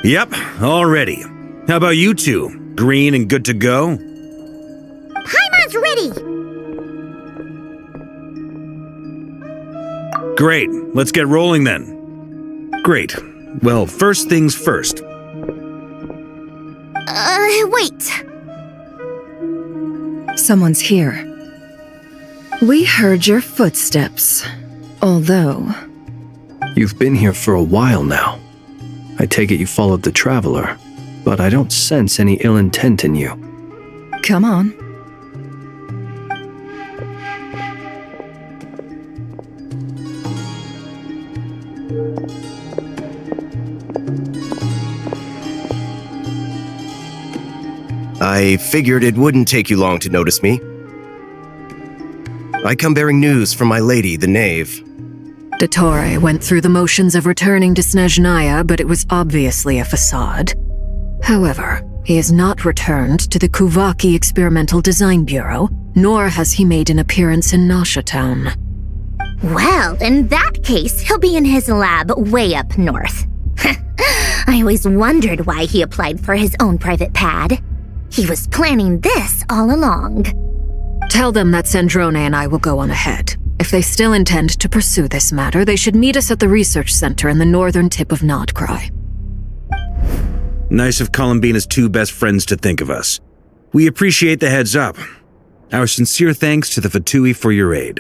Yep, all ready. How about you two? Green and good to go? Paimon's ready! Great, let's get rolling then. Great. Well, first things first. Wait. Someone's here. We heard your footsteps, although... You've been here for a while now. I take it you followed the Traveler, but I don't sense any ill intent in you. Come on. I figured it wouldn't take you long to notice me. I come bearing news from my lady, the Knave. Dottore went through the motions of returning to Snezhnaya, but it was obviously a facade. However, he has not returned to the Kuvaki Experimental Design Bureau, nor has he made an appearance in Nasha Town. Well, in that case, he'll be in his lab way up north. I always wondered why he applied for his own private pad. He was planning this all along. Tell them that Sandrone and I will go on ahead. If they still intend to pursue this matter, they should meet us at the research center in the northern tip of Nodcry. Nice of Columbina's two best friends to think of us. We appreciate the heads up. Our sincere thanks to the Fatui for your aid.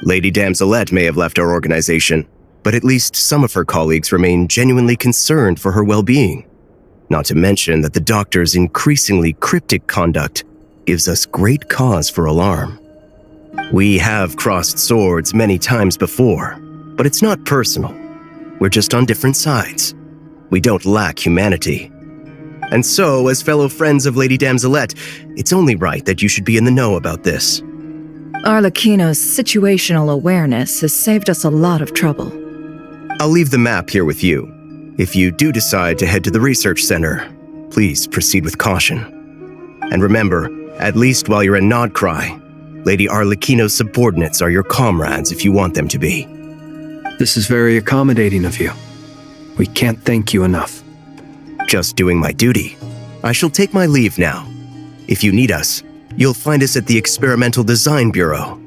Lady Damselette may have left our organization, but at least some of her colleagues remain genuinely concerned for her well-being. Not to mention that the doctor's increasingly cryptic conduct gives us great cause for alarm. We have crossed swords many times before, but it's not personal. We're just on different sides. We don't lack humanity. And so, as fellow friends of Lady Damselette, it's only right that you should be in the know about this. Arlecchino's situational awareness has saved us a lot of trouble. I'll leave the map here with you. If you do decide to head to the research center, please proceed with caution. And remember, at least while you're in Nodcry, Lady Arlecchino's subordinates are your comrades if you want them to be. This is very accommodating of you. We can't thank you enough. Just doing my duty. I shall take my leave now. If you need us, you'll find us at the Experimental Design Bureau.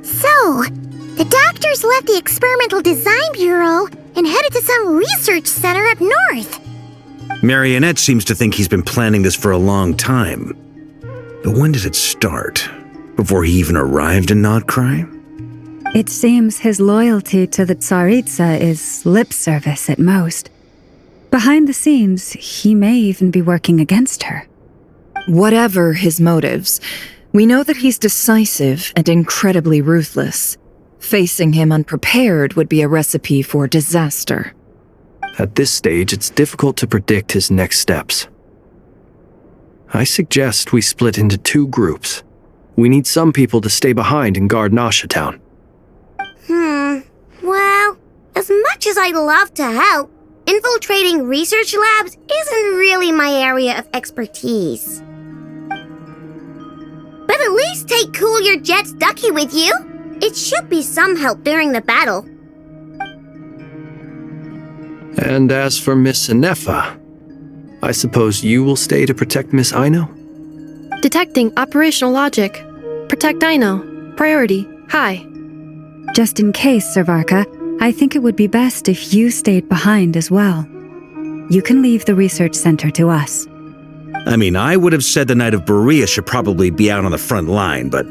So, the doctors left the Experimental Design Bureau and headed to some research center up north. Marionette seems to think he's been planning this for a long time. But when did it start? Before he even arrived in Nodcry? It seems his loyalty to the Tsaritsa is lip service at most. Behind the scenes, he may even be working against her. Whatever his motives, we know that he's decisive and incredibly ruthless. Facing him unprepared would be a recipe for disaster. At this stage, it's difficult to predict his next steps. I suggest we split into two groups. We need some people to stay behind and guard Nasha Town. Well, as much as I'd love to help, infiltrating research labs isn't really my area of expertise. But at least take Cool Your Jet's Ducky with you. It should be some help during the battle. And as for Miss Sinefa, I suppose you will stay to protect Miss Aino? Detecting operational logic. Protect Aino. Priority. High. Just in case, Servarka, I think it would be best if you stayed behind as well. You can leave the research center to us. I mean, I would have said the Knight of Berea should probably be out on the front line, but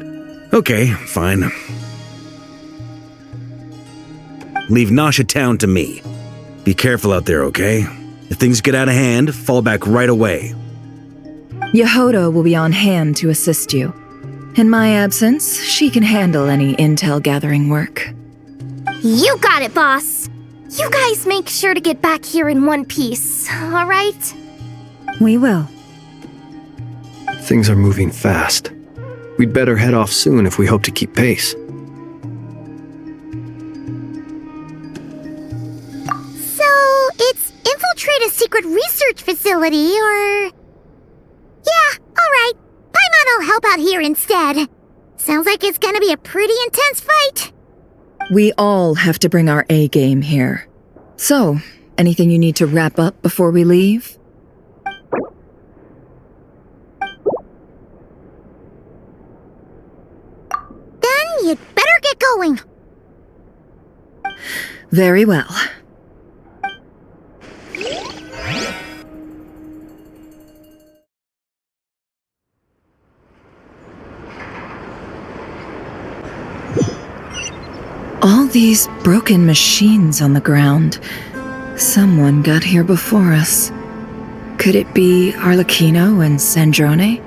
okay, fine. Leave Nasha Town to me. Be careful out there, okay? If things get out of hand, fall back right away. Yehodo will be on hand to assist you. In my absence, she can handle any intel gathering work. You got it, boss. You guys make sure to get back here in one piece, all right? We will. Things are moving fast. We'd better head off soon if we hope to keep pace. So, it's infiltrate a secret research facility, or... Yeah, alright. Paimon will help out here instead. Sounds like it's gonna be a pretty intense fight. We all have to bring our A game here. So, anything you need to wrap up before we leave? Then you'd better get going. Very well. All these broken machines on the ground. Someone got here before us. Could it be Arlecchino and Sandrone?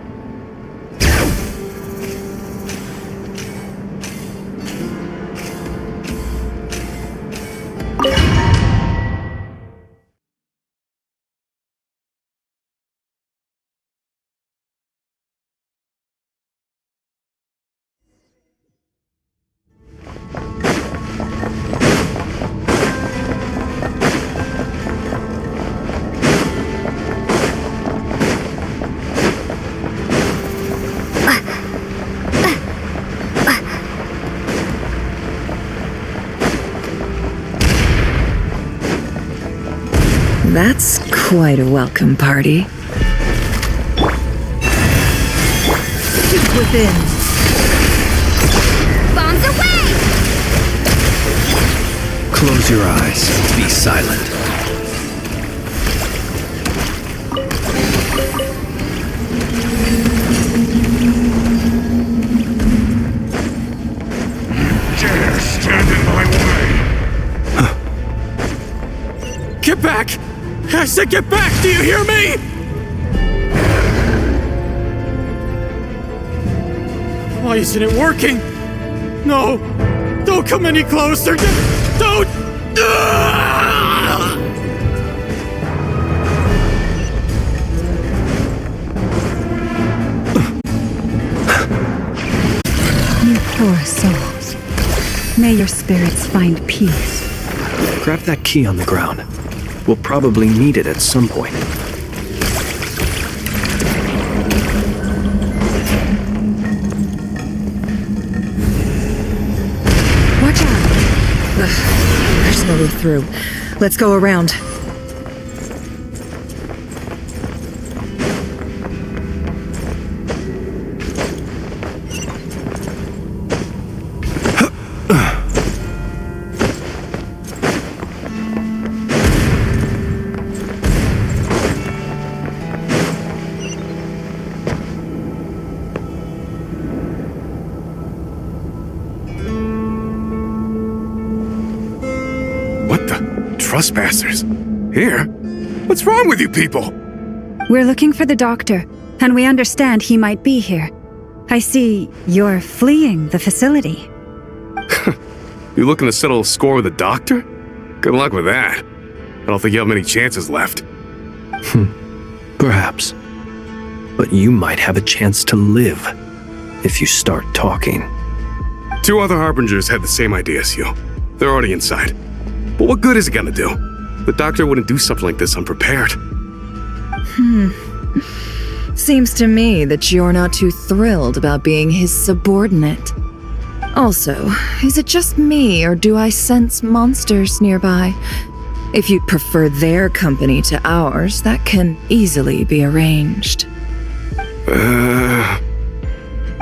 That's quite a welcome party. Within. Bombs away! Close your eyes. Be silent. Dare stand in my way! Get back! I said get back! Do you hear me? Why isn't it working? No! Don't come any closer! Don't! You poor souls. May your spirits find peace. Grab that key on the ground. We'll probably need it at some point. Watch out! Ugh, there's no way through. Let's go around. Trespassers? Here? What's wrong with you people? We're looking for the doctor, and we understand he might be here. I see you're fleeing the facility. You looking to settle a score with the doctor? Good luck with that. I don't think you have many chances left. Perhaps. But you might have a chance to live if you start talking. 2 other Harbingers had the same idea as you. They're already inside. But what good is it gonna do? The doctor wouldn't do something like this unprepared. Seems to me that you're not too thrilled about being his subordinate. Also, is it just me, or do I sense monsters nearby? If you'd prefer their company to ours, that can easily be arranged.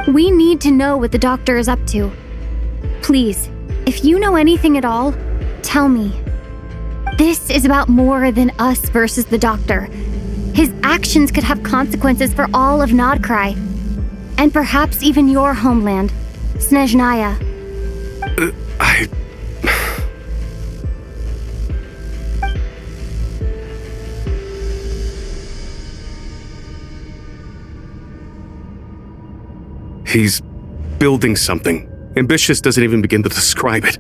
We need to know what the doctor is up to. Please, if you know anything at all, tell me. This is about more than us versus the doctor. His actions could have consequences for all of Nodcry. And perhaps even your homeland, Snezhnaya. He's building something. Ambitious doesn't even begin to describe it.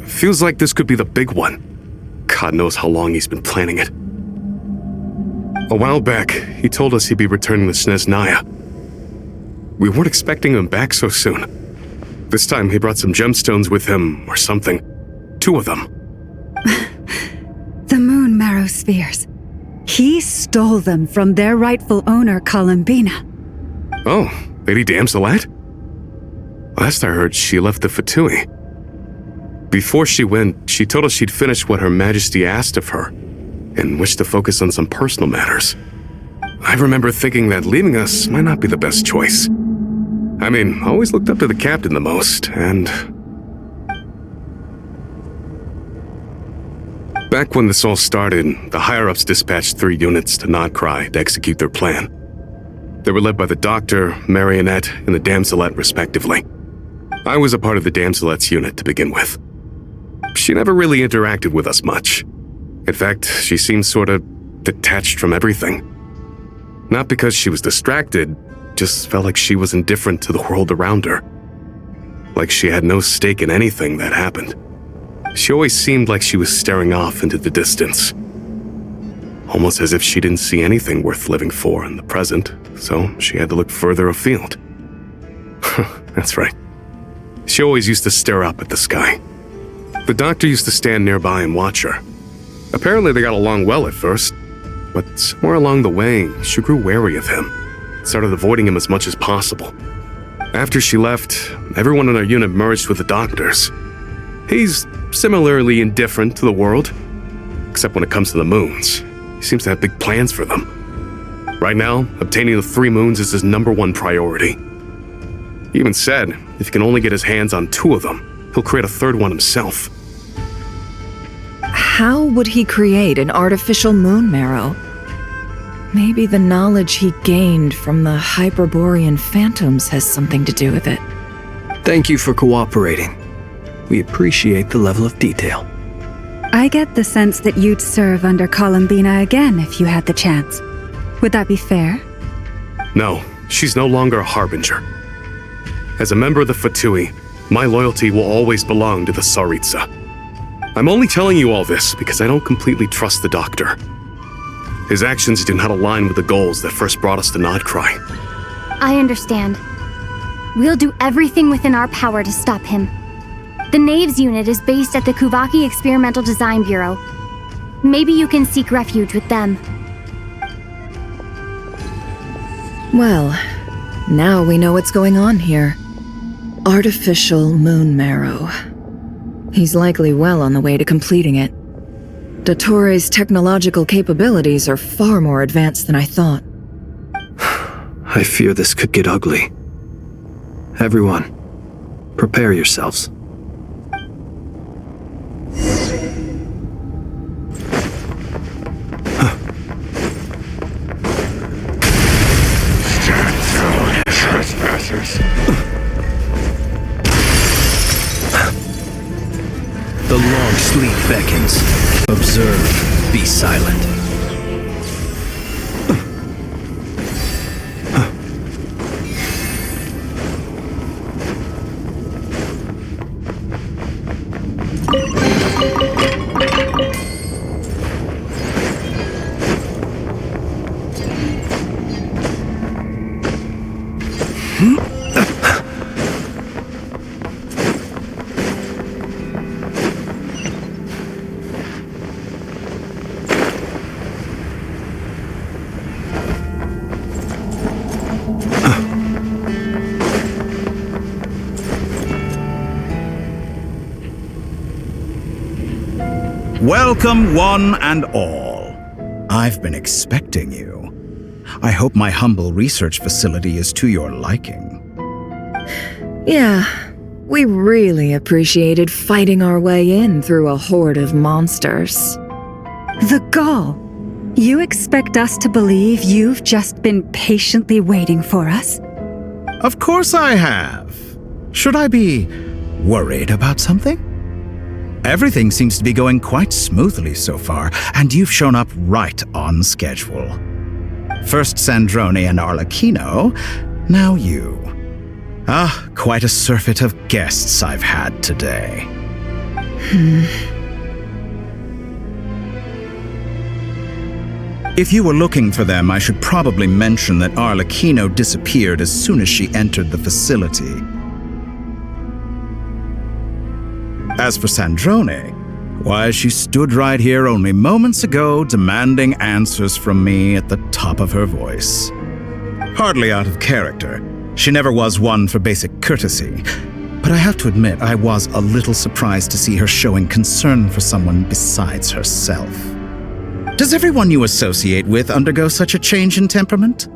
Feels like this could be the big one. God knows how long he's been planning it. A while back, he told us he'd be returning to Snezhnaya. We weren't expecting him back so soon. This time he brought some gemstones with him, or something. 2 of them. The moon marrow spheres. He stole them from their rightful owner, Columbina. Oh, Lady Damselat? Last I heard, she left the Fatui. Before she went, she told us she'd finished what Her Majesty asked of her and wished to focus on some personal matters. I remember thinking that leaving us might not be the best choice. I mean, I always looked up to the captain the most, and... Back when this all started, the higher-ups dispatched 3 units to Nodcry to execute their plan. They were led by the Doctor, Marionette, and the Damselette, respectively. I was a part of the Damselette's unit to begin with. She never really interacted with us much. In fact, she seemed sort of detached from everything. Not because she was distracted, just felt like she was indifferent to the world around her. Like she had no stake in anything that happened. She always seemed like she was staring off into the distance. Almost as if she didn't see anything worth living for in the present, so she had to look further afield. That's right. She always used to stare up at the sky. The Doctor used to stand nearby and watch her. Apparently they got along well at first, but somewhere along the way, she grew wary of him, started avoiding him as much as possible. After she left, everyone in our unit merged with the Doctor's. He's similarly indifferent to the world, except when it comes to the moons. He seems to have big plans for them. Right now, obtaining the 3 moons is his #1 priority. He even said if he can only get his hands on 2 of them, he'll create a 3rd one himself. How would he create an artificial moon marrow? Maybe the knowledge he gained from the Hyperborean phantoms has something to do with it. Thank you for cooperating. We appreciate the level of detail. I get the sense that you'd serve under Columbina again if you had the chance. Would that be fair? No, she's no longer a Harbinger. As a member of the Fatui, my loyalty will always belong to the Tsaritsa. I'm only telling you all this because I don't completely trust the Doctor. His actions do not align with the goals that first brought us to Nodcry. I understand. We'll do everything within our power to stop him. The Knaves unit is based at the Kuvaki Experimental Design Bureau. Maybe you can seek refuge with them. Well, now we know what's going on here. Artificial moon marrow. He's likely well on the way to completing it. Dottore's technological capabilities are far more advanced than I thought. I fear this could get ugly. Everyone, prepare yourselves. The long sleep beckons. Observe, be silent. Welcome, one and all. I've been expecting you. I hope my humble research facility is to your liking. Yeah, we really appreciated fighting our way in through a horde of monsters. The gall! You expect us to believe you've just been patiently waiting for us? Of course I have. Should I be worried about something? Everything seems to be going quite smoothly so far, and you've shown up right on schedule. First Sandrone and Arlecchino, now you. Ah, quite a surfeit of guests I've had today. If you were looking for them, I should probably mention that Arlecchino disappeared as soon as she entered the facility. As for Sandrone, why, she stood right here only moments ago demanding answers from me at the top of her voice. Hardly out of character. She never was one for basic courtesy. But I have to admit, I was a little surprised to see her showing concern for someone besides herself. Does everyone you associate with undergo such a change in temperament?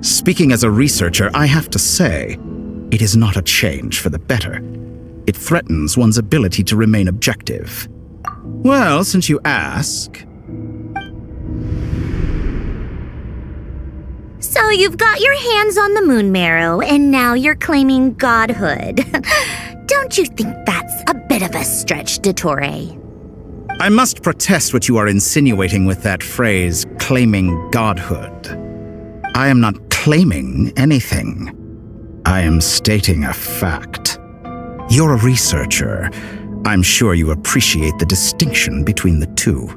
Speaking as a researcher, I have to say, it is not a change for the better. It threatens one's ability to remain objective. Well, since you ask... So you've got your hands on the moon marrow, and now you're claiming godhood. Don't you think that's a bit of a stretch, Dottore? I must protest what you are insinuating with that phrase, claiming godhood. I am not claiming anything. I am stating a fact. You're a researcher. I'm sure you appreciate the distinction between the two.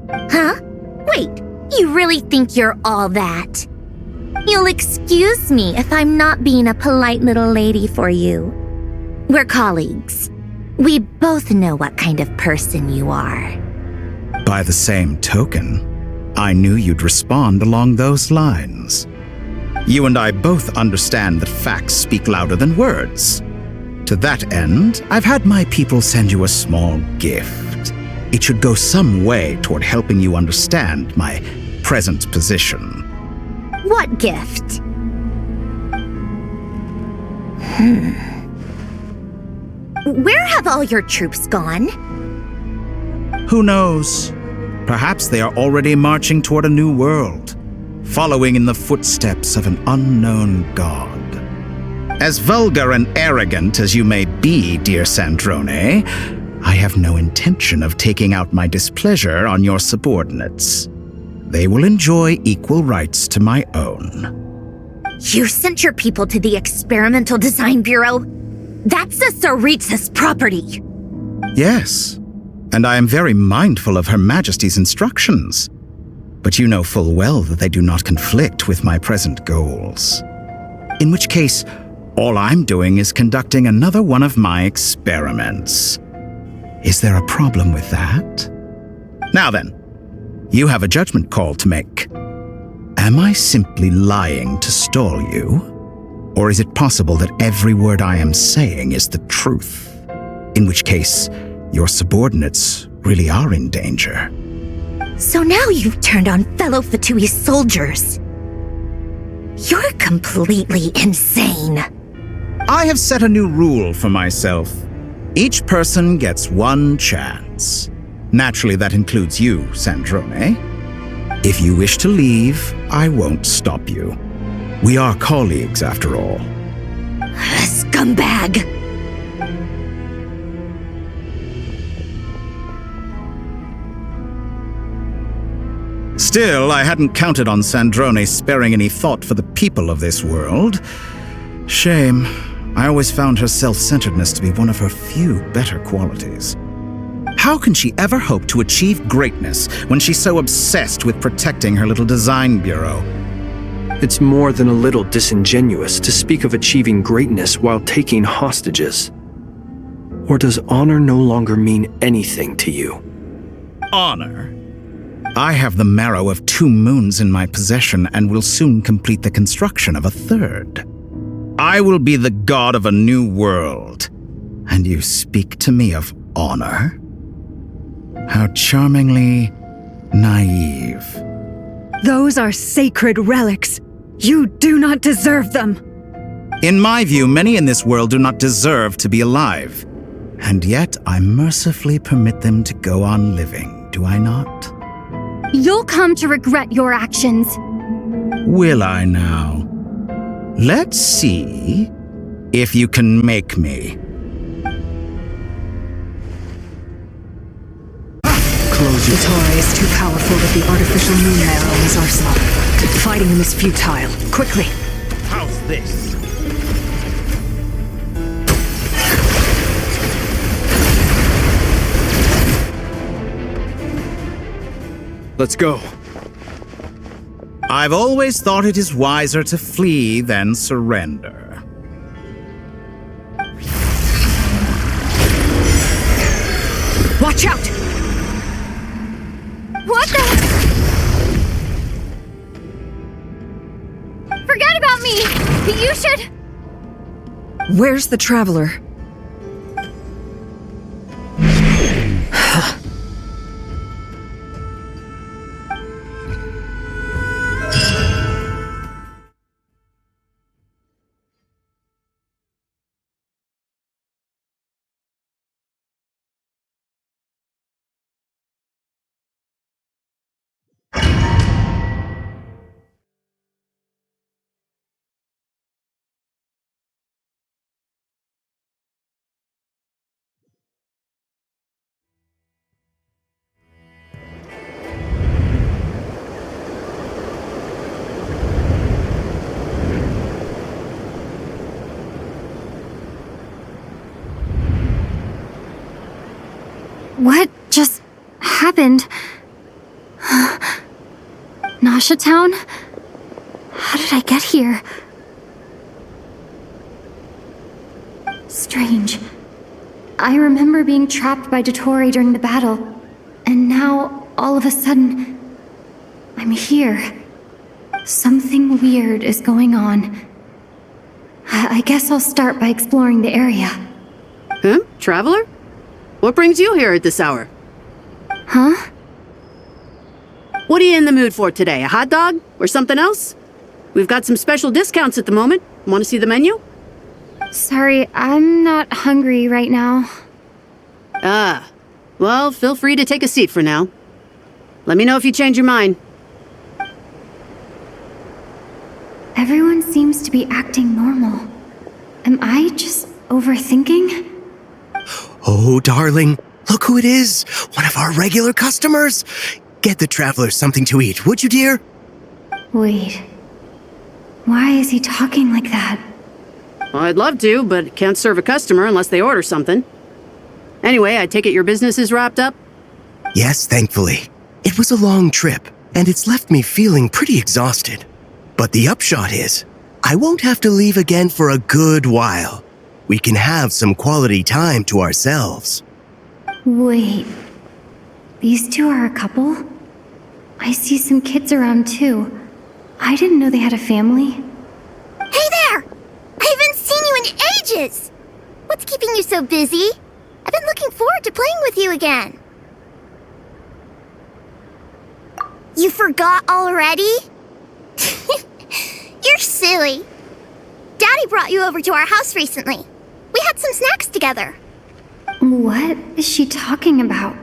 Huh? Wait, you really think you're all that? You'll excuse me if I'm not being a polite little lady for you. We're colleagues. We both know what kind of person you are. By the same token, I knew you'd respond along those lines. You and I both understand that facts speak louder than words. To that end, I've had my people send you a small gift. It should go some way toward helping you understand my present position. What gift? Where have all your troops gone? Who knows? Perhaps they are already marching toward a new world, following in the footsteps of an unknown god. As vulgar and arrogant as you may be, dear Sandrone, I have no intention of taking out my displeasure on your subordinates. They will enjoy equal rights to my own. You sent your people to the Experimental Design Bureau? That's the Tsaritsa's property. Yes, and I am very mindful of Her Majesty's instructions. But you know full well that they do not conflict with my present goals. In which case, all I'm doing is conducting another one of my experiments. Is there a problem with that? Now then, you have a judgment call to make. Am I simply lying to stall you? Or is it possible that every word I am saying is the truth? In which case, your subordinates really are in danger. So now you've turned on fellow Fatui soldiers. You're completely insane. I have set a new rule for myself. Each person gets one chance. Naturally, that includes you, Sandrone. If you wish to leave, I won't stop you. We are colleagues, after all. Scumbag! Still, I hadn't counted on Sandrone sparing any thought for the people of this world. Shame. I always found her self-centeredness to be one of her few better qualities. How can she ever hope to achieve greatness when she's so obsessed with protecting her little design bureau? It's more than a little disingenuous to speak of achieving greatness while taking hostages. Or does honor no longer mean anything to you? Honor? I have the marrow of 2 moons in my possession and will soon complete the construction of a 3rd. I will be the god of a new world. And you speak to me of honor? How charmingly naive. Those are sacred relics. You do not deserve them. In my view, many in this world do not deserve to be alive. And yet I mercifully permit them to go on living, do I not? You'll come to regret your actions. Will I now? Let's see if you can make me. Dottore is too powerful with the artificial moon marrow in his arsenal. Fighting him is futile. Quickly! How's this? Let's go. I've always thought it is wiser to flee than surrender. Watch out! What the? Forget about me! You should... Where's the traveler? What just happened? Nasha Town? How did I get here? Strange. I remember being trapped by Dottore during the battle, and now, all of a sudden, I'm here. Something weird is going on. I guess I'll start by exploring the area. Huh? Traveler? What brings you here at this hour? Huh? What are you in the mood for today? A hot dog? Or something else? We've got some special discounts at the moment. Want to see the menu? Sorry, I'm not hungry right now. Ah. Well, feel free to take a seat for now. Let me know if you change your mind. Everyone seems to be acting normal. Am I just overthinking? Oh, darling, look who it is. One of our regular customers. Get the traveler something to eat, would you, dear? Wait. Why is he talking like that? Well, I'd love to, but can't serve a customer unless they order something. Anyway, I take it your business is wrapped up? Yes, thankfully. It was a long trip, and it's left me feeling pretty exhausted. But the upshot is, I won't have to leave again for a good while. We can have some quality time to ourselves. Wait. These two are a couple? I see some kids around too. I didn't know they had a family. Hey there! I haven't seen you in ages! What's keeping you so busy? I've been looking forward to playing with you again. You forgot already? You're silly. Daddy brought you over to our house recently. We had some snacks together. What is she talking about?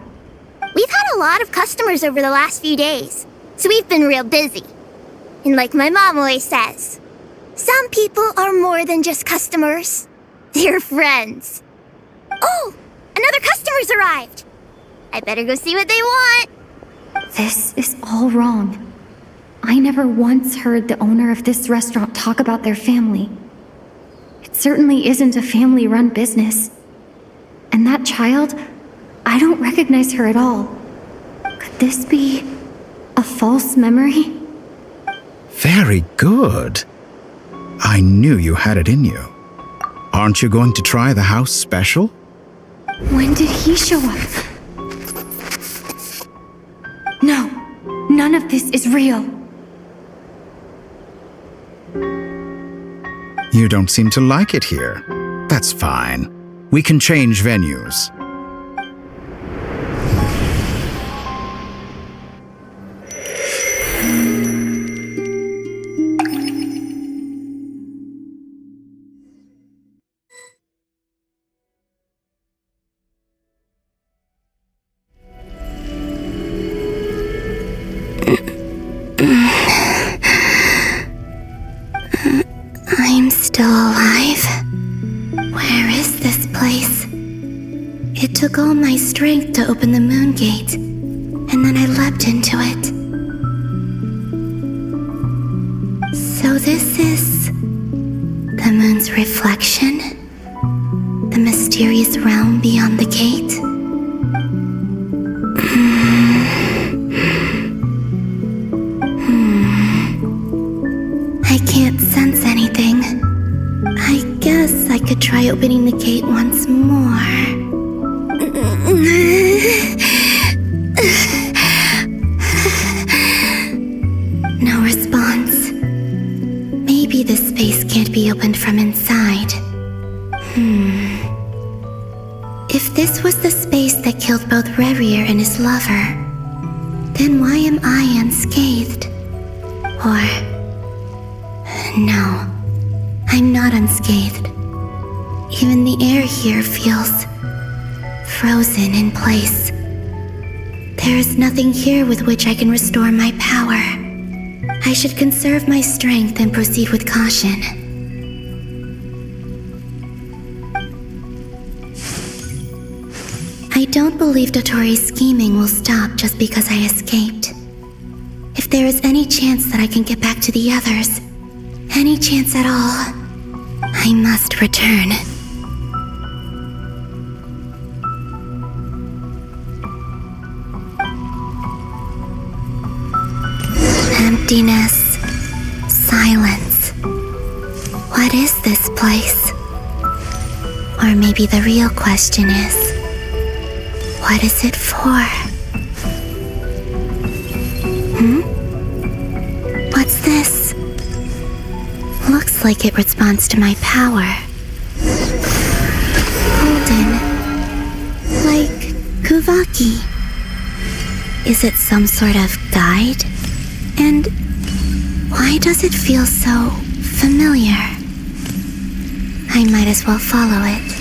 We've had a lot of customers over the last few days, so we've been real busy. And like my mom always says, some people are more than just customers. They're friends. Oh, another customer's arrived. I better go see what they want. This is all wrong. I never once heard the owner of this restaurant talk about their family. It certainly isn't a family-run business. And that child, I don't recognize her at all. Could this be a false memory? Very good. I knew you had it in you. Aren't you going to try the house special? When did he show up? No, none of this is real. You don't seem to like it here. That's fine. We can change venues. I'm still alive. Where is this place? It took all my strength to open the moon gate, and then I leapt into it. So this is the moon's reflection? The mysterious realm beyond the gate? I can't sense anything. I guess I could try opening the gate once more. No response. Maybe this space can't be opened from inside. If this was the space that killed both Revier and his lover, then why am I unscathed? Or... no, I'm not unscathed. Even the air here feels frozen in place. There is nothing here with which I can restore my power. I should conserve my strength and proceed with caution. I don't believe Dottore's scheming will stop just because I escaped. If there is any chance that I can get back to the others, any chance at all, I must return. emptiness, silence. What is this place? Or maybe the real question is, what is it for? What's this? Looks like it responds to my power. Golden. Like Kuvaki. Is it some sort of guide? And why does it feel so familiar? I might as well follow it.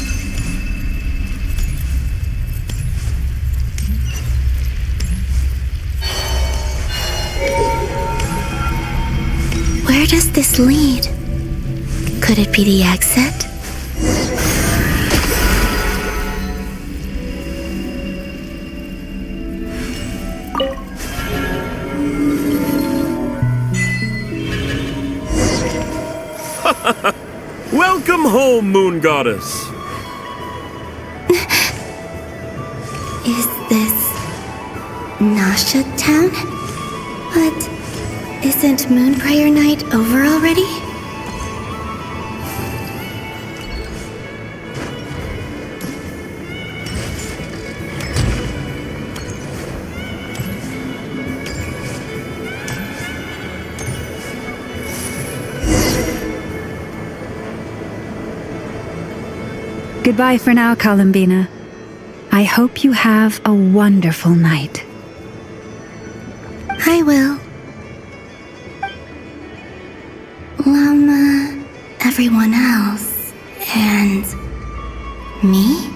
Where does this lead? Could it be the exit? Welcome home, Moon Goddess! Is this Nasha Town? But isn't Moon Prayer Night over already? Goodbye for now, Columbina. I hope you have a wonderful night. I will. Everyone else and me?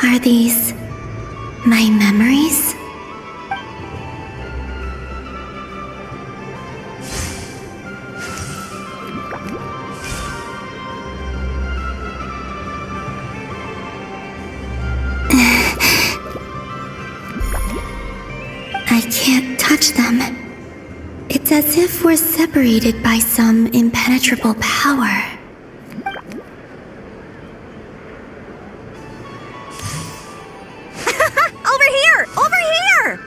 Are these my memories? I can't touch them. It's as if we're separated by some impenetrable power. Over here! Over here!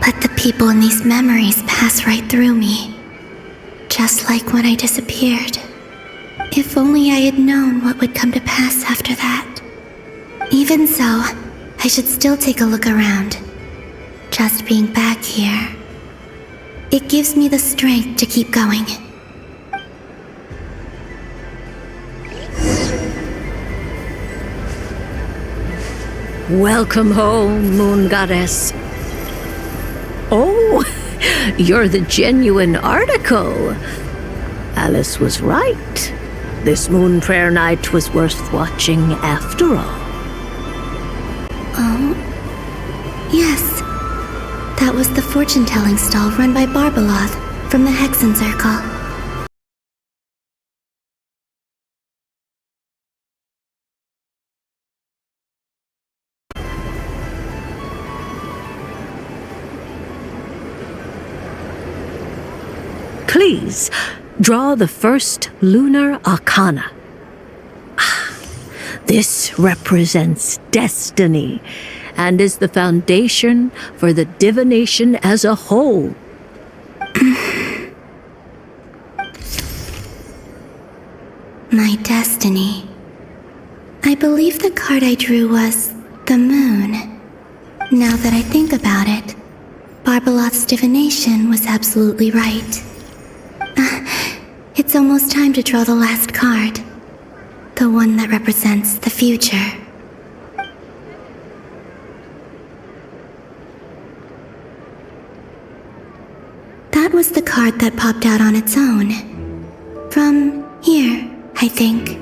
But the people in these memories pass right through me. Just like when I disappeared. If only I had known what would come to pass after that. Even so, I should still take a look around. Just being back here. It gives me the strength to keep going. Welcome home, Moon Goddess. Oh, you're the genuine article. Alice was right. This Moon Prayer Night was worth watching after all. Oh, yes. That was the fortune-telling stall run by Barbeloth from the Hexen Circle. Please, draw the first lunar arcana. This represents destiny and is the foundation for the divination as a whole. My destiny. I believe the card I drew was the moon. Now that I think about it, Barbeloth's divination was absolutely right. It's almost time to draw the last card. The one that represents the future. That was the card that popped out on its own. From here, I think.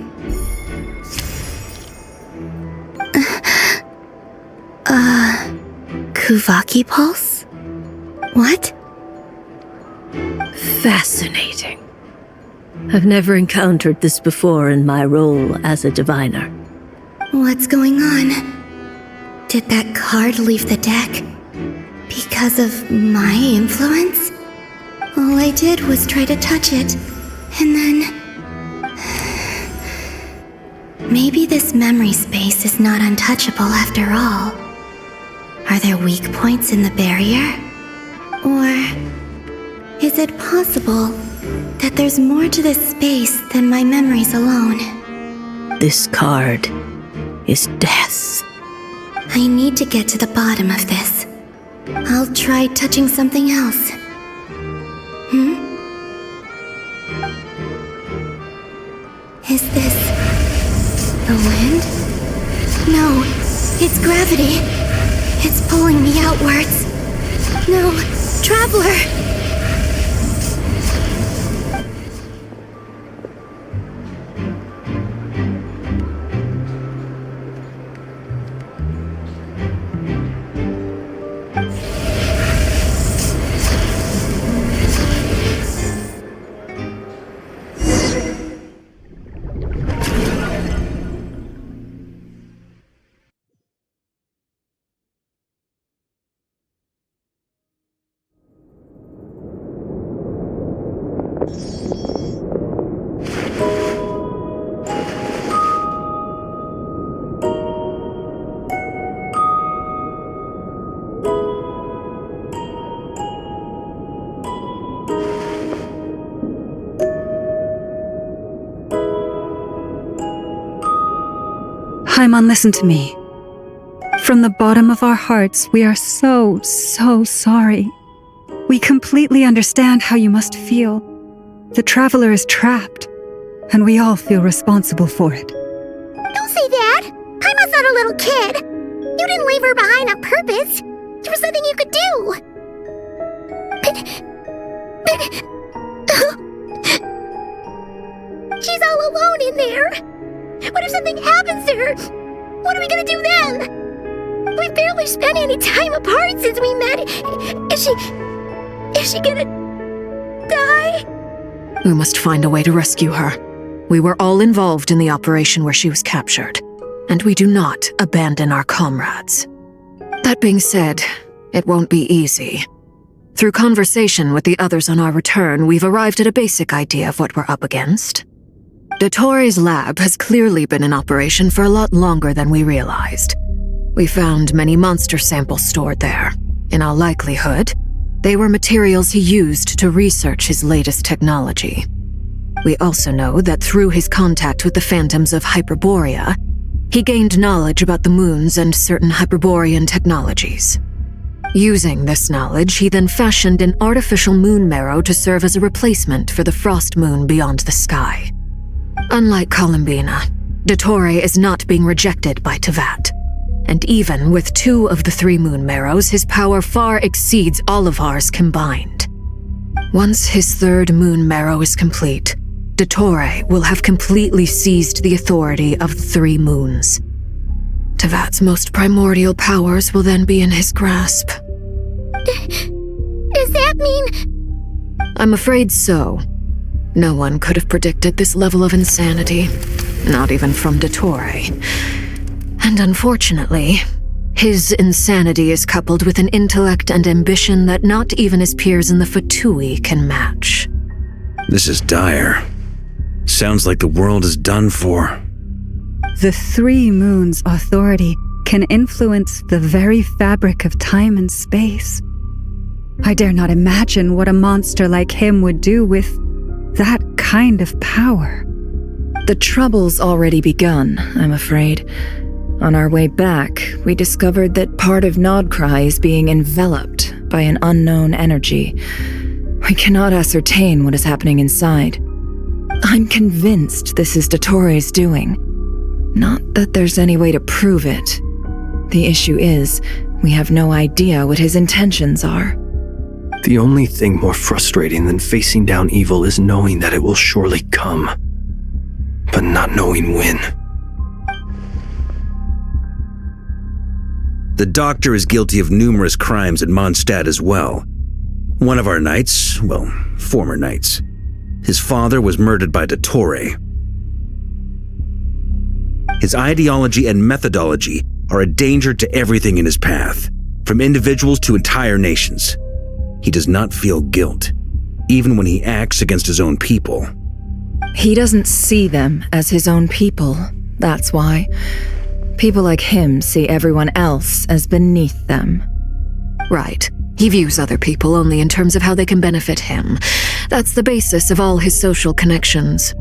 Kuvaki Pulse? What? Fascinating. I've never encountered this before in my role as a diviner. What's going on? Did that card leave the deck? Because of my influence? All I did was try to touch it, and then Maybe this memory space is not untouchable after all. Are there weak points in the barrier? Or is it possible that there's more to this space than my memories alone? This card is death. I need to get to the bottom of this. I'll try touching something else. Is this the wind? No, it's gravity. It's pulling me outwards. No, Traveler! Paimon, listen to me. From the bottom of our hearts, we are so sorry. We completely understand how you must feel. The Traveler is trapped, and we all feel responsible for it. Don't say that! Paimon's not a little kid! You didn't leave her behind on purpose! There was nothing you could do! She's all alone in there! What if something happens to her? What are we gonna do then? We've barely spent any time apart since we met. Is she gonna die? We must find a way to rescue her. We were all involved in the operation where she was captured, and we do not abandon our comrades. That being said, it won't be easy. Through conversation with the others on our return, we've arrived at a basic idea of what we're up against. Dottore's lab has clearly been in operation for a lot longer than we realized. We found many monster samples stored there. In all likelihood, they were materials he used to research his latest technology. We also know that through his contact with the phantoms of Hyperborea, he gained knowledge about the moons and certain Hyperborean technologies. Using this knowledge, he then fashioned an artificial moon marrow to serve as a replacement for the frost moon beyond the sky. Unlike Columbina, Dottore is not being rejected by Teyvat. And even with 2 of the 3 moon marrows, his power far exceeds all of ours combined. Once his 3rd moon marrow is complete, Dottore will have completely seized the authority of 3 moons. Teyvat's most primordial powers will then be in his grasp. Does that mean... I'm afraid so. No one could have predicted this level of insanity, not even from Dottore. And unfortunately, his insanity is coupled with an intellect and ambition that not even his peers in the Fatui can match. This is dire. Sounds like the world is done for. The 3 moons' authority can influence the very fabric of time and space. I dare not imagine what a monster like him would do with that kind of power. The trouble's already begun, I'm afraid. On our way back, we discovered that part of Nodcry is being enveloped by an unknown energy. We cannot ascertain what is happening inside. I'm convinced this is Dottore's doing. Not that there's any way to prove it. The issue is, we have no idea what his intentions are. The only thing more frustrating than facing down evil is knowing that it will surely come, but not knowing when. The doctor is guilty of numerous crimes at Mondstadt as well. One of our knights, well, former knights, his father was murdered by Dottore. His ideology and methodology are a danger to everything in his path, from individuals to entire nations. He does not feel guilt, even when he acts against his own people. He doesn't see them as his own people, That's why. People like him see everyone else as beneath them. Right. He views other people only in terms of how they can benefit him. That's the basis of all his social connections.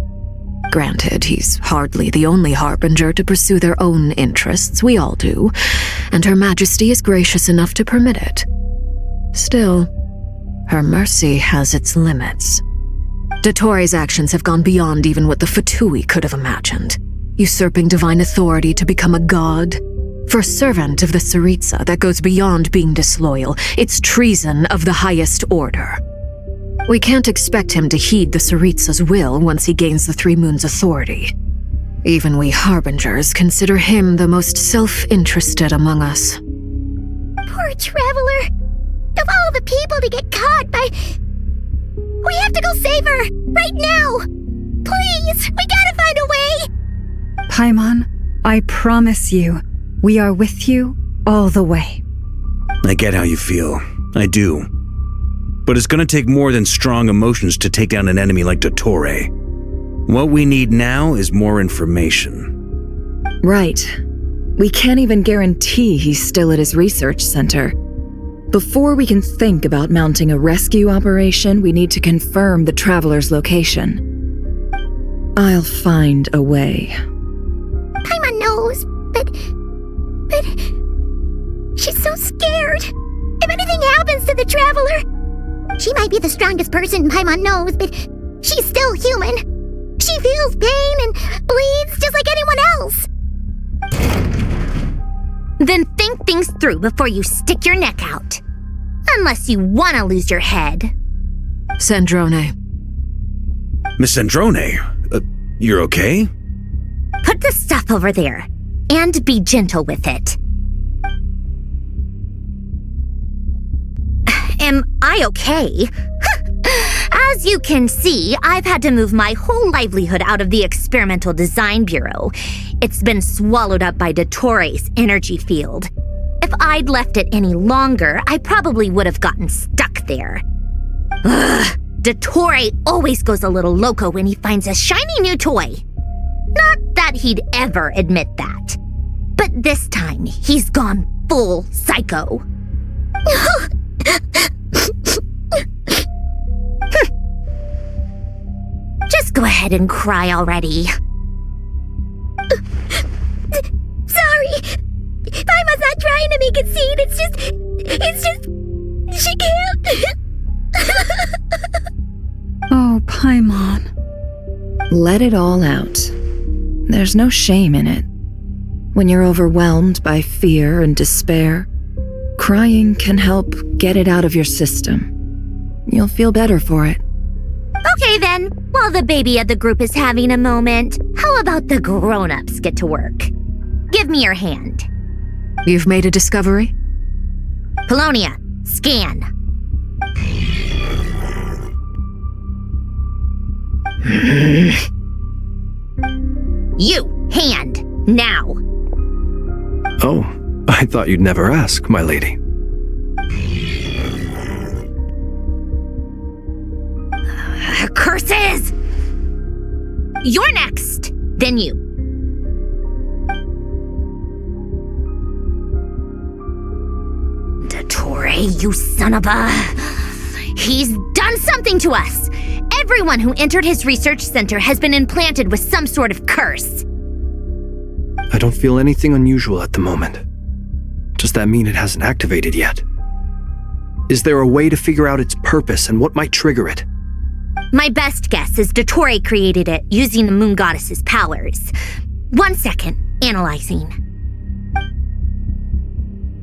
Granted, he's hardly the only harbinger to pursue their own interests. We all do. And Her Majesty is gracious enough to permit it. Still, her mercy has its limits. Dottore actions have gone beyond even what the Fatui could have imagined. Usurping divine authority to become a god. For a servant of the Tsaritsa, that goes beyond being disloyal. It's treason of the highest order. We can't expect him to heed the Tsaritsa's will once he gains the Three Moons' authority. Even we harbingers consider him the most self-interested among us. Poor Traveler! Of all the people to get caught by... We have to go save her! Right now! Please! We gotta find a way! Paimon, I promise you, we are with you all the way. I get how you feel. I do. But it's gonna take more than strong emotions to take down an enemy like Dottore. What we need now is more information. Right. We can't even guarantee he's still at his research center. Before we can think about mounting a rescue operation, we need to confirm the Traveler's location. I'll find a way. Paimon knows, but... She's so scared. If anything happens to the Traveler... She might be the strongest person Paimon knows, but she's still human. She feels pain and bleeds just like anyone else. Then think things through before you stick your neck out. Unless you want to lose your head. Sandrone. Miss Sandrone, you're okay? Put the stuff over there, and be gentle with it. Am I okay? As you can see, I've had to move my whole livelihood out of the Experimental Design Bureau. It's been swallowed up by Dottore's energy field. If I'd left it any longer, I probably would have gotten stuck there. Ugh, Dottore always goes a little loco when he finds a shiny new toy. Not that he'd ever admit that. But this time, he's gone full psycho. Just go ahead and cry already. Sorry. Paimon's not trying to make a scene. It's just... She can't. Oh, Paimon. Let it all out. There's no shame in it. When you're overwhelmed by fear and despair, crying can help get it out of your system. You'll feel better for it. Okay then, while the baby of the group is having a moment, how about the grown-ups get to work? Give me your hand. You've made a discovery? Polonia, scan. You, hand, now. Oh, I thought you'd never ask, my lady. Curses! You're next, then you. Dottore, you son of a... He's done something to us! Everyone who entered his research center has been implanted with some sort of curse. I don't feel anything unusual at the moment. Does that mean it hasn't activated yet? Is there a way to figure out its purpose and what might trigger it? My best guess is Dottore created it using the Moon Goddess's powers. 1 second, analyzing.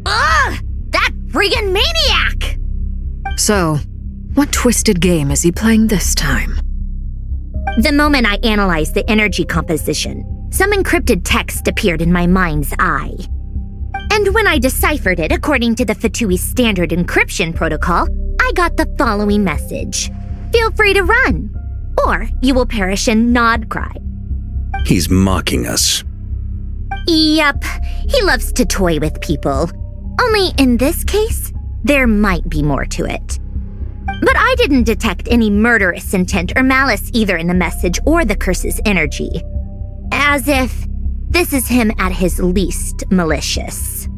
Ugh! That friggin' maniac! So, what twisted game is he playing this time? The moment I analyzed the energy composition, some encrypted text appeared in my mind's eye. And when I deciphered it according to the Fatui standard encryption protocol, I got the following message. Feel free to run, or you will perish in Nod Cry. He's mocking us. Yep, he loves to toy with people. Only in this case, there might be more to it. But I didn't detect any murderous intent or malice either in the message or the curse's energy. As if This is him at his least malicious.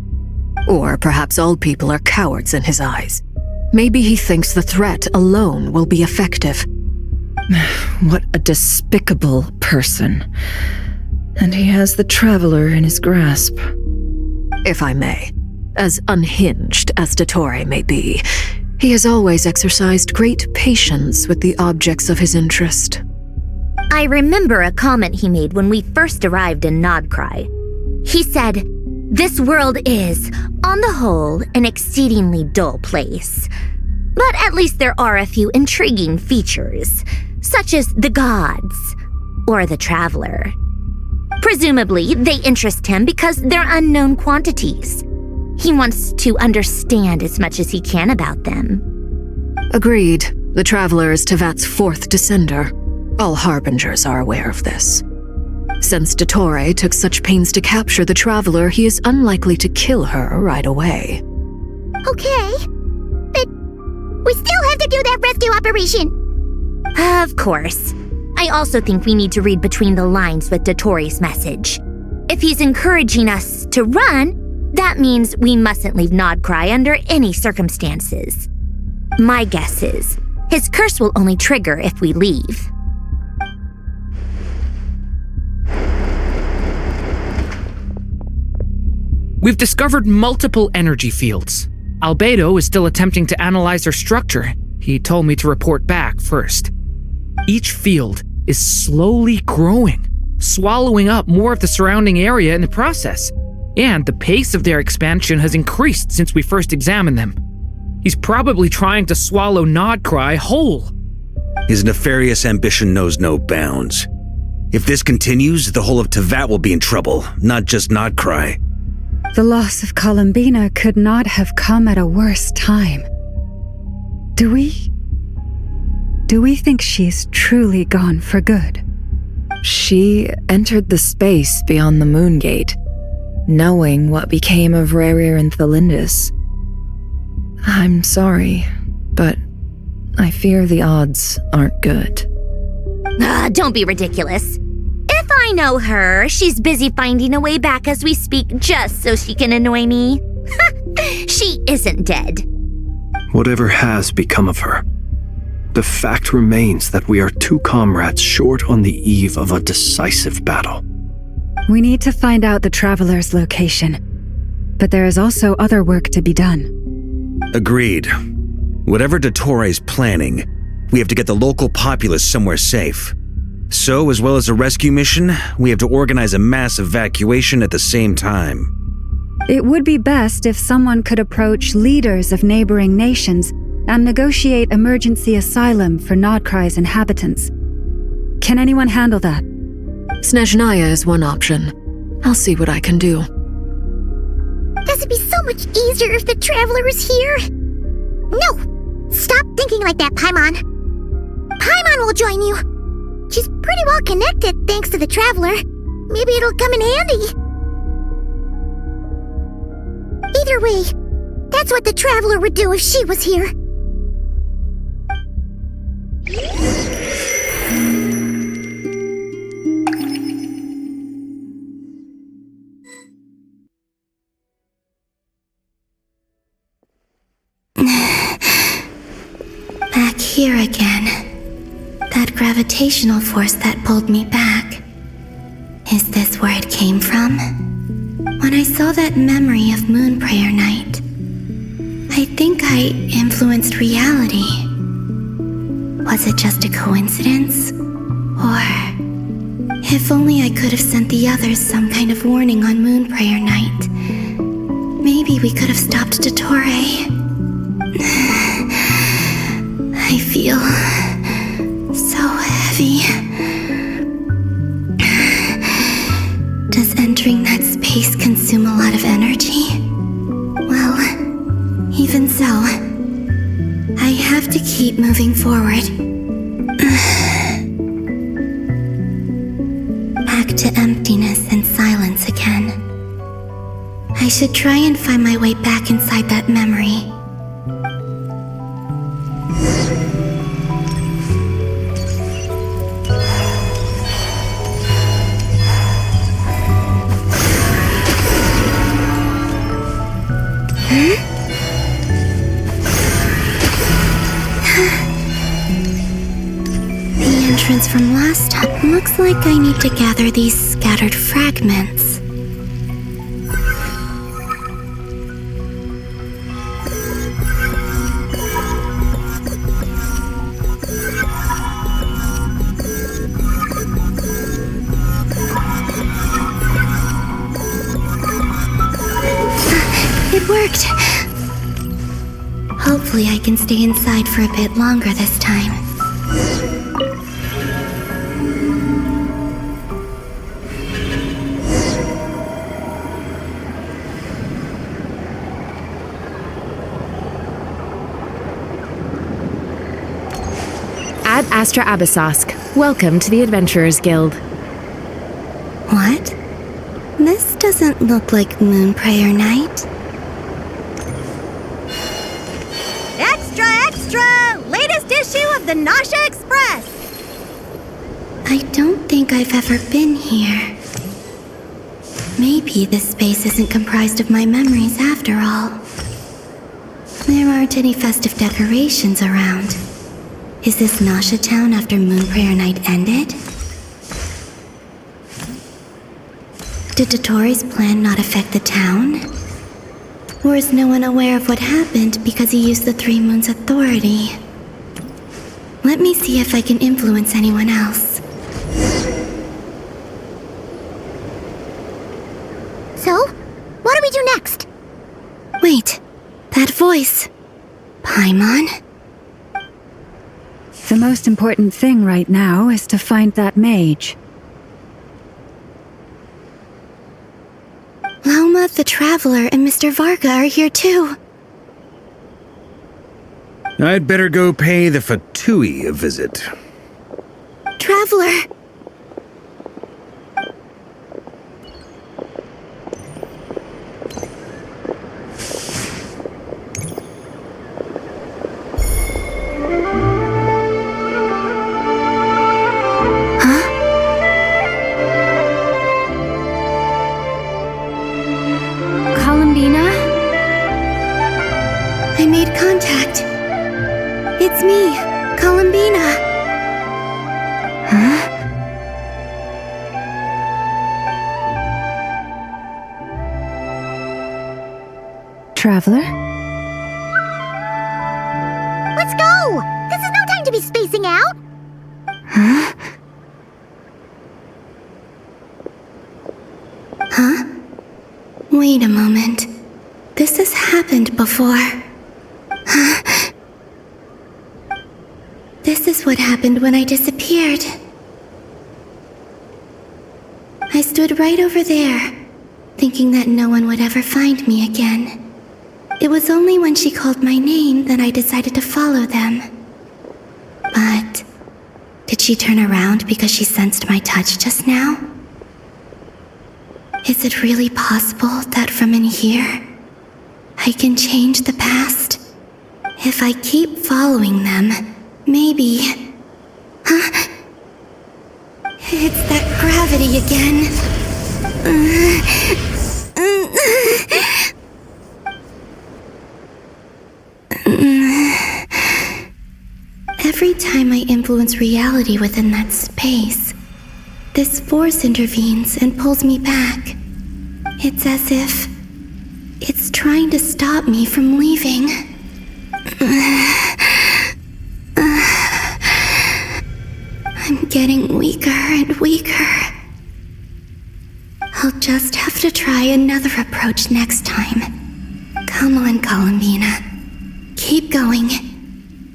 Or perhaps all people are cowards in his eyes. Maybe he thinks the threat alone will be effective. What a despicable person. And he has the Traveler in his grasp. If I may, as unhinged as Dottore may be, he has always exercised great patience with the objects of his interest. I remember a comment he made when we first arrived in Nodcry. He said, "This world is, on the whole, an exceedingly dull place. But at least there are a few intriguing features, such as the gods or the Traveler. Presumably, they interest him because they're unknown quantities. He wants to understand as much as he can about them." Agreed. The Traveler is Tevat's fourth descender. All Harbingers are aware of this. Since Dottore took such pains to capture the Traveler, he is unlikely to kill her right away. Okay, but we still have to do that rescue operation. Of course. I also think we need to read between the lines with Dottore's message. If he's encouraging us to run, that means we mustn't leave Nodcry under any circumstances. My guess is, his curse will only trigger if we leave. We've discovered multiple energy fields. Albedo is still attempting to analyze their structure. He told me to report back first. Each field is slowly growing, swallowing up more of the surrounding area in the process. And the pace of their expansion has increased since we first examined them. He's probably trying to swallow Nodcry whole. His nefarious ambition knows no bounds. If this continues, the whole of Tevat will be in trouble, not just Nodcry. The loss of Columbina could not have come at a worse time. Do we think she's truly gone for good? She entered the space beyond the Moon Gate, knowing what became of Rerir and Thelindis. I'm sorry, but I fear the odds aren't good. Don't be ridiculous. If I know her, she's busy finding a way back as we speak just so she can annoy me. She isn't dead. Whatever has become of her, the fact remains that we are two comrades short on the eve of a decisive battle. We need to find out the Traveler's location, but there is also other work to be done. Agreed. Whatever Dottore's planning, we have to get the local populace somewhere safe. So, as well as a rescue mission, we have to organize a mass evacuation at the same time. It would be best if someone could approach leaders of neighboring nations and negotiate emergency asylum for Nodcry's inhabitants. Can anyone handle that? Snezhnaya is one option. I'll see what I can do. Does it be so much easier if the Traveler was here? No! Stop thinking like that, Paimon. Paimon will join you. She's pretty well connected thanks to the Traveler. Maybe it'll come in handy. Either way, that's what the Traveler would do if she was here. Back here again. That gravitational force that pulled me back. Is this where it came from? When I saw that memory of Moon Prayer Night, I think I influenced reality. Was it just a coincidence? Or, if only I could have sent the others some kind of warning on Moon Prayer Night, maybe we could have stopped Dottore. I feel so heavy. Does entering that space consume a lot of energy? Well, even so, I have to keep moving forward. Back to emptiness and silence again. I should try and find my way back inside that memory. entrance from last time. Looks like I need to gather these scattered fragments. It worked! Hopefully I can stay inside for a bit longer this time. Ad Astra Abyssosk. Welcome to the Adventurers Guild. What? This doesn't look like Moonprayer Night. Extra, extra! Latest issue of the Nasha Express! I don't think I've ever been here. Maybe this space isn't comprised of my memories after all. There aren't any festive decorations around. Is this Nasha Town after Moonprayer Night ended? Did Dottoro's plan not affect the town? Or is no one aware of what happened because he used the Three Moons' authority? Let me see if I can influence anyone else. So, what do we do next? Wait, that voice. Paimon? The most important thing right now is to find that mage. Lauma the Traveler and Mr. Varga are here too. I'd better go pay the Fatui a visit. Traveler! I made contact. It's me, Columbina. Huh? Traveler? Let's go! This is no time to be spacing out! Huh? Huh? Wait a moment. This has happened before. Huh? This is what happened when I disappeared. I stood right over there, thinking that no one would ever find me again. It was only when she called my name that I decided to follow them. But did she turn around because she sensed my touch just now? Is it really possible that from in here, I can change the past? If I keep following them, maybe... Huh? It's that gravity again. Every time I influence reality within that space, this force intervenes and pulls me back. It's as if it's trying to stop me from leaving. I'm getting weaker and weaker. I'll just have to try another approach next time. Come on, Columbina. Keep going.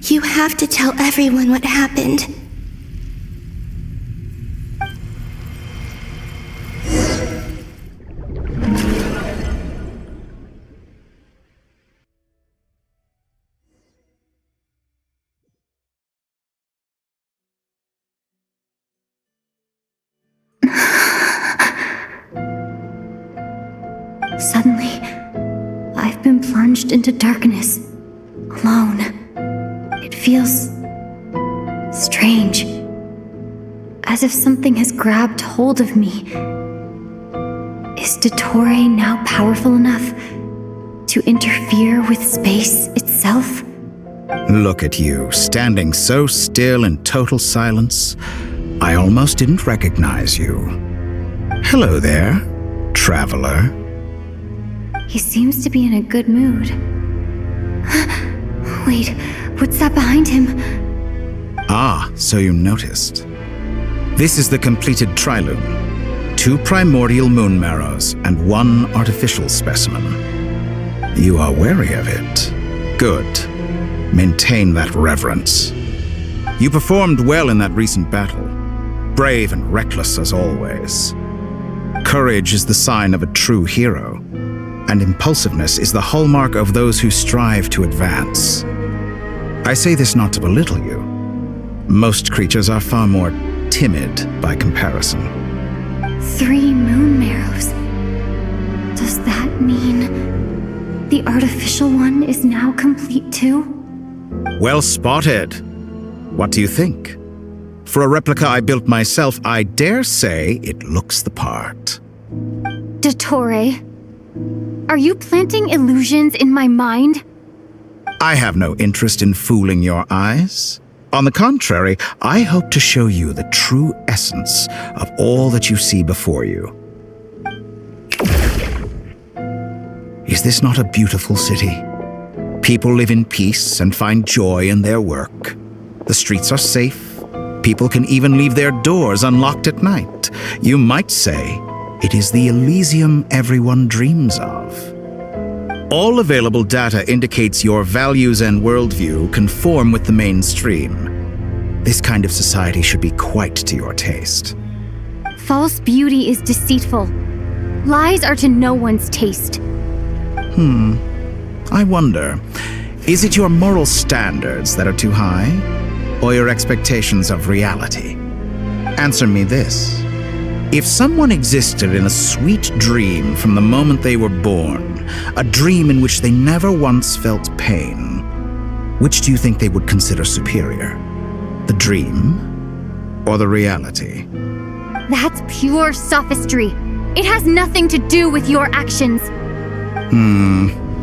You have to tell everyone what happened. Suddenly, I've been plunged into darkness, alone. It feels strange, as if something has grabbed hold of me. Is Dottore now powerful enough to interfere with space itself? Look at you, standing so still in total silence, I almost didn't recognize you. Hello there, traveler. He seems to be in a good mood. Wait, what's that behind him? Ah, so you noticed. This is the completed Trilune. 2 primordial moon marrows and 1 artificial specimen. You are wary of it. Good. Maintain that reverence. You performed well in that recent battle. Brave and reckless as always. Courage is the sign of a true hero, and impulsiveness is the hallmark of those who strive to advance. I say this not to belittle you. Most creatures are far more timid by comparison. 3 moon marrows. Does that mean the artificial one is now complete too? Well spotted. What do you think? For a replica I built myself, I dare say it looks the part. Dottore, are you planting illusions in my mind? I have no interest in fooling your eyes. On the contrary, I hope to show you the true essence of all that you see before you. Is this not a beautiful city? People live in peace and find joy in their work. The streets are safe. People can even leave their doors unlocked at night. You might say it is the Elysium everyone dreams of. All available data indicates your values and worldview conform with the mainstream. This kind of society should be quite to your taste. False beauty is deceitful. Lies are to no one's taste. I wonder, is it your moral standards that are too high, or your expectations of reality? Answer me this. If someone existed in a sweet dream from the moment they were born, a dream in which they never once felt pain, which do you think they would consider superior? The dream or the reality? That's pure sophistry. It has nothing to do with your actions.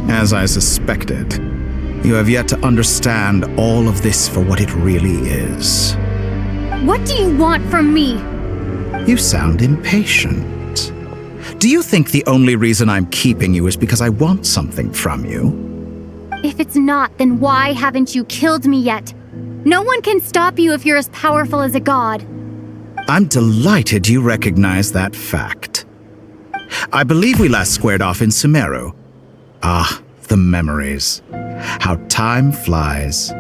As I suspected. You have yet to understand all of this for what it really is. What do you want from me? You sound impatient. Do you think the only reason I'm keeping you is because I want something from you? If it's not, then why haven't you killed me yet? No one can stop you if you're as powerful as a god. I'm delighted you recognize that fact. I believe we last squared off in Sumeru. Ah, the memories. How time flies.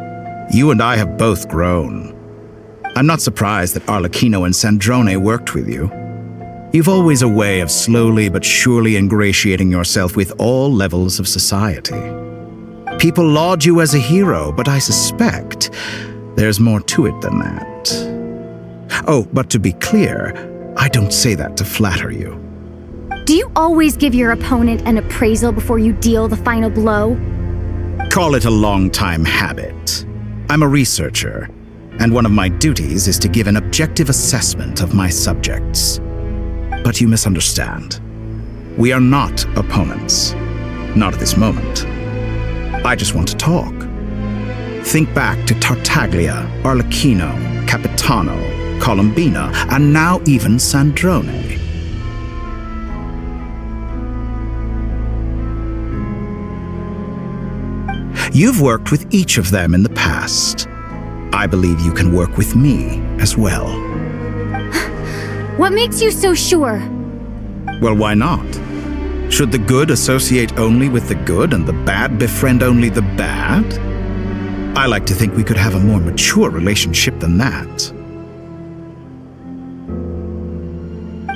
You and I have both grown. I'm not surprised that Arlecchino and Sandrone worked with you. You've always a way of slowly but surely ingratiating yourself with all levels of society. People laud you as a hero, but I suspect there's more to it than that. Oh, but to be clear, I don't say that to flatter you. Do you always give your opponent an appraisal before you deal the final blow? Call it a long-time habit. I'm a researcher, and one of my duties is to give an objective assessment of my subjects. But you misunderstand. We are not opponents. Not at this moment. I just want to talk. Think back to Tartaglia, Arlecchino, Capitano, Colombina, and now even Sandrone. You've worked with each of them in the past. I believe you can work with me as well. What makes you so sure? Well, why not? Should the good associate only with the good and the bad befriend only the bad? I like to think we could have a more mature relationship than that.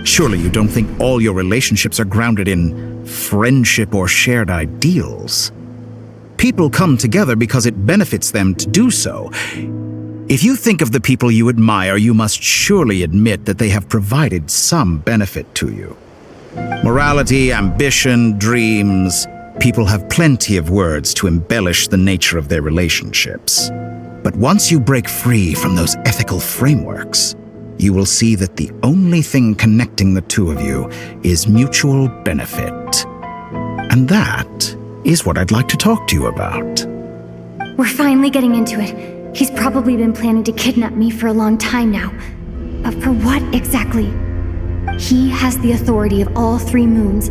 Surely you don't think all your relationships are grounded in friendship or shared ideals. People come together because it benefits them to do so. If you think of the people you admire, you must surely admit that they have provided some benefit to you. Morality, ambition, dreams. People have plenty of words to embellish the nature of their relationships. But once you break free from those ethical frameworks, you will see that the only thing connecting the two of you is mutual benefit. And that is what I'd like to talk to you about. We're finally getting into it. He's probably been planning to kidnap me for a long time now. But for what exactly? He has the authority of all 3 moons.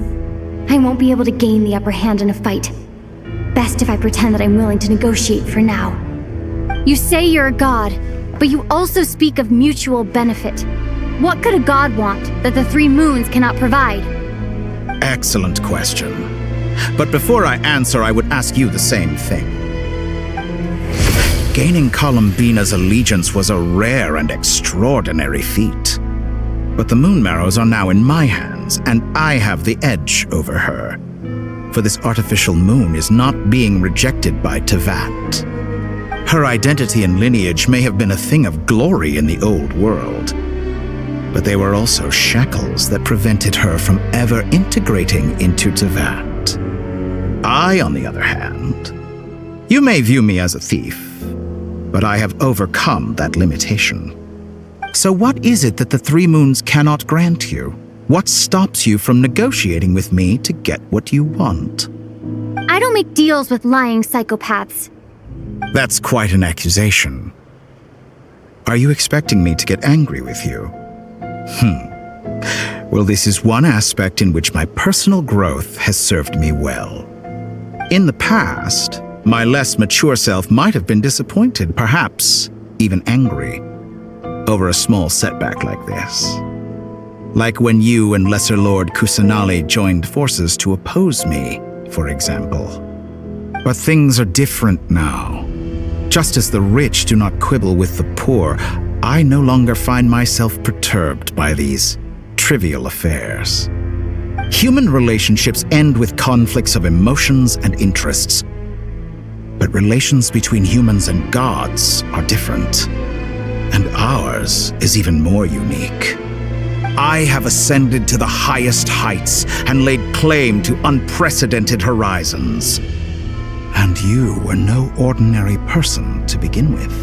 I won't be able to gain the upper hand in a fight. Best if I pretend that I'm willing to negotiate for now. You say you're a god, but you also speak of mutual benefit. What could a god want that the 3 moons cannot provide? Excellent question. But before I answer, I would ask you the same thing. Gaining Columbina's allegiance was a rare and extraordinary feat. But the Moon Marrows are now in my hands, and I have the edge over her. For this artificial moon is not being rejected by Tevat. Her identity and lineage may have been a thing of glory in the old world, but they were also shackles that prevented her from ever integrating into Tevat. I, on the other hand, you may view me as a thief, but I have overcome that limitation. So what is it that the 3 moons cannot grant you? What stops you from negotiating with me to get what you want? I don't make deals with lying psychopaths. That's quite an accusation. Are you expecting me to get angry with you? Well, this is one aspect in which my personal growth has served me well. In the past, my less mature self might have been disappointed, perhaps even angry, over a small setback like this. Like when you and Lesser Lord Kusanali joined forces to oppose me, for example. But things are different now. Just as the rich do not quibble with the poor, I no longer find myself perturbed by these trivial affairs. Human relationships end with conflicts of emotions and interests. But relations between humans and gods are different. And ours is even more unique. I have ascended to the highest heights and laid claim to unprecedented horizons. And you were no ordinary person to begin with.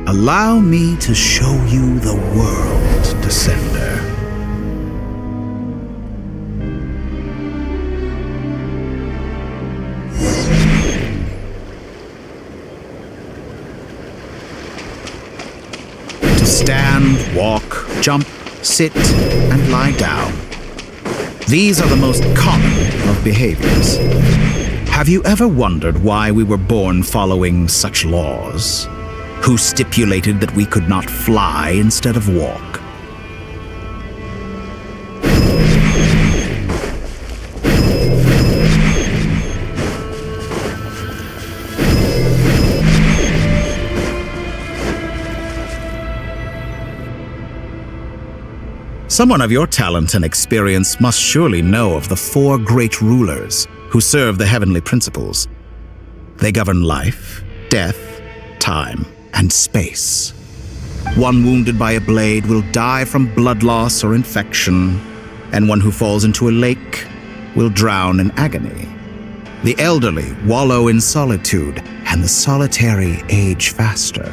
Allow me to show you the world, Descender. To stand, walk, jump, sit, and lie down. These are the most common of behaviors. Have you ever wondered why we were born following such laws? Who stipulated that we could not fly instead of walk? Someone of your talent and experience must surely know of the 4 great rulers who serve the heavenly principles. They govern life, death, time, and space. One wounded by a blade will die from blood loss or infection, and one who falls into a lake will drown in agony. The elderly wallow in solitude, and the solitary age faster.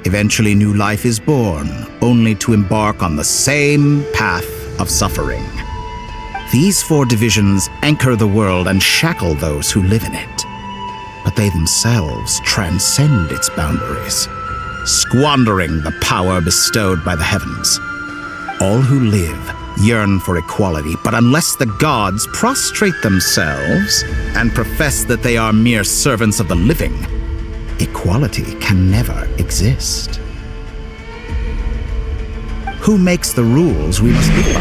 Eventually, new life is born, only to embark on the same path of suffering. These 4 divisions anchor the world and shackle those who live in it. But they themselves transcend its boundaries, squandering the power bestowed by the heavens. All who live yearn for equality, but unless the gods prostrate themselves and profess that they are mere servants of the living, equality can never exist. Who makes the rules we must live by?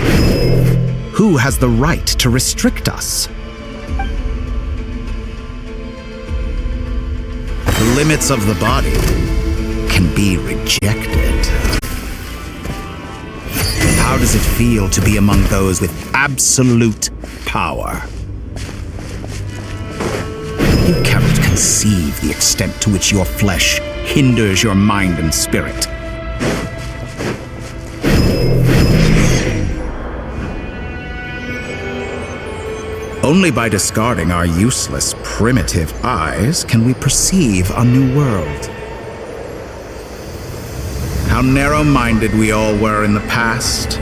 Who has the right to restrict us? The limits of the body can be rejected. How does it feel to be among those with absolute power? You cannot conceive the extent to which your flesh hinders your mind and spirit. Only by discarding our useless, primitive eyes can we perceive a new world. How narrow-minded we all were in the past,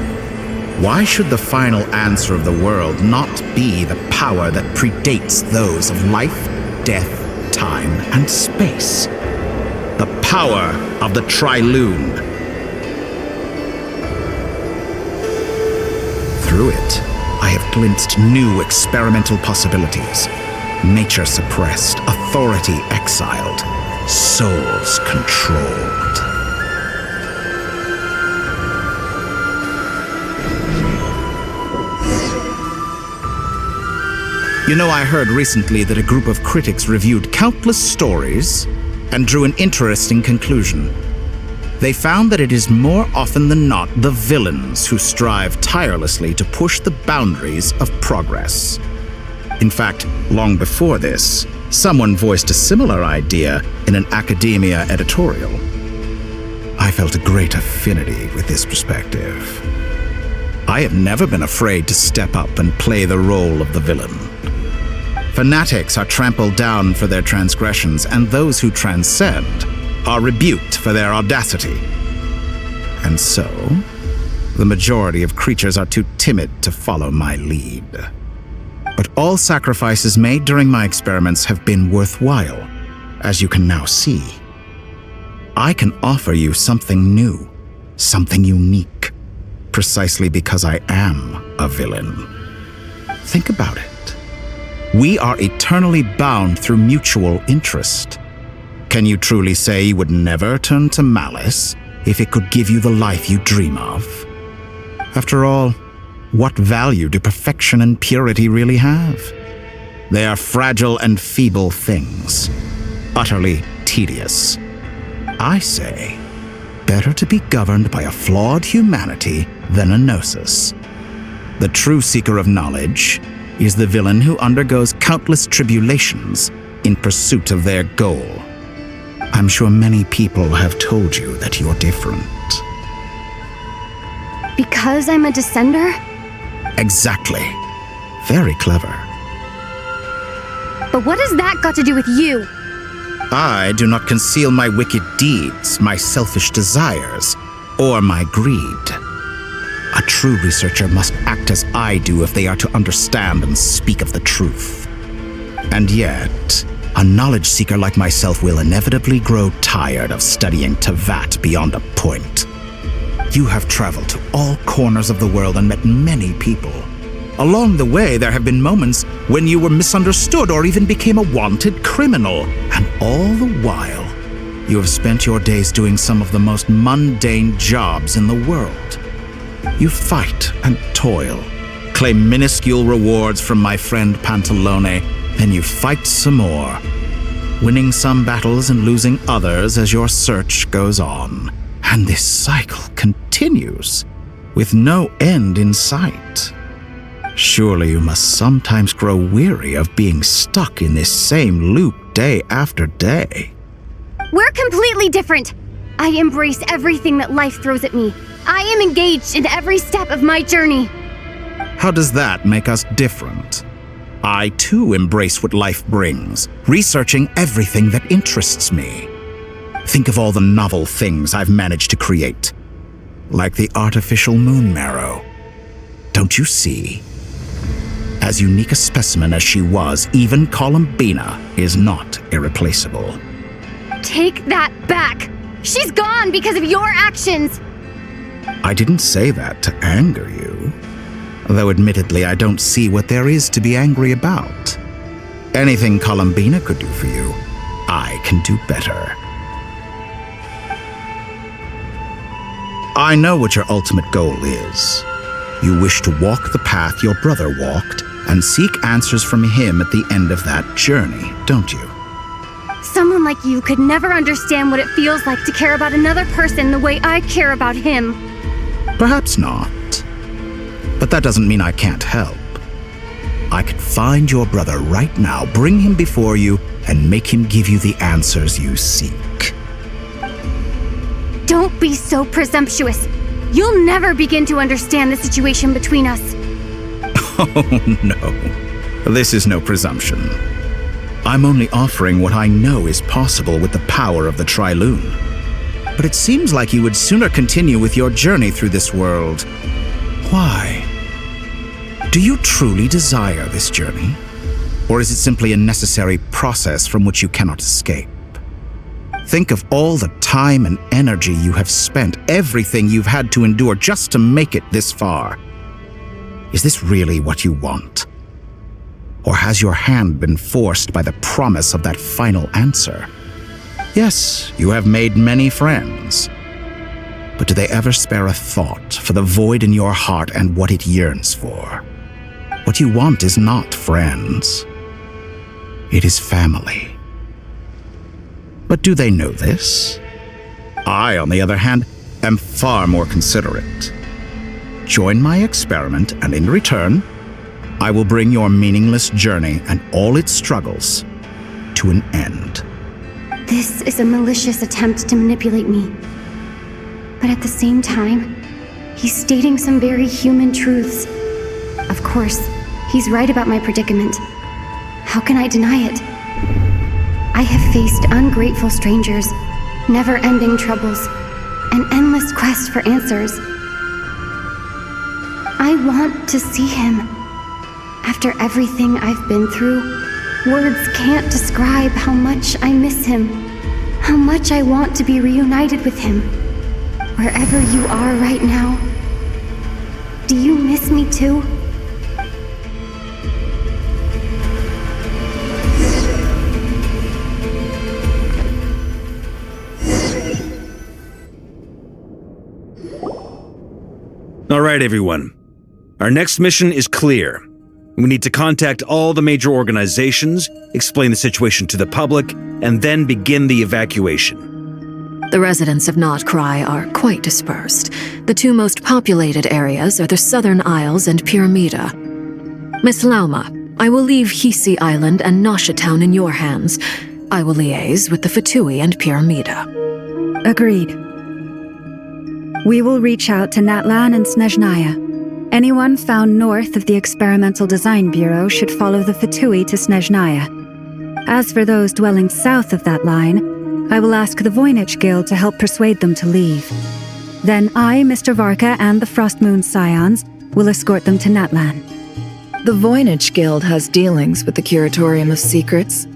Why should the final answer of the world not be the power that predates those of life, death, time, and space? The power of the Trilune. Through it, I have glimpsed new experimental possibilities. Nature suppressed, authority exiled, souls controlled. You know, I heard recently that a group of critics reviewed countless stories and drew an interesting conclusion. They found that it is more often than not the villains who strive tirelessly to push the boundaries of progress. In fact, long before this, someone voiced a similar idea in an academia editorial. I felt a great affinity with this perspective. I have never been afraid to step up and play the role of the villain. Fanatics are trampled down for their transgressions, and those who transcend are rebuked for their audacity. And so, the majority of creatures are too timid to follow my lead. But all sacrifices made during my experiments have been worthwhile, as you can now see. I can offer you something new, something unique, precisely because I am a villain. Think about it. We are eternally bound through mutual interest. Can you truly say you would never turn to malice if it could give you the life you dream of? After all, what value do perfection and purity really have? They are fragile and feeble things, utterly tedious. I say, better to be governed by a flawed humanity than a gnosis. The true seeker of knowledge is the villain who undergoes countless tribulations in pursuit of their goal. I'm sure many people have told you that you're different. Because I'm a descender? Exactly. Very clever. But what has that got to do with you? I do not conceal my wicked deeds, my selfish desires, or my greed. A true researcher must act as I do if they are to understand and speak of the truth. And yet, a knowledge seeker like myself will inevitably grow tired of studying Tevat beyond a point. You have traveled to all corners of the world and met many people. Along the way, there have been moments when you were misunderstood or even became a wanted criminal. And all the while, you have spent your days doing some of the most mundane jobs in the world. You fight and toil, claim minuscule rewards from my friend Pantalone, then you fight some more, winning some battles and losing others as your search goes on. And this cycle continues, with no end in sight. Surely you must sometimes grow weary of being stuck in this same loop day after day. We're completely different. I embrace everything that life throws at me. I am engaged in every step of my journey. How does that make us different? I too embrace what life brings, researching everything that interests me. Think of all the novel things I've managed to create, like the artificial moon marrow. Don't you see? As unique a specimen as she was, even Columbina is not irreplaceable. Take that back! She's gone because of your actions! I didn't say that to anger you. Though admittedly, I don't see what there is to be angry about. Anything Columbina could do for you, I can do better. I know what your ultimate goal is. You wish to walk the path your brother walked and seek answers from him at the end of that journey, don't you? Someone like you could never understand what it feels like to care about another person the way I care about him. Perhaps not. But that doesn't mean I can't help. I could find your brother right now, bring him before you, and make him give you the answers you seek. Don't be so presumptuous. You'll never begin to understand the situation between us. Oh, no. This is no presumption. I'm only offering what I know is possible with the power of the Trilune. But it seems like you would sooner continue with your journey through this world. Why? Do you truly desire this journey? Or is it simply a necessary process from which you cannot escape? Think of all the time and energy you have spent, everything you've had to endure just to make it this far. Is this really what you want? Or has your hand been forced by the promise of that final answer? Yes, you have made many friends. But do they ever spare a thought for the void in your heart and what it yearns for? What you want is not friends. It is family. But do they know this? I, on the other hand, am far more considerate. Join my experiment, and in return, I will bring your meaningless journey and all its struggles to an end. This is a malicious attempt to manipulate me. But at the same time, he's stating some very human truths. Of course, he's right about my predicament. How can I deny it? I have faced ungrateful strangers, never-ending troubles, an endless quest for answers. I want to see him. After everything I've been through, words can't describe how much I miss him, how much I want to be reunited with him. Wherever you are right now, do you miss me too? All right, everyone. Our next mission is clear. We need to contact all the major organizations, explain the situation to the public, and then begin the evacuation. The residents of Not Cry are quite dispersed. The two most populated areas are the Southern Isles and Pyramida. Miss Lauma, I will leave Hisi Island and Nasha Town in your hands. I will liaise with the Fatui and Pyramida. Agreed. We will reach out to Natlan and Snezhnaya. Anyone found north of the Experimental Design Bureau should follow the Fatui to Snezhnaya. As for those dwelling south of that line, I will ask the Voynich Guild to help persuade them to leave. Then I, Mr. Varka, and the Frostmoon Scions will escort them to Natlan. The Voynich Guild has dealings with the Curatorium of Secrets.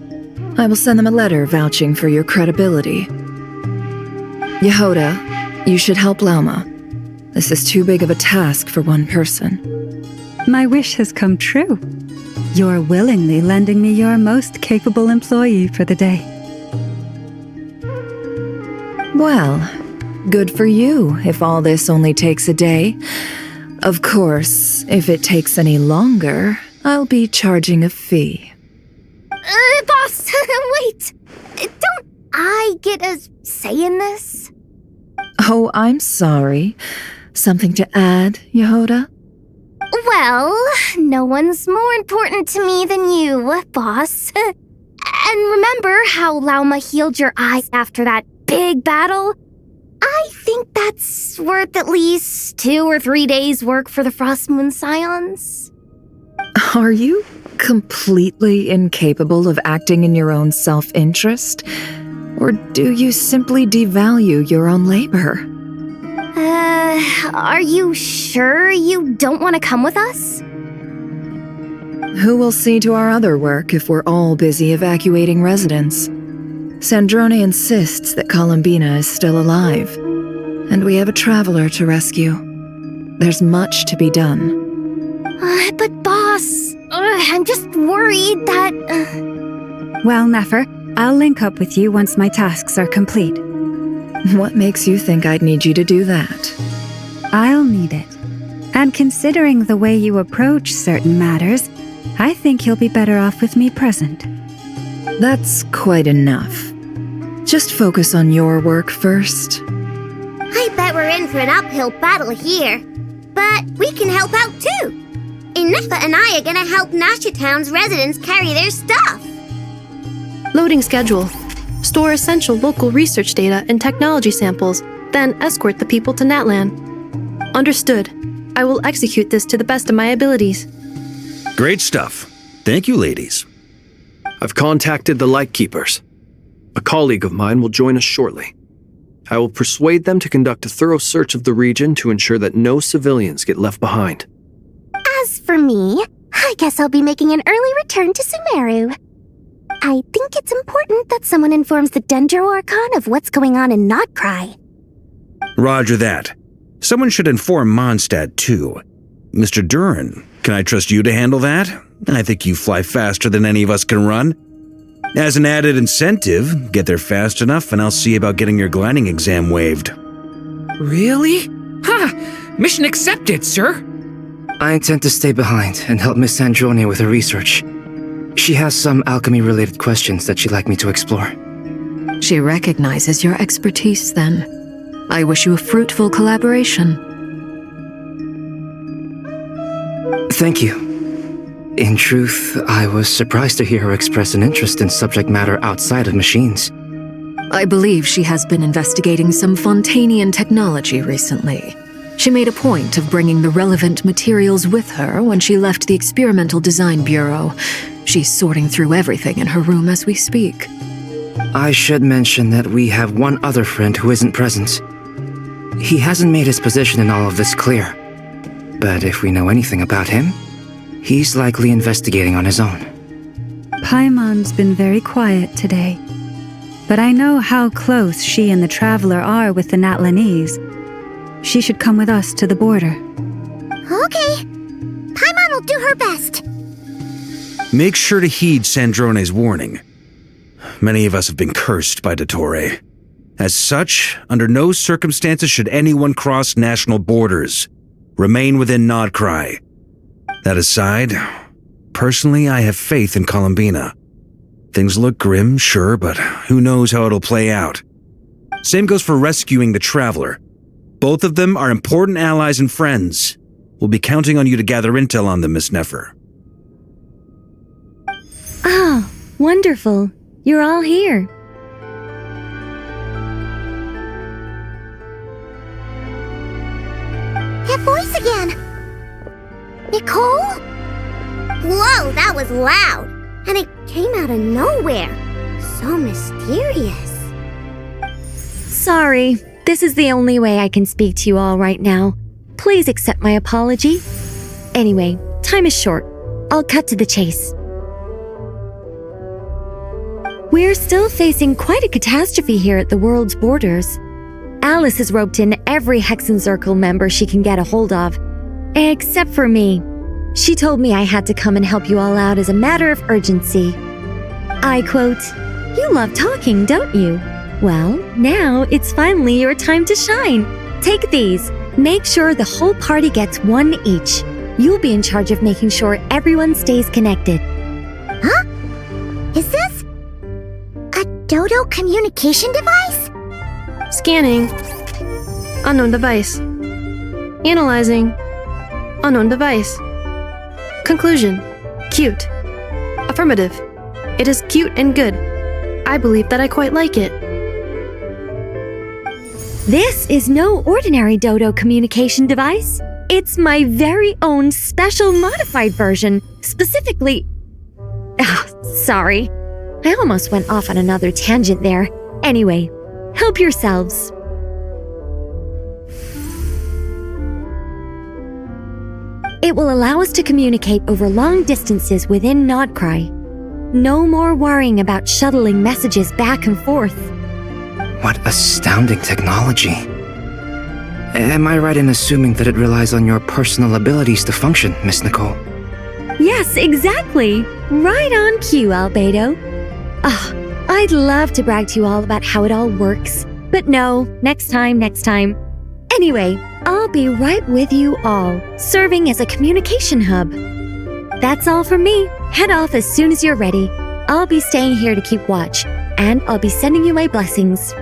I will send them a letter vouching for your credibility. Yehoda, you should help Lauma. This is too big of a task for one person. My wish has come true. You're willingly lending me your most capable employee for the day. Well, good for you if all this only takes a day. Of course, if it takes any longer, I'll be charging a fee. Boss, wait! Don't I get a say in this? Oh, I'm sorry. Something to add, Yehoda? Well, no one's more important to me than you, boss. And remember how Lauma healed your eyes after that big battle? I think that's worth at least 2 or 3 days' work for the Frostmoon Scions. Are you completely incapable of acting in your own self-interest? Or do you simply devalue your own labor? Are you sure you don't want to come with us? Who will see to our other work if we're all busy evacuating residents? Sandrone insists that Columbina is still alive, and we have a traveler to rescue. There's much to be done. But boss, I'm just worried that... Well, Nefer, I'll link up with you once my tasks are complete. What makes you think I'd need you to do that? I'll need it. And considering the way you approach certain matters, I think you'll be better off with me present. That's quite enough. Just focus on your work first. I bet we're in for an uphill battle here. But we can help out too. Inefa and I are gonna help Nasha Town's residents carry their stuff. Loading schedule. Store essential local research data and technology samples, then escort the people to Natlan. Understood. I will execute this to the best of my abilities. Great stuff. Thank you, ladies. I've contacted the Lightkeepers. A colleague of mine will join us shortly. I will persuade them to conduct a thorough search of the region to ensure that no civilians get left behind. As for me, I guess I'll be making an early return to Sumeru. I think it's important that someone informs the Dendro Archon of what's going on in Notcry. Roger that. Someone should inform Mondstadt, too. Mr. Duran, can I trust you to handle that? I think you fly faster than any of us can run. As an added incentive, get there fast enough and I'll see about getting your gliding exam waived. Really? Ha! Mission accepted, sir! I intend to stay behind and help Miss Sandrone with her research. She has some alchemy-related questions that she'd like me to explore. She recognizes your expertise, then. I wish you a fruitful collaboration. Thank you. In truth, I was surprised to hear her express an interest in subject matter outside of machines. I believe she has been investigating some Fontanian technology recently. She made a point of bringing the relevant materials with her when she left the Experimental Design Bureau. She's sorting through everything in her room as we speak. I should mention that we have one other friend who isn't present. He hasn't made his position in all of this clear. But if we know anything about him, he's likely investigating on his own. Paimon's been very quiet today. But I know how close she and the Traveler are with the Natlanese. She should come with us to the border. Okay. Paimon will do her best. Make sure to heed Sandrone's warning. Many of us have been cursed by Dottore. As such, under no circumstances should anyone cross national borders. Remain within Notcry. That aside, personally I have faith in Columbina. Things look grim, sure, but who knows how it'll play out. Same goes for rescuing the Traveler. Both of them are important allies and friends. We'll be counting on you to gather intel on them, Miss Nefer. Ah, wonderful. You're all here. That voice again! Nicole? Whoa, that was loud! And it came out of nowhere. So mysterious. Sorry, this is the only way I can speak to you all right now. Please accept my apology. Anyway, time is short. I'll cut to the chase. We're still facing quite a catastrophe here at the world's borders. Alice has roped in every Hexen Circle member she can get a hold of. Except for me. She told me I had to come and help you all out as a matter of urgency. I quote, "You love talking, don't you? Well, now it's finally your time to shine. Take these. Make sure the whole party gets one each. You'll be in charge of making sure everyone stays connected." Huh? Is this a Dodo communication device? Scanning. Unknown device. Analyzing. Unknown device. Conclusion. Cute. Affirmative. It is cute and good. I believe that I quite like it. This is no ordinary Dodo communication device. It's my very own special modified version, specifically... sorry. I almost went off on another tangent there. Anyway, help yourselves. It will allow us to communicate over long distances within Notcry. No more worrying about shuttling messages back and forth. What astounding technology. Am I right in assuming that it relies on your personal abilities to function, Miss Nicole? Yes, exactly. Right on cue, Albedo. I'd love to brag to you all about how it all works. But no, next time. Anyway, I'll be right with you all, serving as a communication hub. That's all from me. Head off as soon as you're ready. I'll be staying here to keep watch, and I'll be sending you my blessings.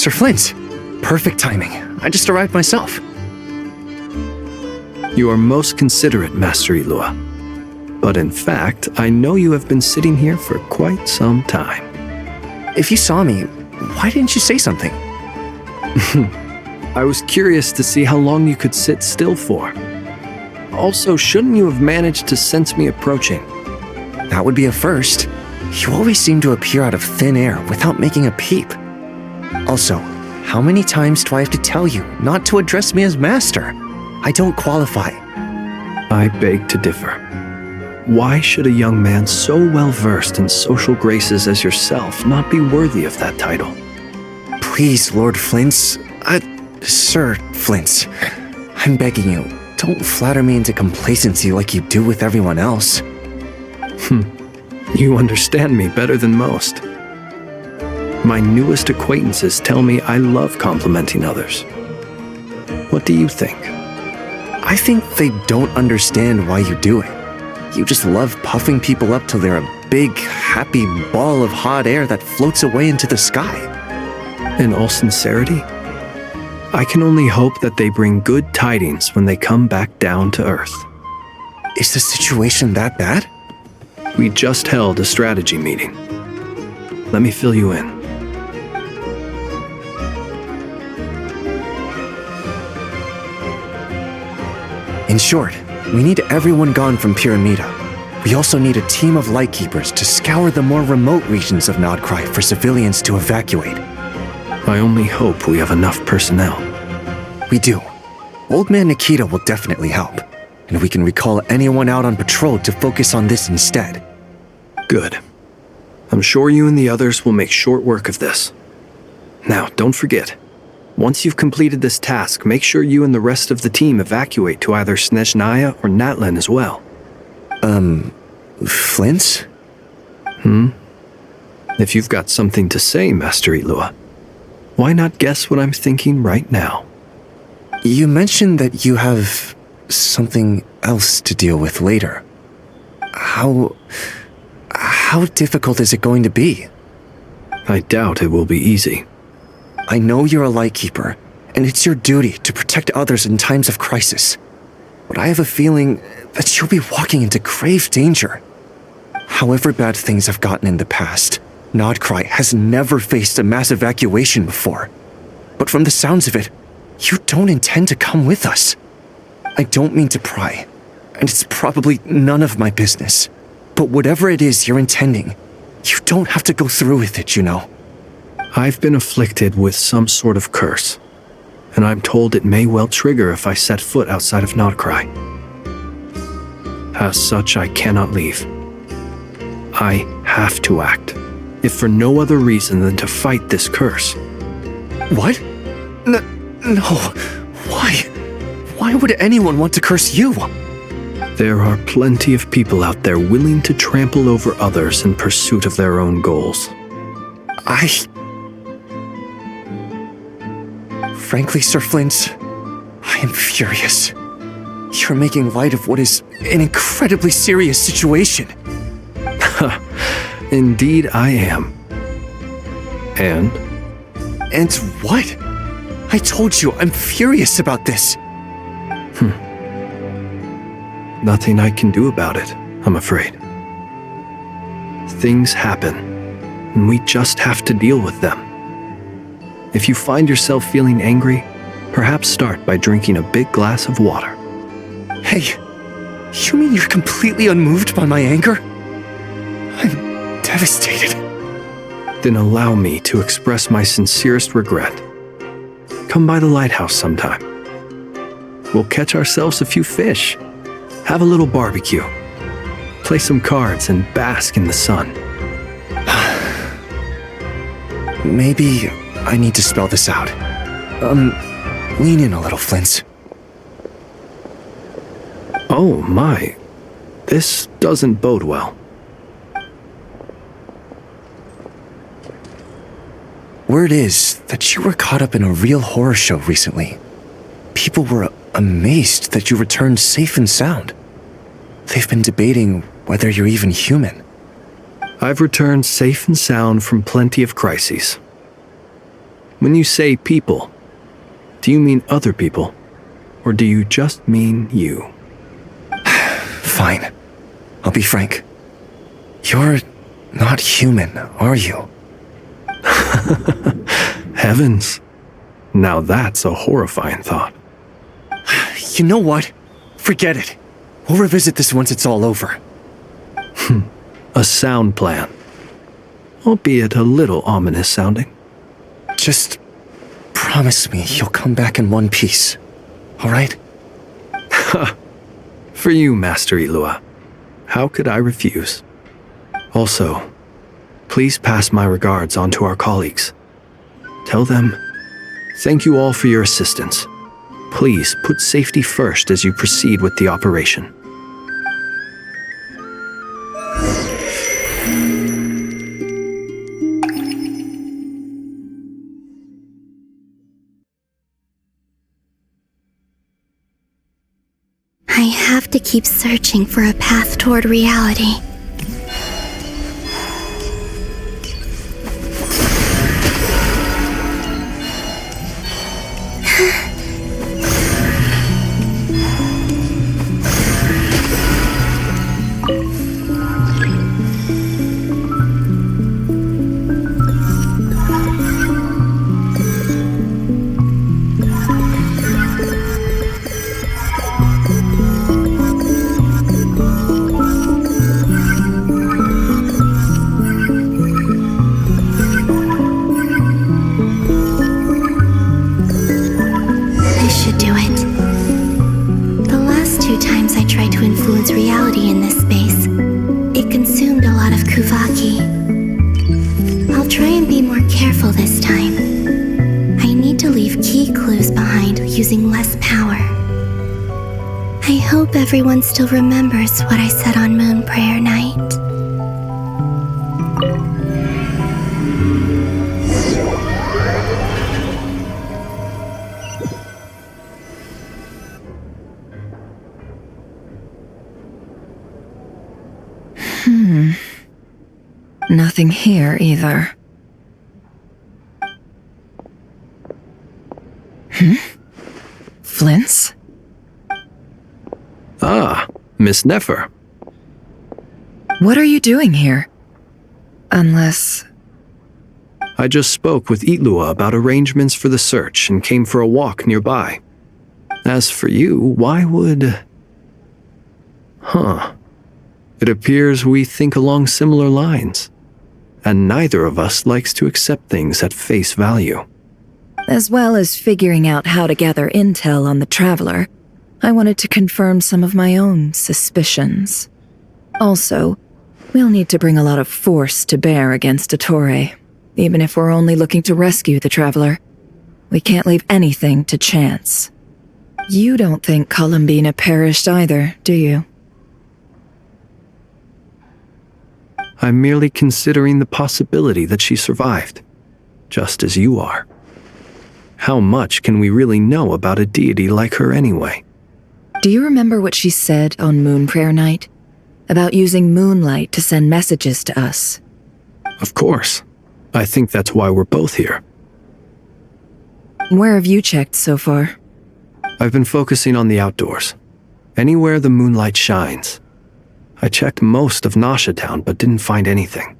Sir Flint. Perfect timing. I just arrived myself. You are most considerate, Master Ilua. But in fact, I know you have been sitting here for quite some time. If you saw me, why didn't you say something? I was curious to see how long you could sit still for. Also, shouldn't you have managed to sense me approaching? That would be a first. You always seem to appear out of thin air without making a peep. Also, how many times do I have to tell you not to address me as master? I don't qualify. I beg to differ. Why should a young man so well versed in social graces as yourself not be worthy of that title? Please, Lord Flint's... Sir Flint's, I'm begging you, don't flatter me into complacency like you do with everyone else. You understand me better than most. My newest acquaintances tell me I love complimenting others. What do you think? I think they don't understand why you do it. You just love puffing people up till they're a big, happy ball of hot air that floats away into the sky. In all sincerity, I can only hope that they bring good tidings when they come back down to Earth. Is the situation that bad? We just held a strategy meeting. Let me fill you in. In short, we need everyone gone from Pyramida. We also need a team of Lightkeepers to scour the more remote regions of Nodcry for civilians to evacuate. I only hope we have enough personnel. We do. Old Man Nikita will definitely help, and we can recall anyone out on patrol to focus on this instead. Good. I'm sure you and the others will make short work of this. Now, don't forget, once you've completed this task, make sure you and the rest of the team evacuate to either Snezhnaya or Natlan as well. Flint's? If you've got something to say, Master Ilua, why not guess what I'm thinking right now? You mentioned that you have something else to deal with later. How difficult is it going to be? I doubt it will be easy. I know you're a Lightkeeper, and it's your duty to protect others in times of crisis. But I have a feeling that you'll be walking into grave danger. However bad things have gotten in the past, Nodcry has never faced a mass evacuation before. But from the sounds of it, you don't intend to come with us. I don't mean to pry, and it's probably none of my business. But whatever it is you're intending, you don't have to go through with it, you know. I've been afflicted with some sort of curse, and I'm told it may well trigger if I set foot outside of Nodcry. As such, I cannot leave. I have to act, if for no other reason than to fight this curse. What? No. Why? Why would anyone want to curse you? There are plenty of people out there willing to trample over others in pursuit of their own goals. Frankly, Sir Flint, I am furious. You're making light of what is an incredibly serious situation. Indeed I am. And? And what? I told you I'm furious about this. Nothing I can do about it, I'm afraid. Things happen, and we just have to deal with them. If you find yourself feeling angry, perhaps start by drinking a big glass of water. Hey, you mean you're completely unmoved by my anger? I'm devastated. Then allow me to express my sincerest regret. Come by the lighthouse sometime. We'll catch ourselves a few fish, have a little barbecue, play some cards, and bask in the sun. Maybe I need to spell this out. Lean in a little, Flint. Oh my, this doesn't bode well. Word is that you were caught up in a real horror show recently. People were amazed that you returned safe and sound. They've been debating whether you're even human. I've returned safe and sound from plenty of crises. When you say people, do you mean other people? Or do you just mean you? Fine. I'll be frank. You're not human, are you? Heavens. Now that's a horrifying thought. You know what? Forget it. We'll revisit this once it's all over. A sound plan. Albeit a little ominous sounding. Just promise me you'll come back in one piece. All right? For you, Master Ilua. How could I refuse? Also, please pass my regards on to our colleagues. Tell them, thank you all for your assistance. Please put safety first as you proceed with the operation. I have to keep searching for a path toward reality. Reality in this space. It consumed a lot of Kuvaki. I'll try and be more careful this time. I need to leave key clues behind using less power. I hope everyone still remembers what I said on Moon Prayer Night. Nothing here either. Flints? Ah, Miss Nefer. What are you doing here? Unless... I just spoke with Itlua about arrangements for the search and came for a walk nearby. As for you, why would... It appears we think along similar lines. And neither of us likes to accept things at face value. As well as figuring out how to gather intel on the Traveler, I wanted to confirm some of my own suspicions. Also, we'll need to bring a lot of force to bear against Ettore, even if we're only looking to rescue the Traveler. We can't leave anything to chance. You don't think Columbina perished either, do you? I'm merely considering the possibility that she survived, just as you are. How much can we really know about a deity like her anyway? Do you remember what she said on Moon Prayer Night? About using moonlight to send messages to us? Of course. I think that's why we're both here. Where have you checked so far? I've been focusing on the outdoors. Anywhere the moonlight shines. I checked most of Nasha Town, but didn't find anything.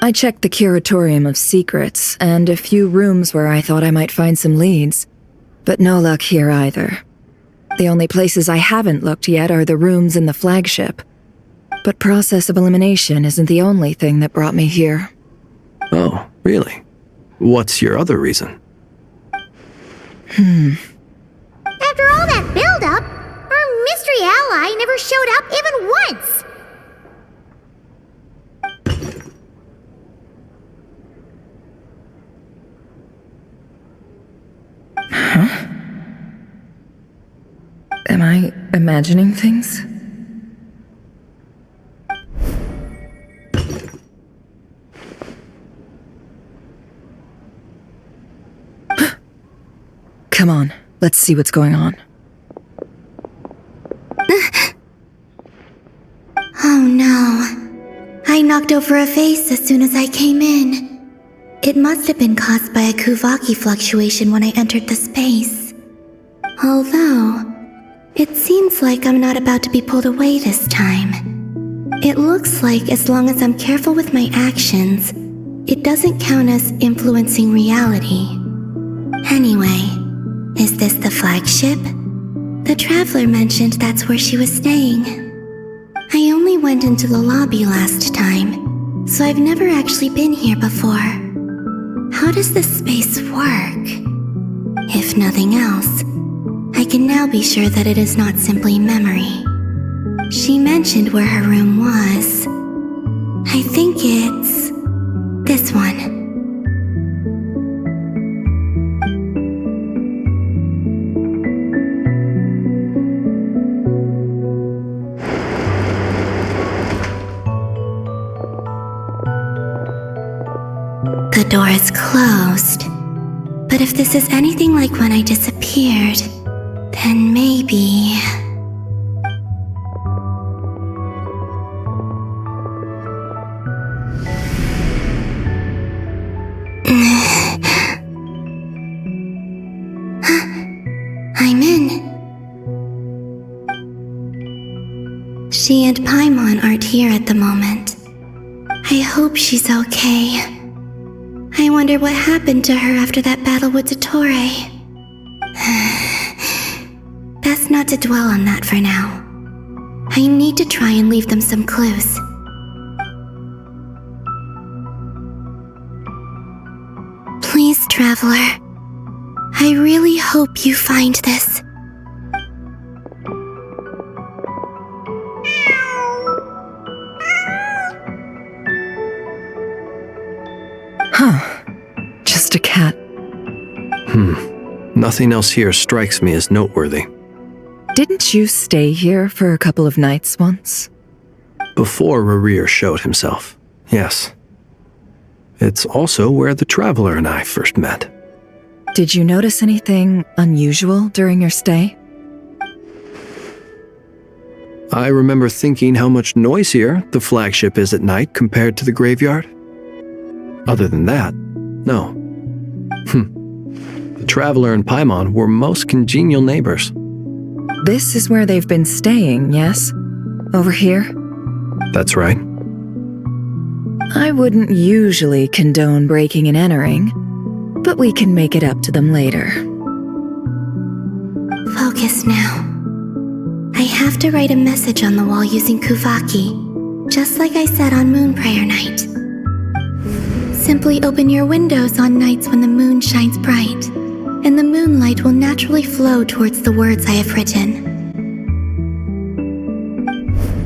I checked the Curatorium of Secrets, and a few rooms where I thought I might find some leads. But no luck here either. The only places I haven't looked yet are the rooms in the flagship. But process of elimination isn't the only thing that brought me here. Oh, really? What's your other reason? After all that build-up, our mystery ally never showed up even once! Huh? Am I imagining things? Come on, let's see what's going on. Oh no. I knocked over a vase as soon as I came in. It must have been caused by a Kuvaki fluctuation when I entered the space. Although, it seems like I'm not about to be pulled away this time. It looks like as long as I'm careful with my actions, it doesn't count as influencing reality. Anyway, is this the flagship? The Traveler mentioned that's where she was staying. I only went into the lobby last time, so I've never actually been here before. How does this space work? If nothing else, I can now be sure that it is not simply memory. She mentioned where her room was. I think it's this one. The door is closed, but if this is anything like when I disappeared, then maybe... I'm in. She and Paimon aren't here at the moment. I hope she's okay. I wonder what happened to her after that battle with Dottore. Best not to dwell on that for now. I need to try and leave them some clues. Please, Traveler. I really hope you find this. Huh. Just a cat. Nothing else here strikes me as noteworthy. Didn't you stay here for a couple of nights once? Before Rerir showed himself, yes. It's also where the Traveler and I first met. Did you notice anything unusual during your stay? I remember thinking how much noisier the flagship is at night compared to the graveyard. Other than that, no. The Traveler and Paimon were most congenial neighbors. This is where they've been staying, yes? Over here? That's right. I wouldn't usually condone breaking and entering, but we can make it up to them later. Focus now. I have to write a message on the wall using Kuvaki, just like I said on Moon Prayer Night. Simply open your windows on nights when the moon shines bright, and the moonlight will naturally flow towards the words I have written.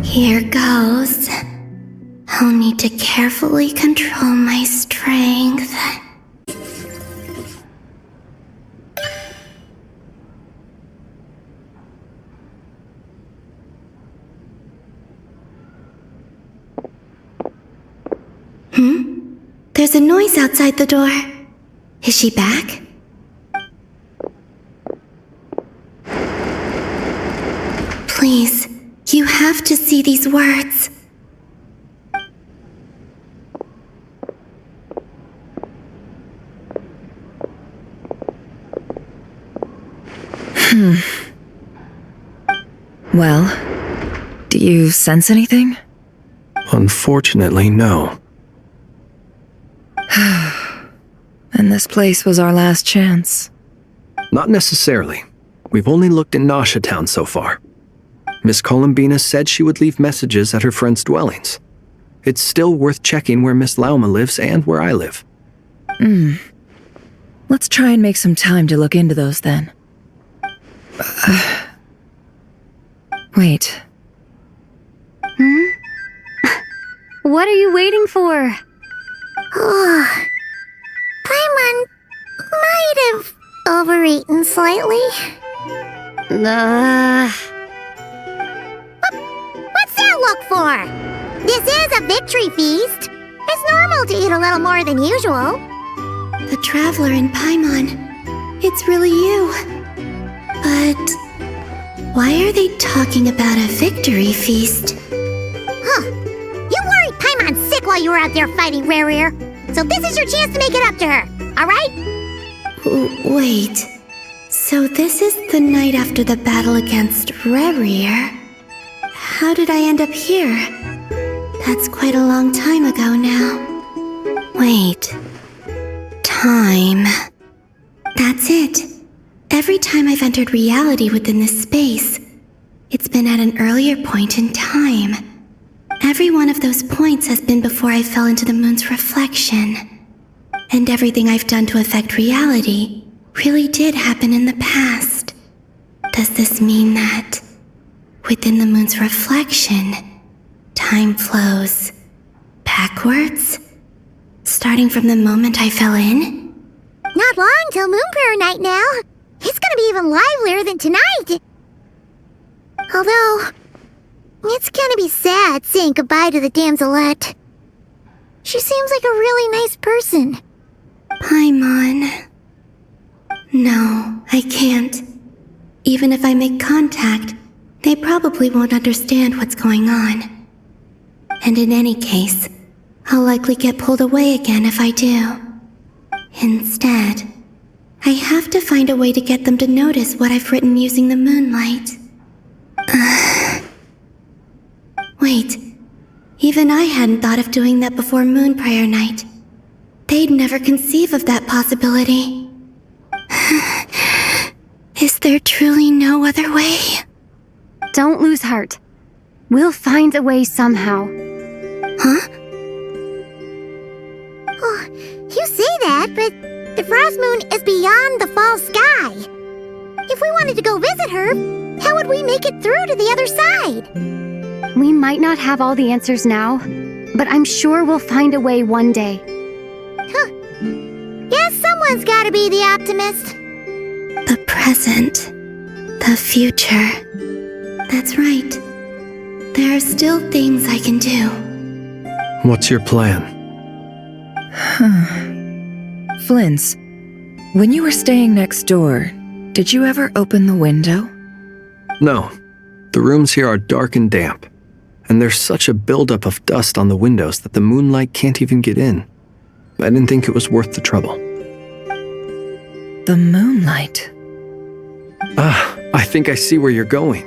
Here goes. I'll need to carefully control my strength. There's a noise outside the door. Is she back? Please, you have to see these words. Well, do you sense anything? Unfortunately, no. And this place was our last chance. Not necessarily. We've only looked in Nasha Town so far. Miss Columbina said she would leave messages at her friends' dwellings. It's still worth checking where Miss Lauma lives and where I live. Let's try and make some time to look into those then. Wait. What are you waiting for? Paimon might have overeaten slightly. What's that look for? This is a victory feast. It's normal to eat a little more than usual. The Traveler and Paimon. It's really you. But why are they talking about a victory feast? You worried Paimon sick while you were out there fighting Rerir. So this is your chance to make it up to her, alright? Wait. So this is the night after the battle against Rerir. How did I end up here? That's quite a long time ago now. Wait. Time. That's it. Every time I've entered reality within this space, it's been at an earlier point in time. Every one of those points has been before I fell into the moon's reflection. And everything I've done to affect reality really did happen in the past. Does this mean that within the moon's reflection, time flows backwards? Starting from the moment I fell in? Not long till Moon Prayer Night now. It's gonna be even livelier than tonight. Although, it's gonna be sad saying goodbye to the damselette. She seems like a really nice person. Paimon. No, I can't. Even if I make contact, they probably won't understand what's going on. And in any case, I'll likely get pulled away again if I do. Instead, I have to find a way to get them to notice what I've written using the moonlight. Wait, even I hadn't thought of doing that before Moon Prayer Night. They'd never conceive of that possibility. Is there truly no other way? Don't lose heart. We'll find a way somehow. Huh? Oh, you say that, but the Frost Moon is beyond the fall sky. If we wanted to go visit her, how would we make it through to the other side? We might not have all the answers now, but I'm sure we'll find a way one day. Huh. Guess someone's gotta be the optimist. The present. The future. That's right. There are still things I can do. What's your plan? Flint's, when you were staying next door, did you ever open the window? No. The rooms here are dark and damp, and there's such a buildup of dust on the windows that the moonlight can't even get in. I didn't think it was worth the trouble. The moonlight? I think I see where you're going.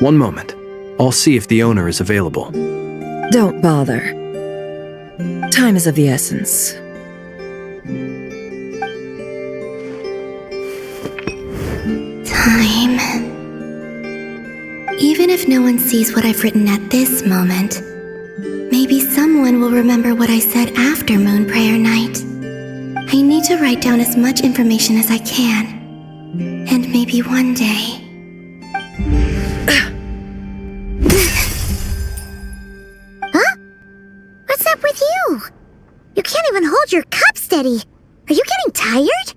One moment. I'll see if the owner is available. Don't bother. Time is of the essence. Time. Even if no one sees what I've written at this moment, maybe someone will remember what I said after Moon Prayer Night. I need to write down as much information as I can. And maybe one day... Huh? What's up with you? You can't even hold your cup steady. Are you getting tired?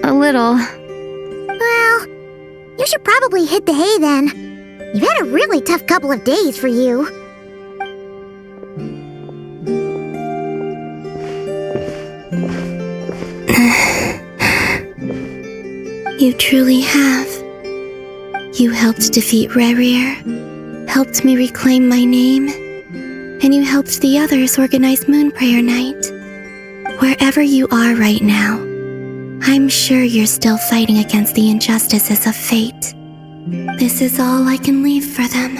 A little. Well, you should probably hit the hay then. You've had a really tough couple of days for you. You truly have. You helped defeat Rerir, helped me reclaim my name, and you helped the others organize Moon Prayer Night. Wherever you are right now, I'm sure you're still fighting against the injustices of fate. This is all I can leave for them.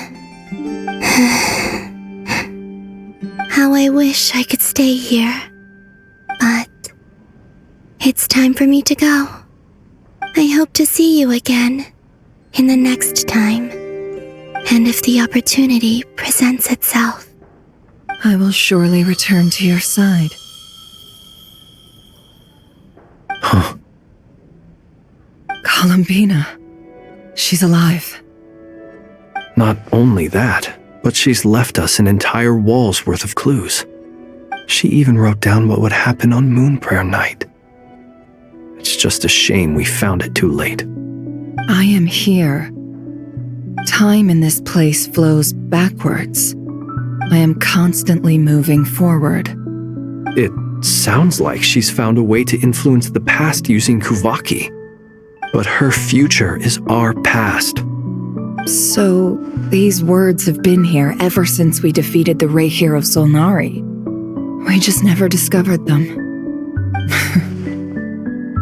How I wish I could stay here. But it's time for me to go. I hope to see you again in the next time. And if the opportunity presents itself. I will surely return to your side. Huh. Columbina. She's alive. Not only that, but she's left us an entire wall's worth of clues. She even wrote down what would happen on Moon Prayer Night. It's just a shame we found it too late. I am here. Time in this place flows backwards. I am constantly moving forward. It sounds like she's found a way to influence the past using Kuvaki. But her future is our past. So, these words have been here ever since we defeated the Reir of Solnari. We just never discovered them.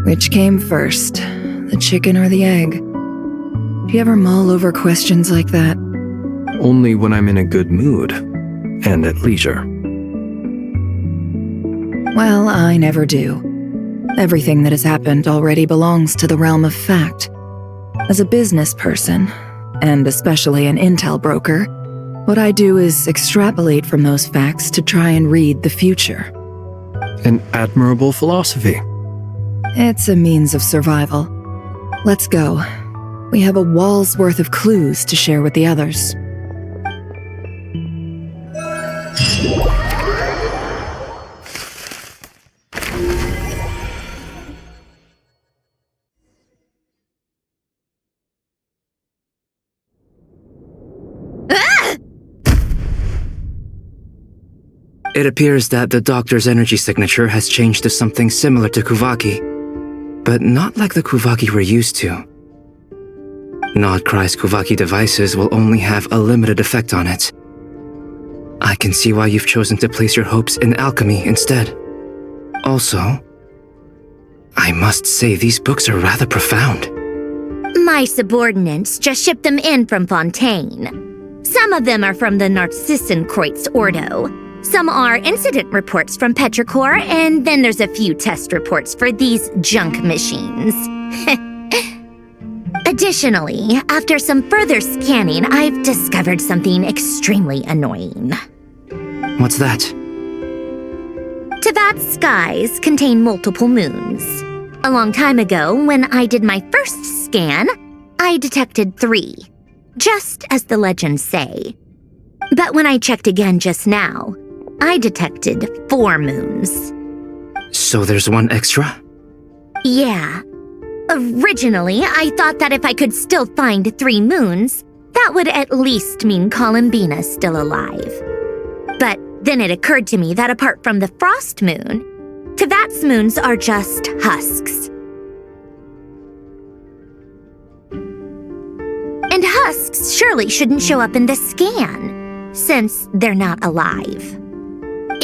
Which came first, the chicken or the egg? Do you ever mull over questions like that? Only when I'm in a good mood and at leisure. Well, I never do. Everything that has happened already belongs to the realm of fact. As a business person, and especially an intel broker, what I do is extrapolate from those facts to try and read the future. An admirable philosophy. It's a means of survival. Let's go. We have a wall's worth of clues to share with the others. It appears that the doctor's energy signature has changed to something similar to Kuvaki, but not like the Kuvaki we're used to. Nodcry's Kuvaki devices will only have a limited effect on it. I can see why you've chosen to place your hopes in alchemy instead. Also, I must say these books are rather profound. My subordinates just shipped them in from Fontaine. Some of them are from the Narcissenkreuz Ordo. Some are incident reports from Petrichor, and then there's a few test reports for these junk machines. Additionally, after some further scanning, I've discovered something extremely annoying. What's that? Tevat's skies contain multiple moons. A long time ago, when I did my first scan, I detected 3, just as the legends say. But when I checked again just now, I detected 4 moons. So there's one extra? Yeah. Originally, I thought that if I could still find 3 moons, that would at least mean Columbina's still alive. But then it occurred to me that apart from the frost moon, Tevat's moons are just husks. And husks surely shouldn't show up in the scan, since they're not alive.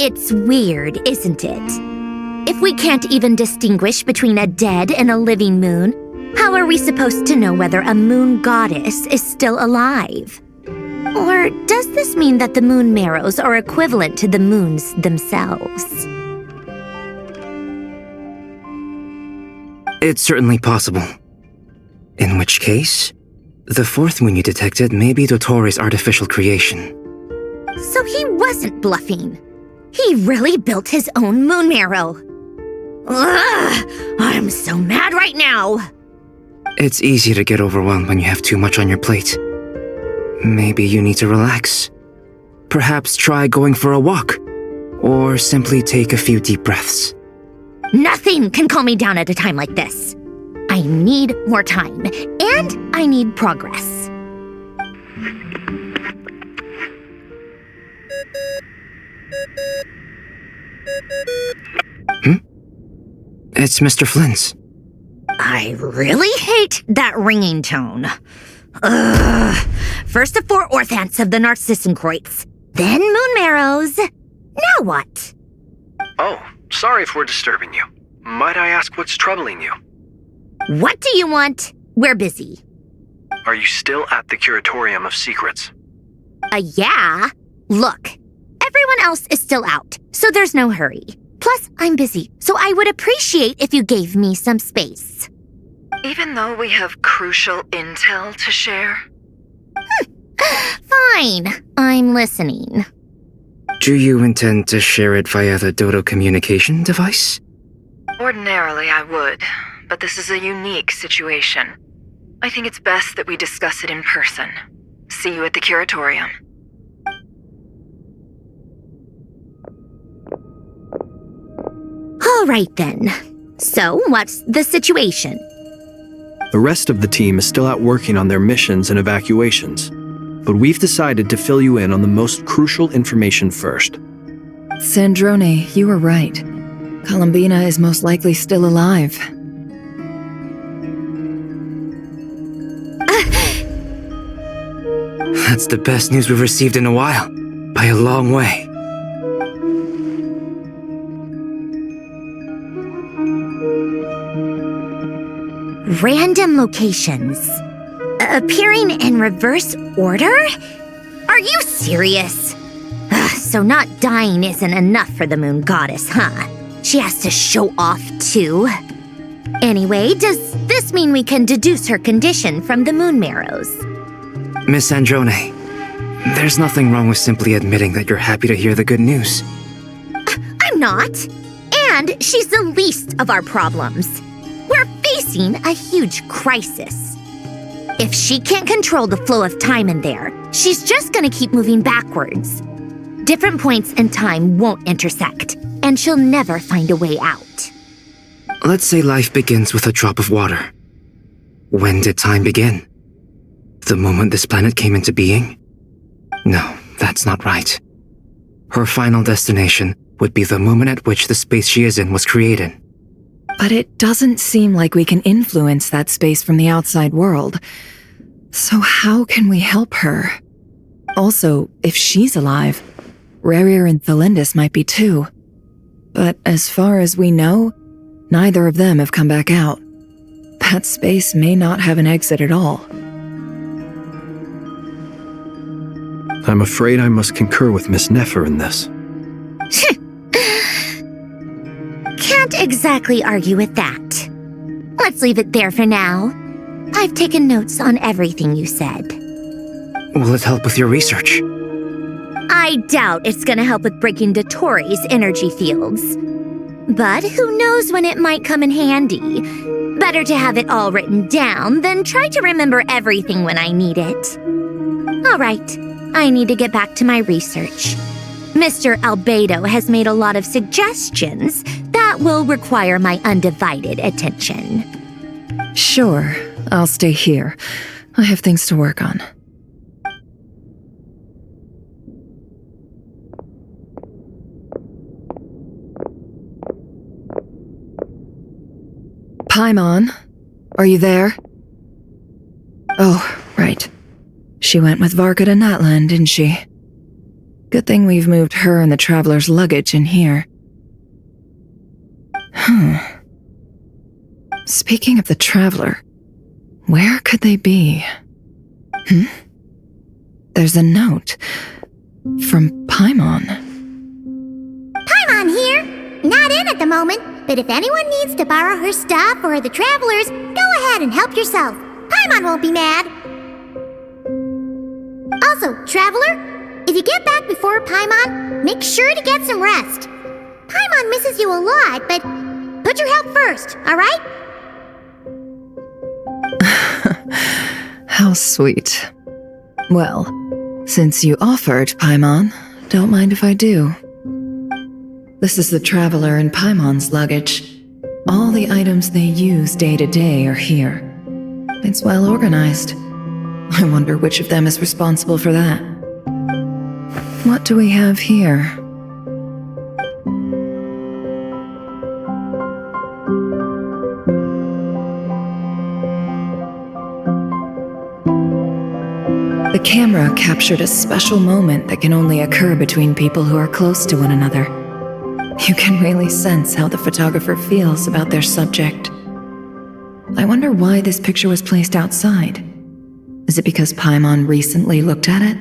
It's weird, isn't it? If we can't even distinguish between a dead and a living moon, how are we supposed to know whether a moon goddess is still alive? Or does this mean that the moon marrows are equivalent to the moons themselves? It's certainly possible. In which case, the 4th moon you detected may be Dottore artificial creation. So he wasn't bluffing. He really built his own moon marrow. Ugh, I'm so mad right now. It's easy to get overwhelmed when you have too much on your plate. Maybe you need to relax. Perhaps try going for a walk, or simply take a few deep breaths. Nothing can calm me down at a time like this. I need more time, and I need progress. It's Mr. Flynn's. I really hate that ringing tone. Ugh. First the 4 orthants of the Narcissenkreuz, then moon marrows. Now what? Oh, sorry if we're disturbing you. Might I ask what's troubling you? What do you want? We're busy. Are you still at the Curatorium of Secrets? Yeah. Look, everyone else is still out, so there's no hurry. Plus, I'm busy, so I would appreciate if you gave me some space. Even though we have crucial intel to share? Fine, I'm listening. Do you intend to share it via the Dodo communication device? Ordinarily, I would, but this is a unique situation. I think it's best that we discuss it in person. See you at the Curatorium. All right then. So, what's the situation? The rest of the team is still out working on their missions and evacuations, but we've decided to fill you in on the most crucial information first. Sandrone, you were right. Columbina is most likely still alive. That's the best news we've received in a while, by a long way. Random locations. Appearing in reverse order? Are you serious? So not dying isn't enough for the moon goddess, huh? She has to show off too. Anyway, does this mean we can deduce her condition from the moon marrows? Miss Androne, there's nothing wrong with simply admitting that you're happy to hear the good news. I'm not. And she's the least of our problems. We're facing a huge crisis. If she can't control the flow of time in there, she's just gonna keep moving backwards. Different points in time won't intersect, and she'll never find a way out. Let's say life begins with a drop of water. When did time begin? The moment this planet came into being? No, that's not right. Her final destination would be the moment at which the space she is in was created. But it doesn't seem like we can influence that space from the outside world. So how can we help her? Also, if she's alive, Rerir and Thalindus might be too. But as far as we know, neither of them have come back out. That space may not have an exit at all. I'm afraid I must concur with Miss Nefer in this. Can't exactly argue with that. Let's leave it there for now. I've taken notes on everything you said. Will it help with your research? I doubt it's gonna help with breaking Dottoro's energy fields. But who knows when it might come in handy. Better to have it all written down than try to remember everything when I need it. All right, I need to get back to my research. Mr. Albedo has made a lot of suggestions that will require my undivided attention. Sure, I'll stay here. I have things to work on. Paimon, are you there? Oh, right. She went with Varka to Natlan, didn't she? Good thing we've moved her and the Traveler's luggage in here. Speaking of the Traveler, where could they be? There's a note from Paimon. Paimon here! Not in at the moment, but if anyone needs to borrow her stuff or the Travelers, go ahead and help yourself. Paimon won't be mad. Also, Traveler, if you get back before Paimon, make sure to get some rest. Paimon misses you a lot, but put your health first, alright? How sweet. Well, since you offered, Paimon, don't mind if I do. This is the Traveler and Paimon's luggage. All the items they use day to day are here. It's well organized. I wonder which of them is responsible for that. What do we have here? The camera captured a special moment that can only occur between people who are close to one another. You can really sense how the photographer feels about their subject. I wonder why this picture was placed outside. Is it because Paimon recently looked at it?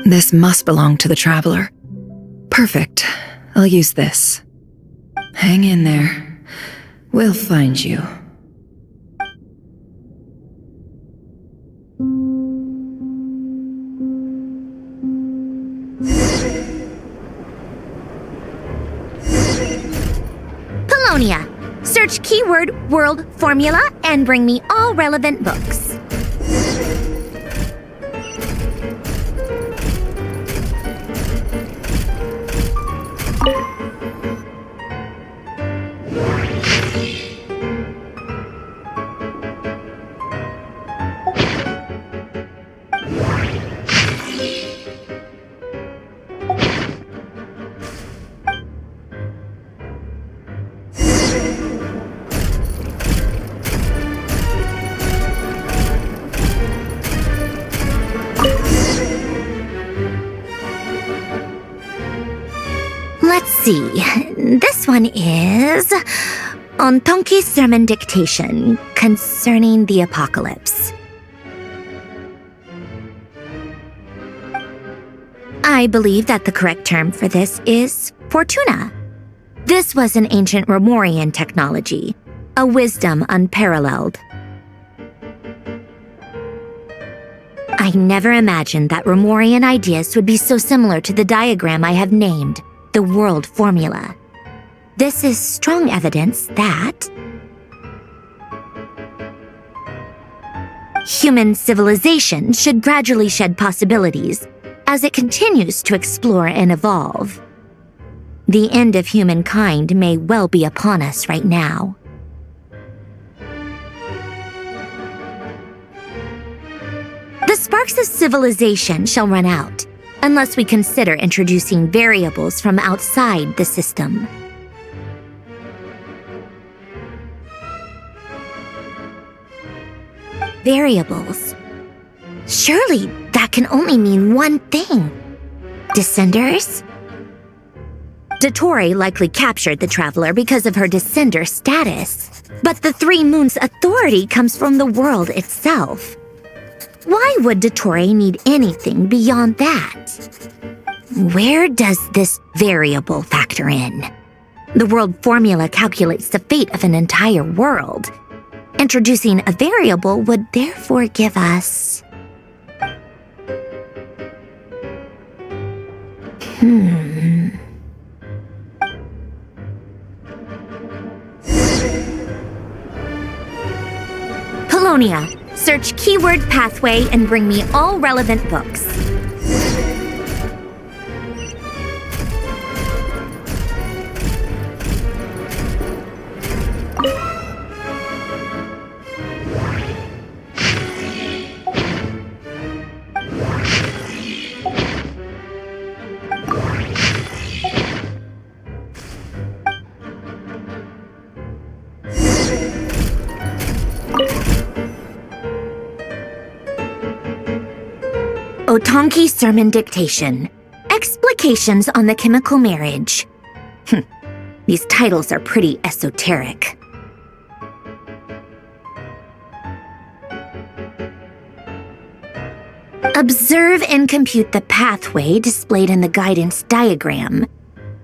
This must belong to the Traveler. Perfect. I'll use this. Hang in there. We'll find you. Polonia. Search keyword world formula and bring me all relevant books. Let's see. This one is on Tonki's sermon dictation concerning the apocalypse. I believe that the correct term for this is Fortuna. This was an ancient Romorian technology, a wisdom unparalleled. I never imagined that Romorian ideas would be so similar to the diagram I have named, the World Formula. This is strong evidence that human civilization should gradually shed possibilities as it continues to explore and evolve. The end of humankind may well be upon us right now. The sparks of civilization shall run out, unless we consider introducing variables from outside the system. Variables. Surely that can only mean one thing. Descenders? Dottore likely captured the traveler because of her descender status, but the Three Moons' authority comes from the world itself. Why would Dottore need anything beyond that? Where does this variable factor in? The world formula calculates the fate of an entire world. Introducing a variable would therefore give us... Polonia, search keyword pathway and bring me all relevant books. Otonki Sermon Dictation. Explications on the Chemical Marriage. These titles are pretty esoteric. Observe and compute the pathway displayed in the guidance diagram.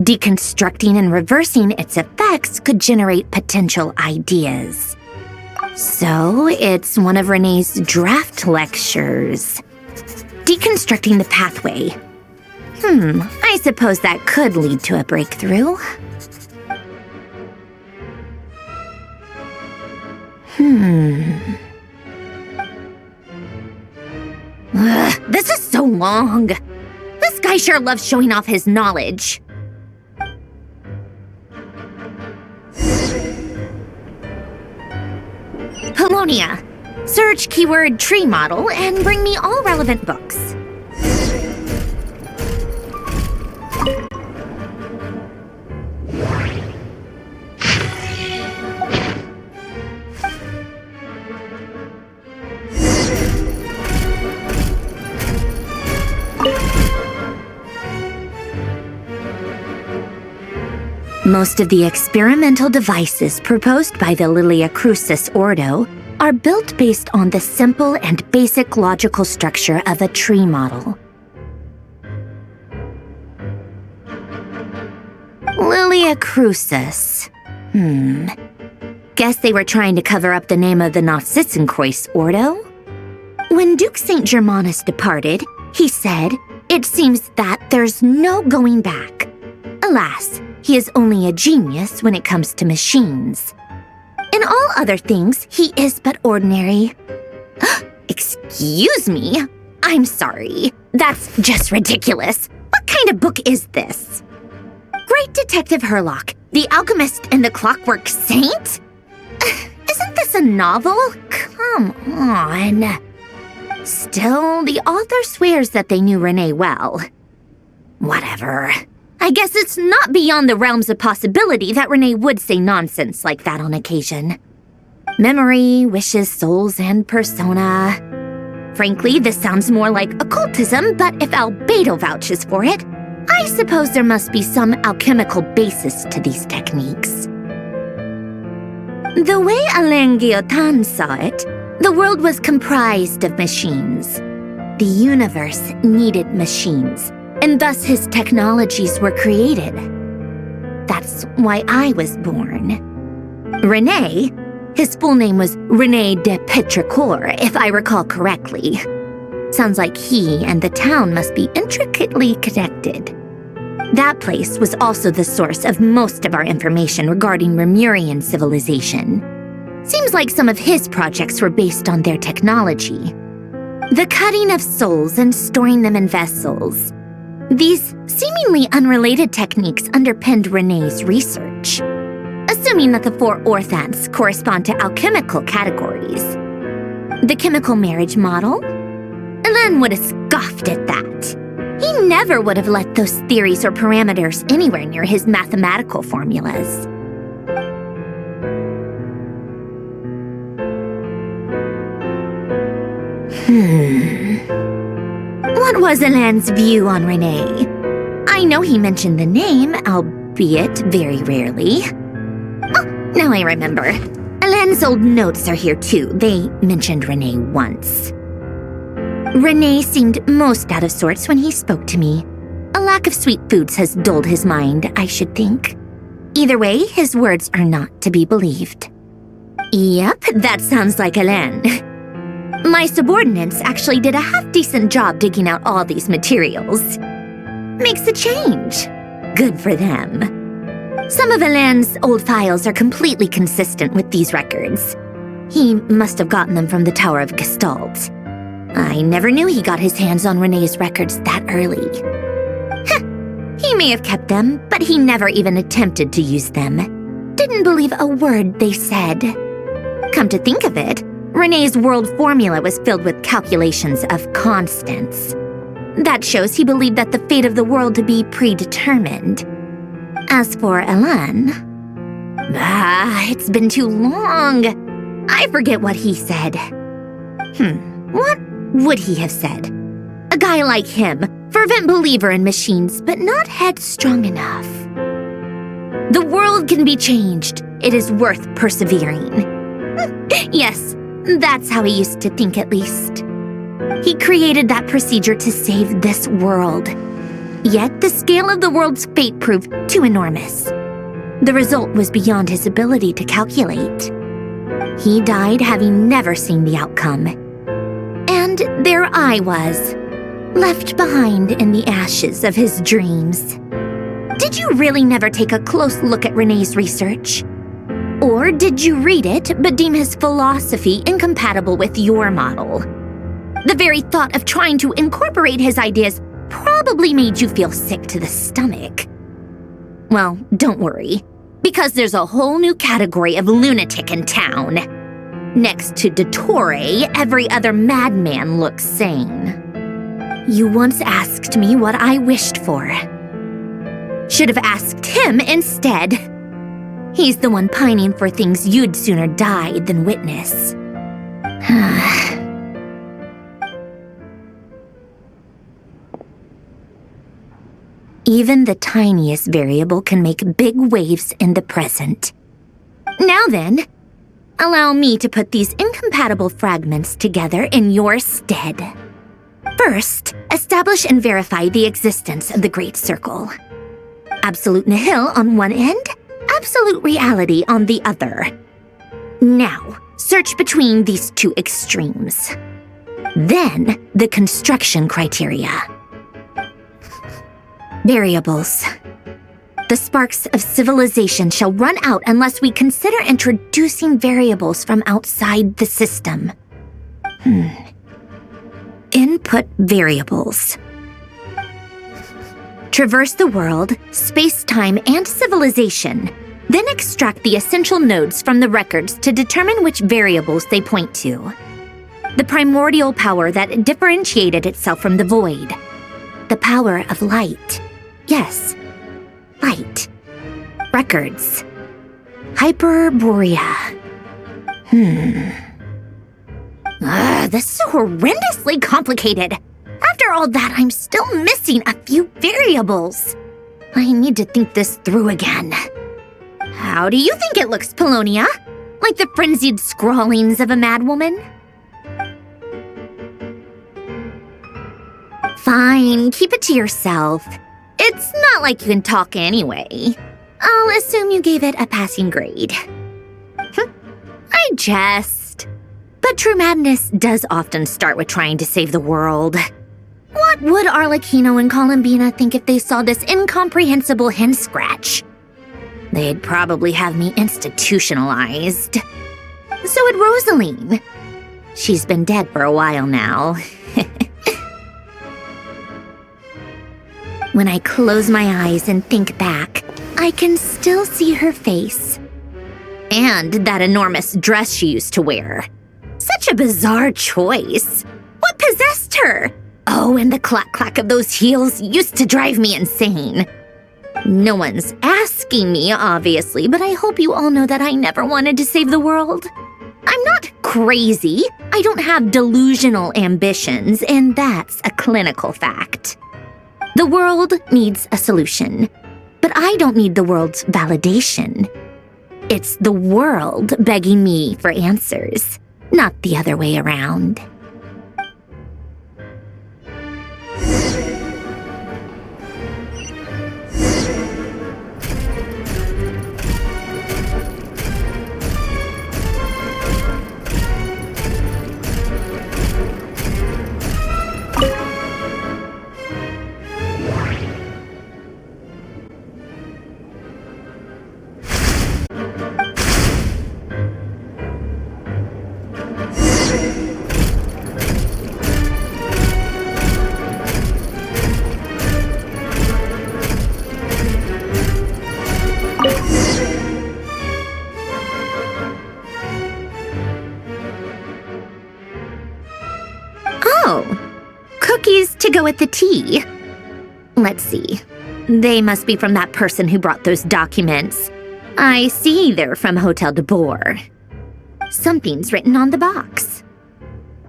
Deconstructing and reversing its effects could generate potential ideas. So, it's one of Renee's draft lectures. Deconstructing the pathway. I suppose that could lead to a breakthrough. This is so long. This guy sure loves showing off his knowledge. Polonia. Search keyword tree model and bring me all relevant books. Most of the experimental devices proposed by the Lilia Crucis Ordo are built based on the simple and basic logical structure of a tree model. Lilia Crucis. Guess they were trying to cover up the name of the Nautitzenkois Ordo? When Duke St. Germanus departed, he said, "It seems that there's no going back." Alas, he is only a genius when it comes to machines. In all other things, he is but ordinary. Excuse me? I'm sorry. That's just ridiculous. What kind of book is this? Great Detective Herlock, The Alchemist and the Clockwork Saint? Isn't this a novel? Come on. Still, the author swears that they knew Renee well. Whatever. I guess it's not beyond the realms of possibility that Renee would say nonsense like that on occasion. Memory, wishes, souls, and persona. Frankly, this sounds more like occultism, but if Albedo vouches for it, I I suppose there must be some alchemical basis to these techniques. The way Alain Guillotin saw it, the world was comprised of machines. The universe needed machines, and thus his technologies were created. That's why I was born. René, his full name was René de Petrichor, if I recall correctly. Sounds like he and the town must be intricately connected. That place was also the source of most of our information regarding Remurian civilization. Seems like some of his projects were based on their technology. The cutting of souls and storing them in vessels. These seemingly unrelated techniques underpinned René's research. Assuming that the 4 orthants correspond to alchemical categories. The chemical marriage model? Alain would have scoffed at that. He never would have let those theories or parameters anywhere near his mathematical formulas. What was Alain's view on René? I know he mentioned the name, albeit very rarely. Oh, now I remember. Alain's old notes are here too. They mentioned René once. René seemed most out of sorts when he spoke to me. A lack of sweet foods has dulled his mind, I should think. Either way, his words are not to be believed. Yep, that sounds like Alain. My subordinates actually did a half-decent job digging out all these materials. Makes a change. Good for them. Some of Alain's old files are completely consistent with these records. He must have gotten them from the Tower of Gestalt. I never knew he got his hands on René's records that early. He may have kept them, but he never even attempted to use them. Didn't believe a word they said. Come to think of it, René's world formula was filled with calculations of constants. That shows he believed that the fate of the world to be predetermined. As for Alain... it's been too long. I forget what he said. What would he have said? A guy like him, fervent believer in machines, but not headstrong enough. The world can be changed. It is worth persevering. Yes, that's how he used to think at least. He created that procedure to save this world. Yet the scale of the world's fate proved too enormous. The result was beyond his ability to calculate. He died having never seen the outcome. And there I was, left behind in the ashes of his dreams. Did you really never take a close look at René's research? Or did you read it but deem his philosophy incompatible with your model? The very thought of trying to incorporate his ideas probably made you feel sick to the stomach. Well, don't worry, because there's a whole new category of lunatic in town. Next to Dottore, every other madman looks sane. You once asked me what I wished for. Should have asked him instead. He's the one pining for things you'd sooner die than witness. Even the tiniest variable can make big waves in the present. Now then, allow me to put these incompatible fragments together in your stead. First, establish and verify the existence of the Great Circle. Absolute nihil on one end, absolute reality on the other. Now, search between these two extremes. Then, the construction criteria. Variables. The sparks of civilization shall run out unless we consider introducing variables from outside the system. Input variables. Traverse the world, space-time, and civilization, then extract the essential nodes from the records to determine which variables they point to. The primordial power that differentiated itself from the void. The power of light. Yes, light. Records. Hyperborea. This is horrendously complicated. After After all that, I'm still missing a few variables. I need to think this through again. How do you think it looks, Polonia? Like the frenzied scrawlings of a madwoman? Fine, keep it to yourself. It's not like you can talk anyway. I'll assume you gave it a passing grade. I jest. But true madness does often start with trying to save the world. What would Arlecchino and Columbina think if they saw this incomprehensible hen scratch? They'd probably have me institutionalized. So would Rosaline. She's been dead for a while now. When I close my eyes and think back, I can still see her face. And that enormous dress she used to wear. Such a bizarre choice. What possessed her? Oh, and the clack-clack of those heels used to drive me insane. No one's asking me, obviously, but I hope you all know that I never wanted to save the world. I'm not crazy. I don't have delusional ambitions, and that's a clinical fact. The world needs a solution, but I don't need the world's validation. It's the world begging me for answers, not the other way around. Cookies to go with the tea. Let's see. They must be from that person who brought those documents. I see they're from Hotel de Boer. Something's written on the box.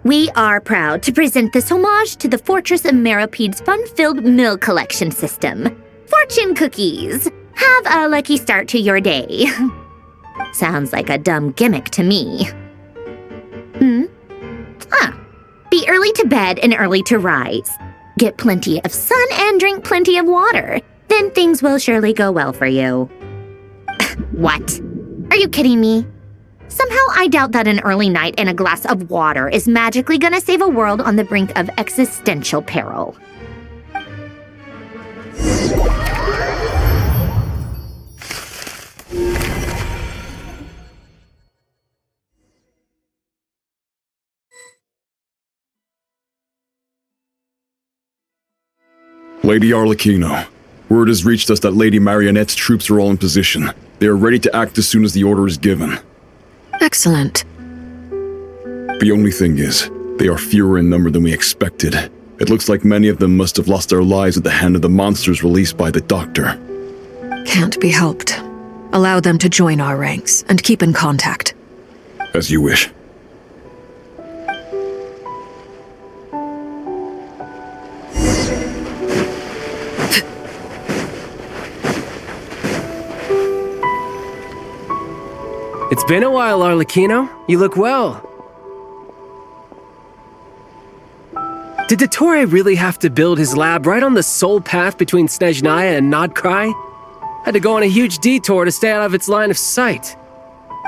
We are proud to present this homage to the Fortress of Meropede's fun-filled mill collection system. Fortune cookies. Have a lucky start to your day. Sounds like a dumb gimmick to me. Be early to bed and early to rise. Get plenty of sun and drink plenty of water. Then things will surely go well for you. What? Are you kidding me? Somehow I doubt that an early night and a glass of water is magically gonna save a world on the brink of existential peril. Lady Arlecchino, word has reached us that Lady Marionette's troops are all in position. They are ready to act as soon as the order is given. Excellent. The only thing is, they are fewer in number than we expected. It looks like many of them must have lost their lives at the hand of the monsters released by the Doctor. Can't be helped. Allow them to join our ranks and keep in contact. As you wish. It's been a while, Arlecchino. You look well. Did Dottore really have to build his lab right on the sole path between Snezhnaya and Nodkrai? Had to go on a huge detour to stay out of its line of sight.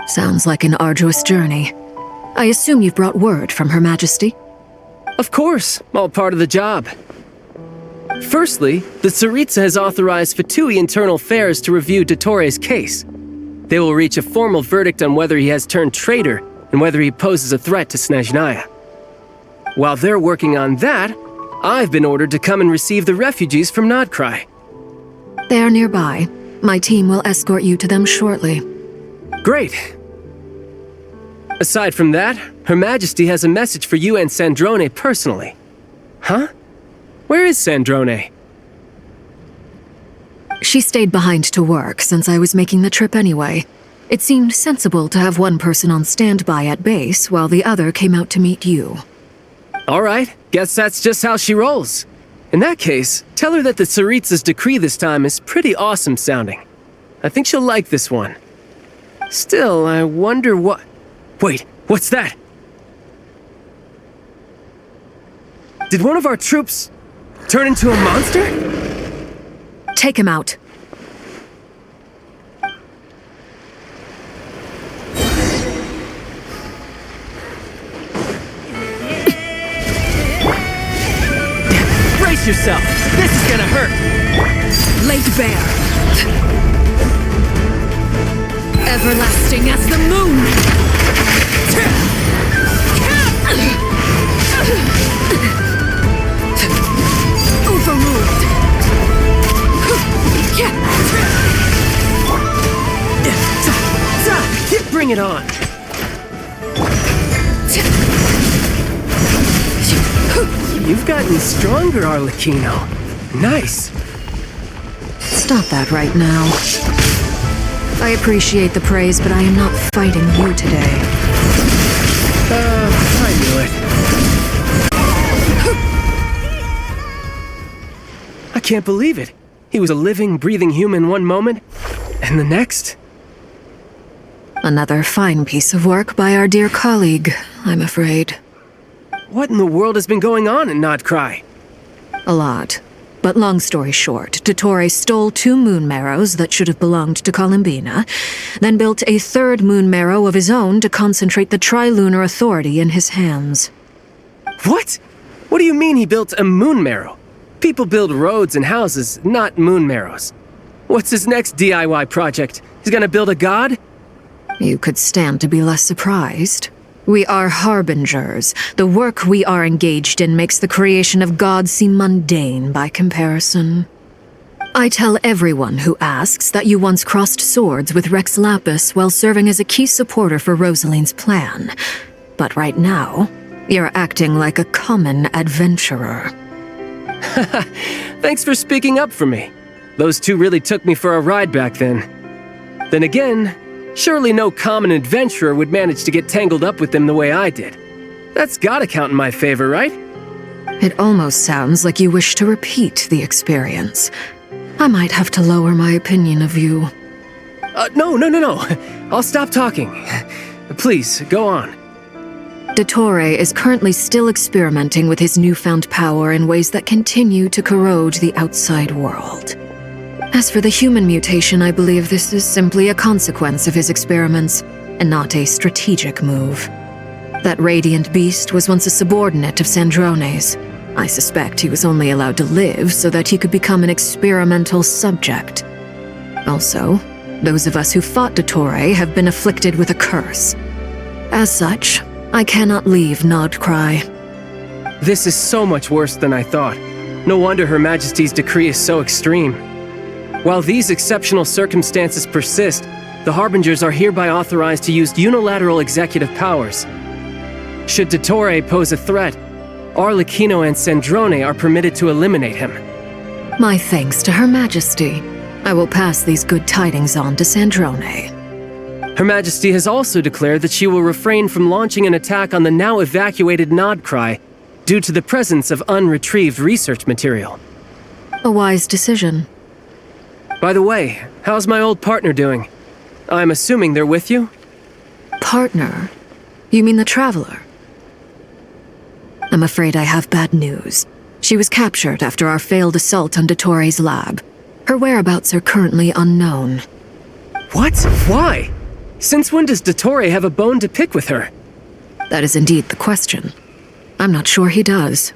Sounds like an arduous journey. I assume you've brought word from Her Majesty? Of course, all part of the job. Firstly, the Tsaritsa has authorized Fatui Internal Affairs to review Dottore's case. They will reach a formal verdict on whether he has turned traitor and whether he poses a threat to Snezhnaya. While they're working on that, I've been ordered to come and receive the refugees from Nodkrai. They are nearby. My team will escort you to them shortly. Great. Aside from that, Her Majesty has a message for you and Sandrone personally. Huh? Where is Sandrone? She stayed behind to work since I was making the trip anyway. It seemed sensible to have one person on standby at base while the other came out to meet you. All right, Guess that's just how she rolls. In that case, tell her that the Tsaritsa's decree this time is pretty awesome sounding. I think she'll like this one. Still, I wonder what... Wait, what's that? Did one of our troops turn into a monster? Take him out. Brace yourself! This is gonna hurt! Laid bare. Everlasting as the moon! Overruled! Bring it on! You've gotten stronger, Arlecchino. Nice. Stop that right now. I appreciate the praise, but I am not fighting you today. I knew it. I can't believe it. He was a living, breathing human one moment, and the next... Another fine piece of work by our dear colleague, I'm afraid. What in the world has been going on in Nodcry? A lot. But long story short, Dottore stole 2 moon marrows that should have belonged to Columbina, then built a 3rd moon marrow of his own to concentrate the Trilunar Authority in his hands. What? What do you mean he built a moon marrow? People build roads and houses, not moon marrows. What's his next DIY project? He's gonna build a god? You could stand to be less surprised. We are harbingers. The work we are engaged in makes the creation of gods seem mundane by comparison. I tell everyone who asks that you once crossed swords with Rex Lapis while serving as a key supporter for Rosaline's plan. But right now, you're acting like a common adventurer. Thanks for speaking up for me. Those 2 really took me for a ride back then. Then again, surely no common adventurer would manage to get tangled up with them the way I did. That's gotta count in my favor, right? It almost sounds like you wish to repeat the experience. I might have to lower my opinion of you. No. I'll stop talking. Please, go on. Dottore is currently still experimenting with his newfound power in ways that continue to corrode the outside world. As for the human mutation, I believe this is simply a consequence of his experiments, and not a strategic move. That radiant beast was once a subordinate of Sandrone's. I suspect he was only allowed to live so that he could become an experimental subject. Also, those of us who fought Dottore have been afflicted with a curse. As such, I cannot leave Nodcry. This is so much worse than I thought. No wonder Her Majesty's decree is so extreme. While these exceptional circumstances persist, the Harbingers are hereby authorized to use unilateral executive powers. Should Dottore pose a threat, Arlecchino and Sandrone are permitted to eliminate him. My thanks to Her Majesty. I will pass these good tidings on to Sandrone. Her Majesty has also declared that she will refrain from launching an attack on the now evacuated Nodcry due to the presence of unretrieved research material. A wise decision. By the way, how's my old partner doing? I'm assuming they're with you? Partner? You mean the Traveler? I'm afraid I have bad news. She was captured after our failed assault on Dottore's lab. Her whereabouts are currently unknown. What? Why? Since when does Dottore have a bone to pick with her? That is indeed the question. I'm not sure he does.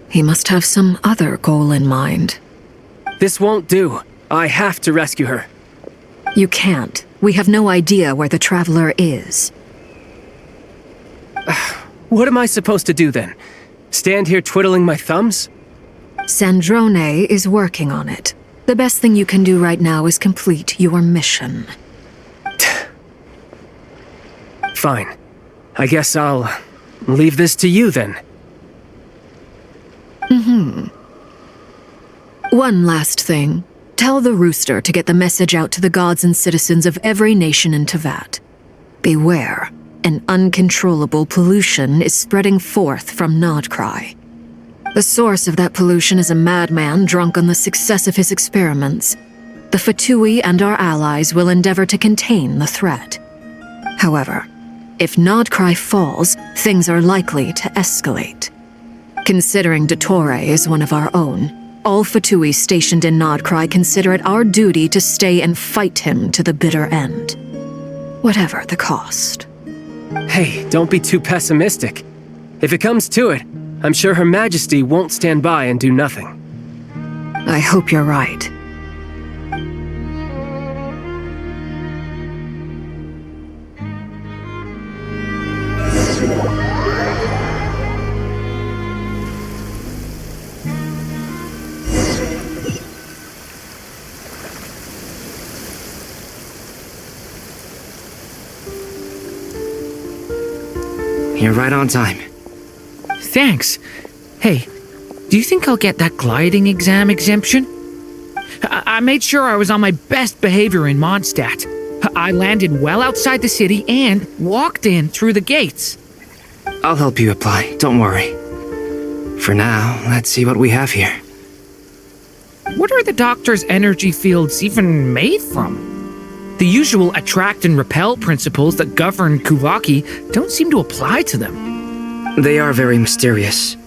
He must have some other goal in mind. This won't do. I have to rescue her. You can't. We have no idea where the Traveler is. What am I supposed to do then? Stand here twiddling my thumbs? Sandrone is working on it. The best thing you can do right now is complete your mission. Fine. I guess I'll leave this to you then. One last thing. Tell the Rooster to get the message out to the gods and citizens of every nation in Tevat. Beware. An uncontrollable pollution is spreading forth from Nodcry. The source of that pollution is a madman drunk on the success of his experiments. The Fatui and our allies will endeavor to contain the threat. However, if Nodcry falls, things are likely to escalate. Considering Dottore is one of our own, all Fatui stationed in Nodcry consider it our duty to stay and fight him to the bitter end. Whatever the cost. Hey, don't be too pessimistic. If it comes to it, I'm sure Her Majesty won't stand by and do nothing. I hope you're right. You're right on time. Thanks. Hey, do you think I'll get that gliding exam exemption? I made sure I was on my best behavior in Mondstadt. I landed well outside the city and walked in through the gates. I'll help you apply, don't worry. For now, let's see what we have here. What are the doctor's energy fields even made from? The usual attract and repel principles that govern Kuvaki don't seem to apply to them. They are very mysterious,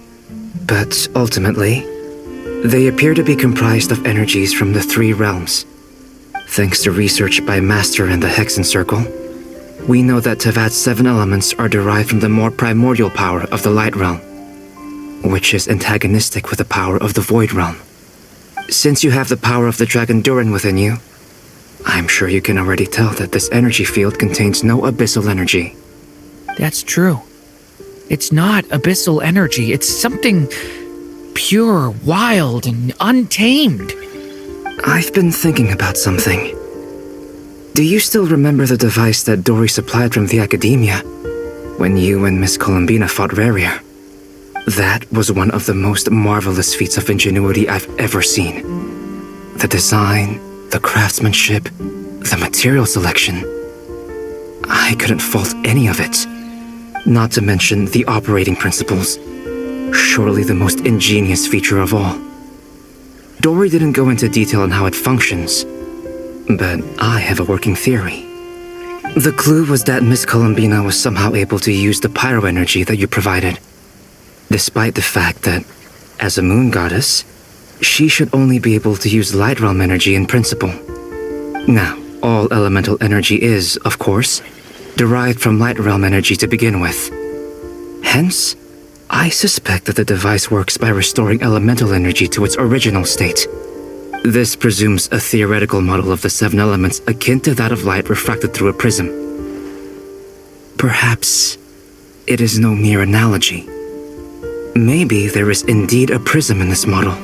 but ultimately, they appear to be comprised of energies from the three realms. Thanks to research by Master in the Hexen Circle, we know that Tevat's 7 elements are derived from the more primordial power of the Light Realm, which is antagonistic with the power of the Void Realm. Since you have the power of the Dragon Durin within you, I'm sure you can already tell that this energy field contains no abyssal energy. That's true. It's not abyssal energy, it's something pure, wild, and untamed. I've been thinking about something. Do you still remember the device that Dory supplied from the Academia when you and Miss Columbina fought Rarier? That was one of the most marvelous feats of ingenuity I've ever seen. The design, the craftsmanship, the material selection. I couldn't fault any of it. Not to mention the operating principles. Surely the most ingenious feature of all. Dory didn't go into detail on how it functions, but I have a working theory. The clue was that Miss Columbina was somehow able to use the pyro energy that you provided, despite the fact that, as a moon goddess, she should only be able to use Light Realm energy in principle. Now, all elemental energy is, of course, derived from Light Realm energy to begin with. Hence, I suspect that the device works by restoring elemental energy to its original state. This presumes a theoretical model of the 7 elements akin to that of light refracted through a prism. Perhaps it is no mere analogy. Maybe there is indeed a prism in this model.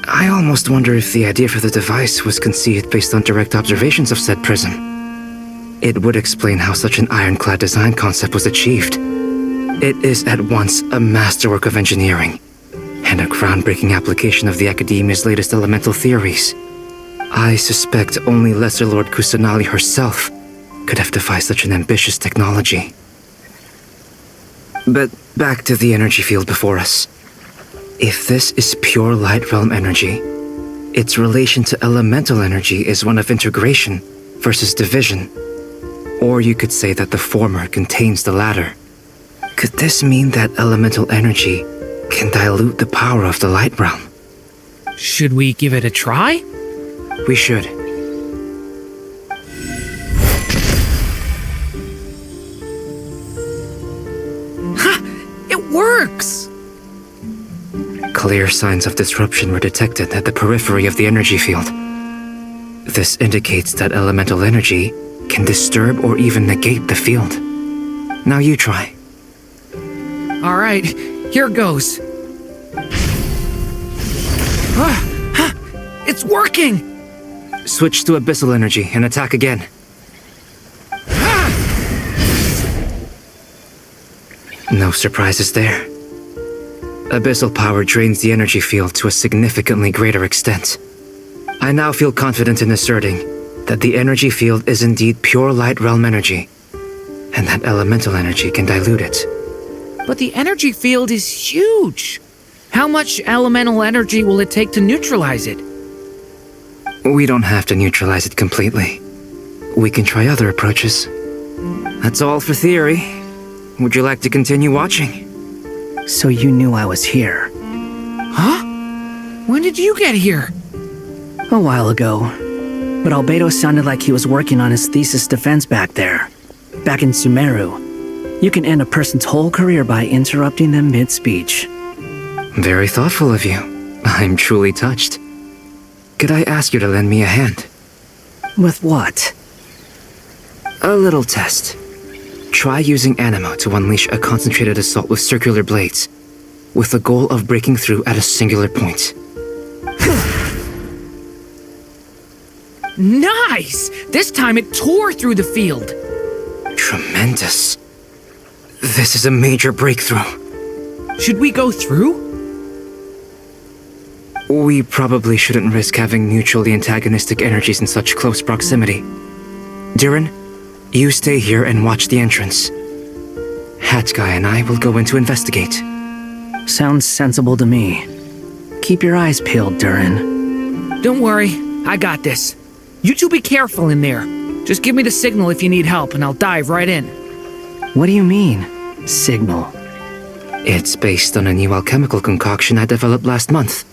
I almost wonder if the idea for the device was conceived based on direct observations of said prism. It would explain how such an ironclad design concept was achieved. It is at once a masterwork of engineering and a groundbreaking application of the Academia's latest elemental theories. I suspect only Lesser Lord Kusanali herself could have devised such an ambitious technology. But back to the energy field before us. If this is pure Light Realm energy, its relation to elemental energy is one of integration versus division. Or you could say that the former contains the latter. Could this mean that elemental energy can dilute the power of the Light Realm? Should we give it a try? We should. It works! Clear signs of disruption were detected at the periphery of the energy field. This indicates that elemental energy can disturb or even negate the field. Now you try. All right, here goes. It's working! Switch to abyssal energy and attack again. No surprises there. Abyssal power drains the energy field to a significantly greater extent. I now feel confident in asserting that the energy field is indeed pure Light Realm energy, and that elemental energy can dilute it. But the energy field is huge. How much elemental energy will it take to neutralize it? We don't have to neutralize it completely. We can try other approaches. That's all for theory. Would you like to continue watching? So you knew I was here. Huh? When did you get here? A while ago. But Albedo sounded like he was working on his thesis defense back there. Back in Sumeru. You can end a person's whole career by interrupting them mid-speech. Very thoughtful of you. I'm truly touched. Could I ask you to lend me a hand? With what? A little test. Try using Animo to unleash a concentrated assault with circular blades, with the goal of breaking through at a singular point. Nice! This time it tore through the field. Tremendous. This is a major breakthrough. Should we go through? We probably shouldn't risk having mutually antagonistic energies in such close proximity. Durin, you stay here and watch the entrance. Hat Guy and I will go in to investigate. Sounds sensible to me. Keep your eyes peeled, Durin. Don't worry, I got this. You two be careful in there. Just give me the signal if you need help and I'll dive right in. What do you mean, signal? It's based on a new alchemical concoction I developed last month.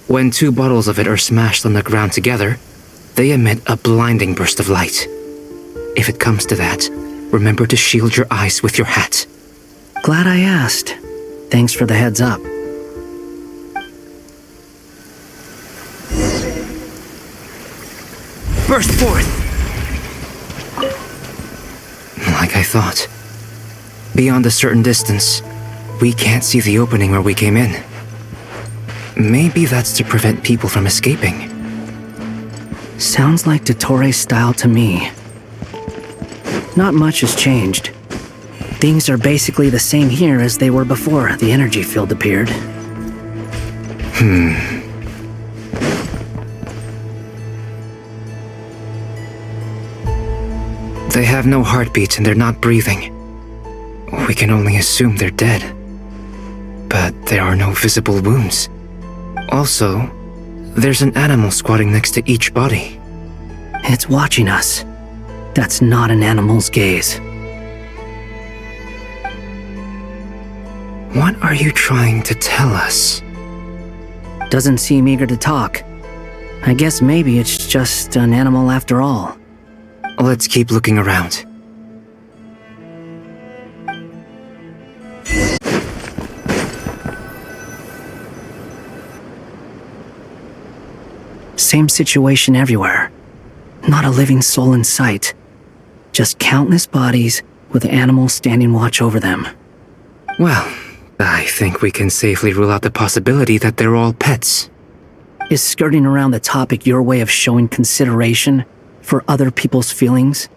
When 2 bottles of it are smashed on the ground together, they emit a blinding burst of light. If it comes to that, remember to shield your eyes with your hat. Glad I asked. Thanks for the heads up. Burst forth! Like I thought. Beyond a certain distance, we can't see the opening where we came in. Maybe that's to prevent people from escaping. Sounds like Dottore style to me. Not much has changed. Things are basically the same here as they were before the energy field appeared. They have no heartbeat and they're not breathing. We can only assume they're dead. But there are no visible wounds. Also, there's an animal squatting next to each body. It's watching us. That's not an animal's gaze. What are you trying to tell us? Doesn't seem eager to talk. I guess maybe it's just an animal after all. Let's keep looking around. Same situation everywhere. Not a living soul in sight. Just countless bodies with animals standing watch over them. Well, I think we can safely rule out the possibility that they're all pets. Is skirting around the topic your way of showing consideration for other people's feelings?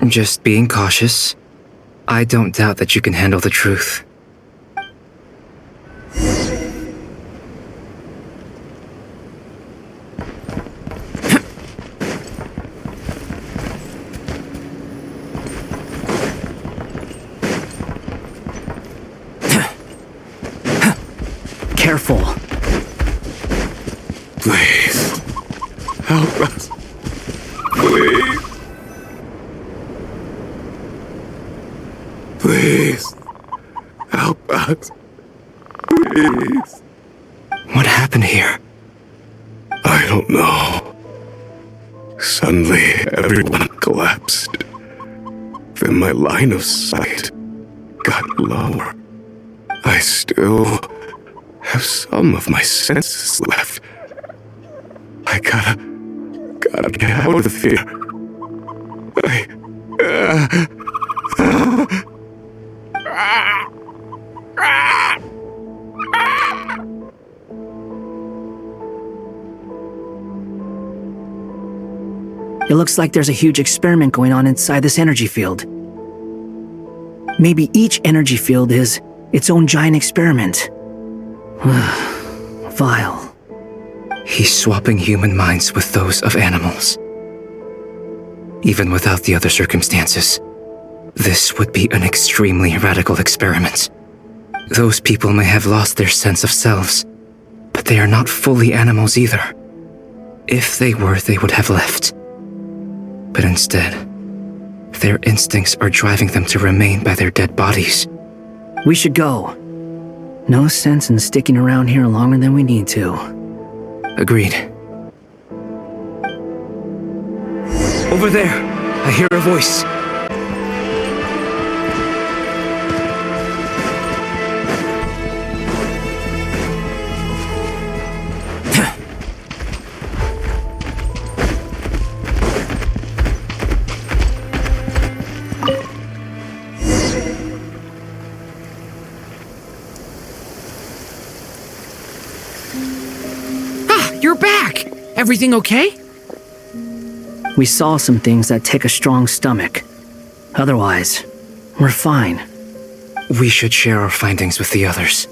Just being cautious. I don't doubt that you can handle the truth. Careful. Please. Help us. Please. Please. Help us. Please. What happened here? I don't know. Suddenly, everyone collapsed. Then my line of sight got lower. I still have some of my senses left. I gotta get out of here. It looks like there's a huge experiment going on inside this energy field. Maybe each energy field is its own giant experiment. Vile. He's swapping human minds with those of animals. Even without the other circumstances, this would be an extremely radical experiment. Those people may have lost their sense of selves, but they are not fully animals either. If they were, they would have left. But instead, their instincts are driving them to remain by their dead bodies. We should go. No sense in sticking around here longer than we need to. Agreed. Over there, I hear a voice. You're back! Everything okay? We saw some things that take a strong stomach. Otherwise, we're fine. We should share our findings with the others.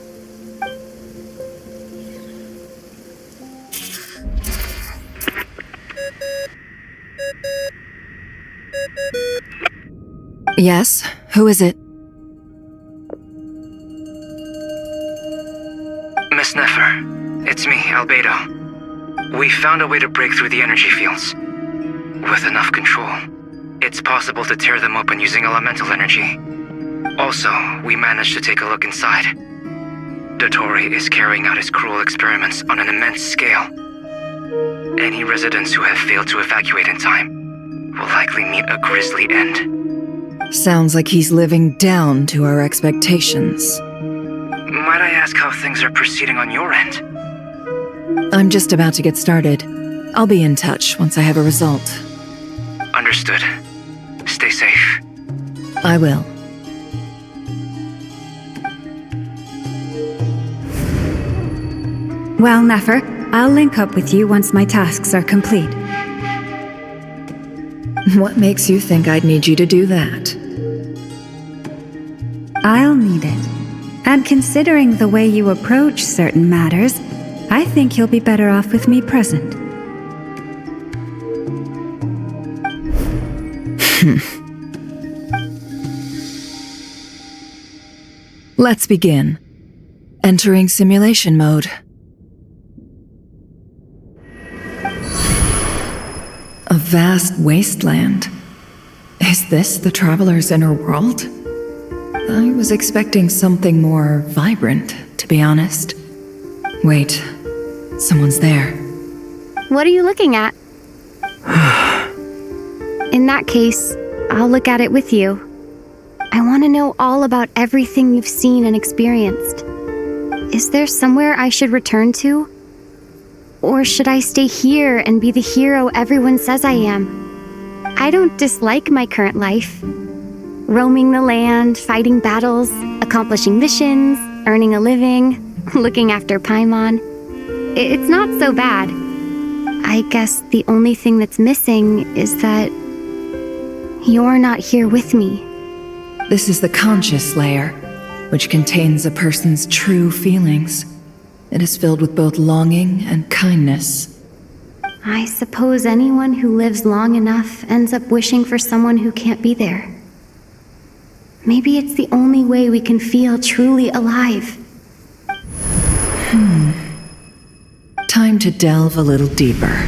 Yes? Who is it? Miss Nefer, it's me, Albedo. We found a way to break through the energy fields. With enough control, it's possible to tear them open using elemental energy. Also, we managed to take a look inside. Dottore is carrying out his cruel experiments on an immense scale. Any residents who have failed to evacuate in time will likely meet a grisly end. Sounds like he's living down to our expectations. Might I ask how things are proceeding on your end? I'm just about to get started. I'll be in touch once I have a result. Understood. Stay safe. I will. Well, Nefer, I'll link up with you once my tasks are complete. What makes you think I'd need you to do that? I'll need it. And considering the way you approach certain matters, I think you'll be better off with me present. Let's begin. Entering simulation mode. A vast wasteland. Is this the Traveler's inner world? I was expecting something more vibrant, to be honest. Wait, someone's there. What are you looking at? In that case, I'll look at it with you. I want to know all about everything you've seen and experienced. Is there somewhere I should return to? Or should I stay here and be the hero everyone says I am? I don't dislike my current life. Roaming the land, fighting battles, accomplishing missions, earning a living, looking after Paimon. It's not so bad. I guess the only thing that's missing is that you're not here with me. This is the conscious layer, which contains a person's true feelings. It is filled with both longing and kindness. I suppose anyone who lives long enough ends up wishing for someone who can't be there. Maybe it's the only way we can feel truly alive. Time to delve a little deeper.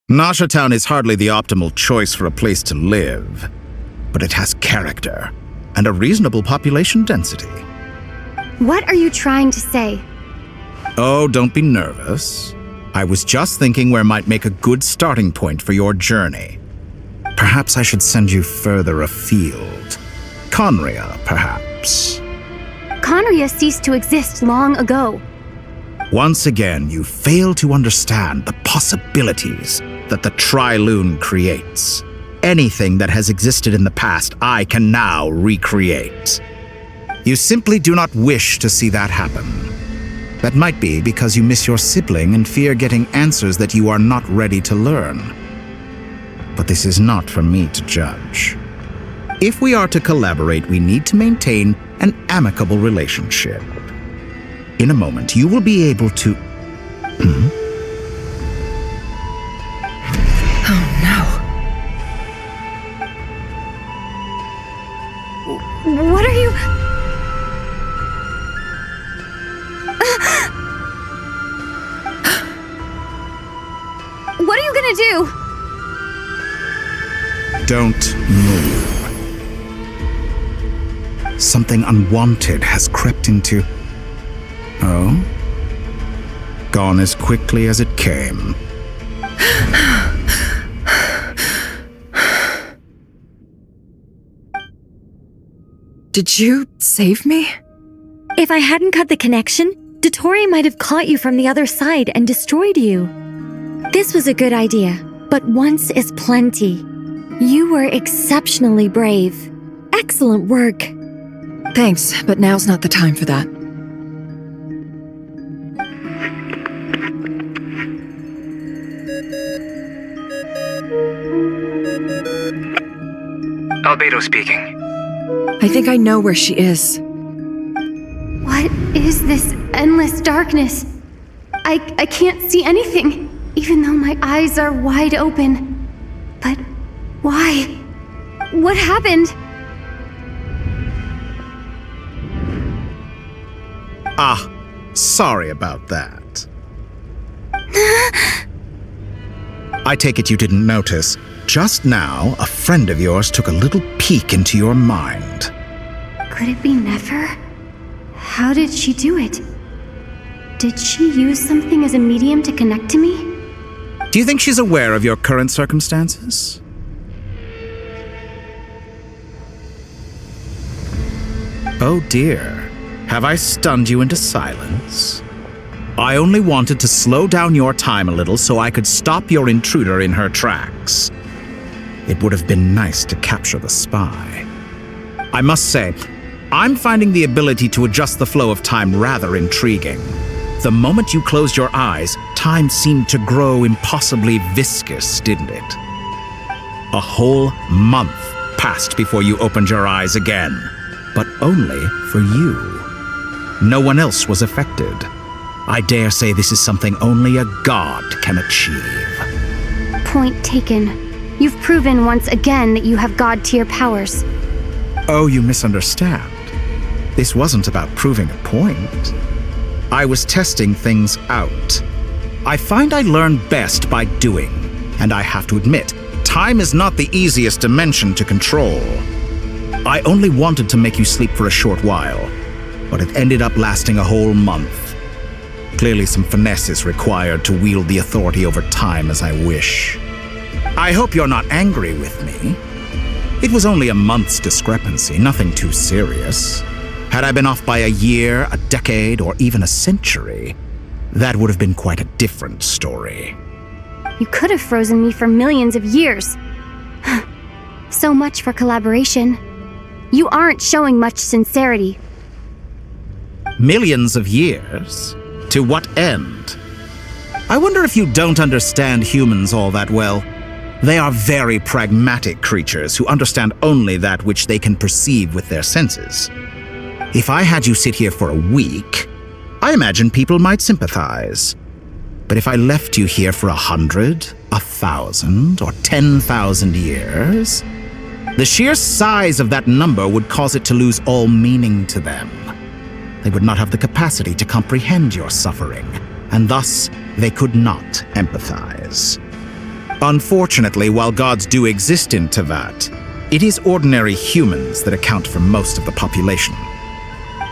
Nasha Town is hardly the optimal choice for a place to live, but it has character and a reasonable population density. What are you trying to say? Oh, don't be nervous. I was just thinking where might make a good starting point for your journey. Perhaps I should send you further afield. Conria, perhaps. Conria ceased to exist long ago. Once again, you fail to understand the possibilities that the Tri-Lune creates. Anything that has existed in the past, I can now recreate. You simply do not wish to see that happen. That might be because you miss your sibling and fear getting answers that you are not ready to learn. But this is not for me to judge. If we are to collaborate, we need to maintain an amicable relationship. In a moment, you will be able to... Oh no. What are you... What are you gonna do? Don't move. Something unwanted has crept into... Oh? Gone as quickly as it came. Did you save me? If I hadn't cut the connection, Dottore might have caught you from the other side and destroyed you. This was a good idea, but once is plenty. You were exceptionally brave. Excellent work. Thanks, but now's not the time for that. Albedo speaking. I think I know where she is. What is this endless darkness? I can't see anything, even though my eyes are wide open. But why? What happened? Ah, sorry about that. I take it you didn't notice. Just now, a friend of yours took a little peek into your mind. Could it be Nefer? How did she do it? Did she use something as a medium to connect to me? Do you think she's aware of your current circumstances? Oh dear. Have I stunned you into silence? I only wanted to slow down your time a little so I could stop your intruder in her tracks. It would have been nice to capture the spy. I must say, I'm finding the ability to adjust the flow of time rather intriguing. The moment you closed your eyes, time seemed to grow impossibly viscous, didn't it? A whole month passed before you opened your eyes again, but only for you. No one else was affected. I dare say this is something only a god can achieve. Point taken. You've proven once again that you have god-tier powers. Oh, you misunderstand. This wasn't about proving a point. I was testing things out. I find I learn best by doing, and I have to admit, time is not the easiest dimension to control. I only wanted to make you sleep for a short while, but it ended up lasting a whole month. Clearly some finesse is required to wield the authority over time as I wish. I hope you're not angry with me. It was only a month's discrepancy, nothing too serious. Had I been off by a year, a decade, or even a century, that would have been quite a different story. You could have frozen me for millions of years. So much for collaboration. You aren't showing much sincerity. Millions of years? To what end? I wonder if you don't understand humans all that well. They are very pragmatic creatures who understand only that which they can perceive with their senses. If I had you sit here for a week, I imagine people might sympathize. But if I left you here for 100, 1,000, or 10,000 years, the sheer size of that number would cause it to lose all meaning to them. They would not have the capacity to comprehend your suffering, and thus they could not empathize. Unfortunately, while gods do exist in Tevat, it is ordinary humans that account for most of the population.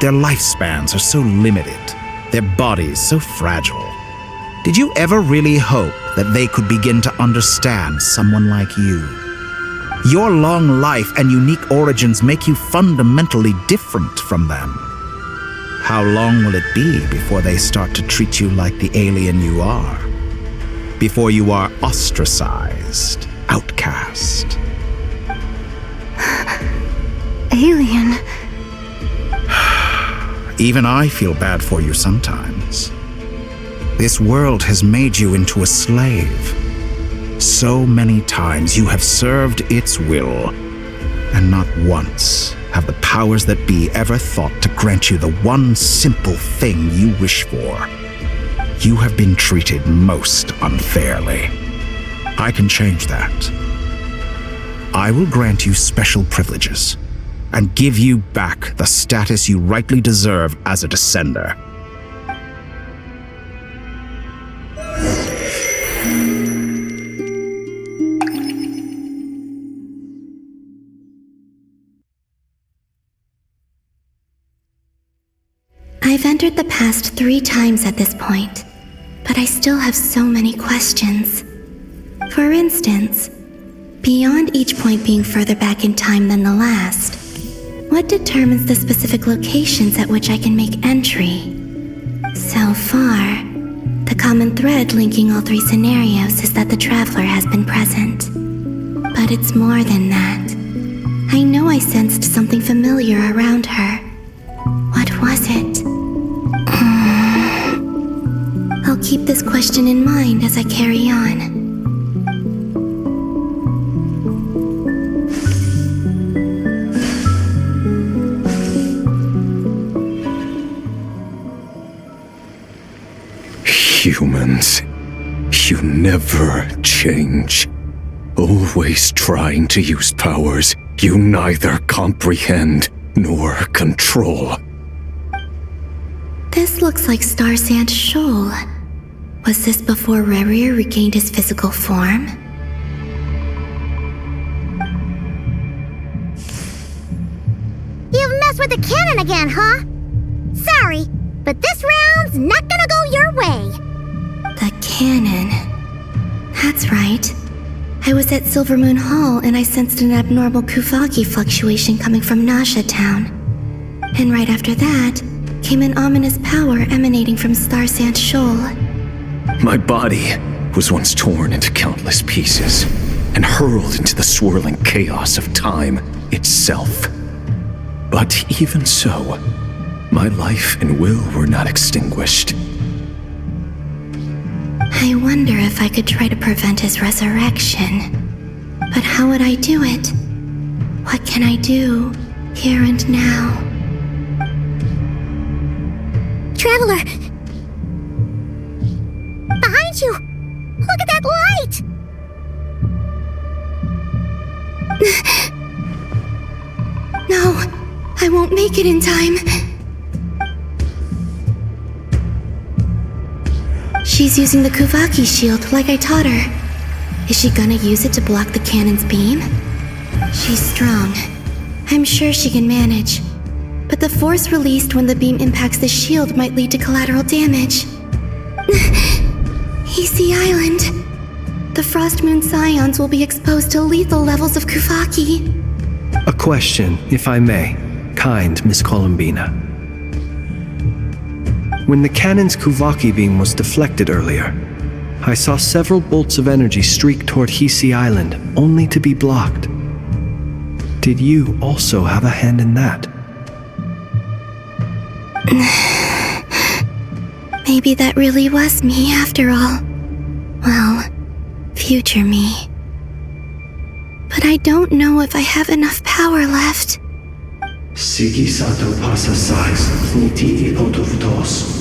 Their lifespans are so limited, their bodies so fragile. Did you ever really hope that they could begin to understand someone like you? Your long life and unique origins make you fundamentally different from them. How long will it be before they start to treat you like the alien you are? Before you are ostracized, outcast? Alien. Even I feel bad for you sometimes. This world has made you into a slave. So many times you have served its will, and not once have the powers that be ever thought to grant you the one simple thing you wish for, you have been treated most unfairly. I can change that. I will grant you special privileges and give you back the status you rightly deserve as a descender. I've entered the past 3 times at this point, but I still have so many questions. For instance, beyond each point being further back in time than the last, what determines the specific locations at which I can make entry? So far, the common thread linking all 3 scenarios is that the Traveler has been present. But it's more than that. I know I sensed something familiar around her. What was it? I'll keep this question in mind as I carry on. Humans, you never change. Always trying to use powers you neither comprehend nor control. This looks like Star Sand Shoal. Was this before Rerir regained his physical form? You've messed with the cannon again, huh? Sorry, but this round's not gonna go your way. The cannon. That's right. I was at Silvermoon Hall and I sensed an abnormal Kuvaki fluctuation coming from Nasha Town. And right after that, came an ominous power emanating from Star Sand Shoal. My body was once torn into countless pieces and hurled into the swirling chaos of time itself. But even so, my life and will were not extinguished. I wonder if I could try to prevent his resurrection. But how would I do it? What can I do, here and now? Traveler! Behind you! Look at that light! No, I won't make it in time. She's using the Kuvaki shield like I taught her. Is she gonna use it to block the cannon's beam? She's strong. I'm sure she can manage. But the force released when the beam impacts the shield might lead to collateral damage. Easy Island. The Frost Moon Scions will be exposed to lethal levels of Kuvaki. A question, if I may, kind Miss Columbina. When the cannon's Kuvaki beam was deflected earlier, I saw several bolts of energy streak toward Hisi Island, only to be blocked. Did you also have a hand in that? Maybe that really was me after all. Well, future me. But I don't know if I have enough power left. Sigi sato pasa sais, niti ipotuvtos.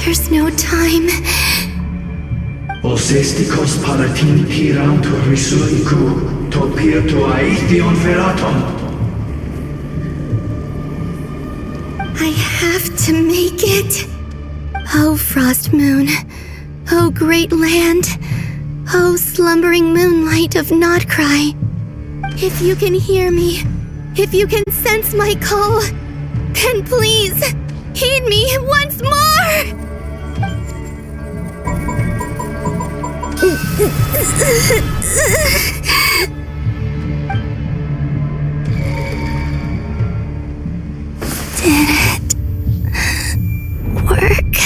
There's no time. Osestikos palatin piram to risuiku, to pir to aithion veraton. I have to make it. Oh, Frost Moon. Oh, great land. Oh, slumbering moonlight of Notcry. If you can hear me, if you can sense my call, then please, heed me once more! Did it work?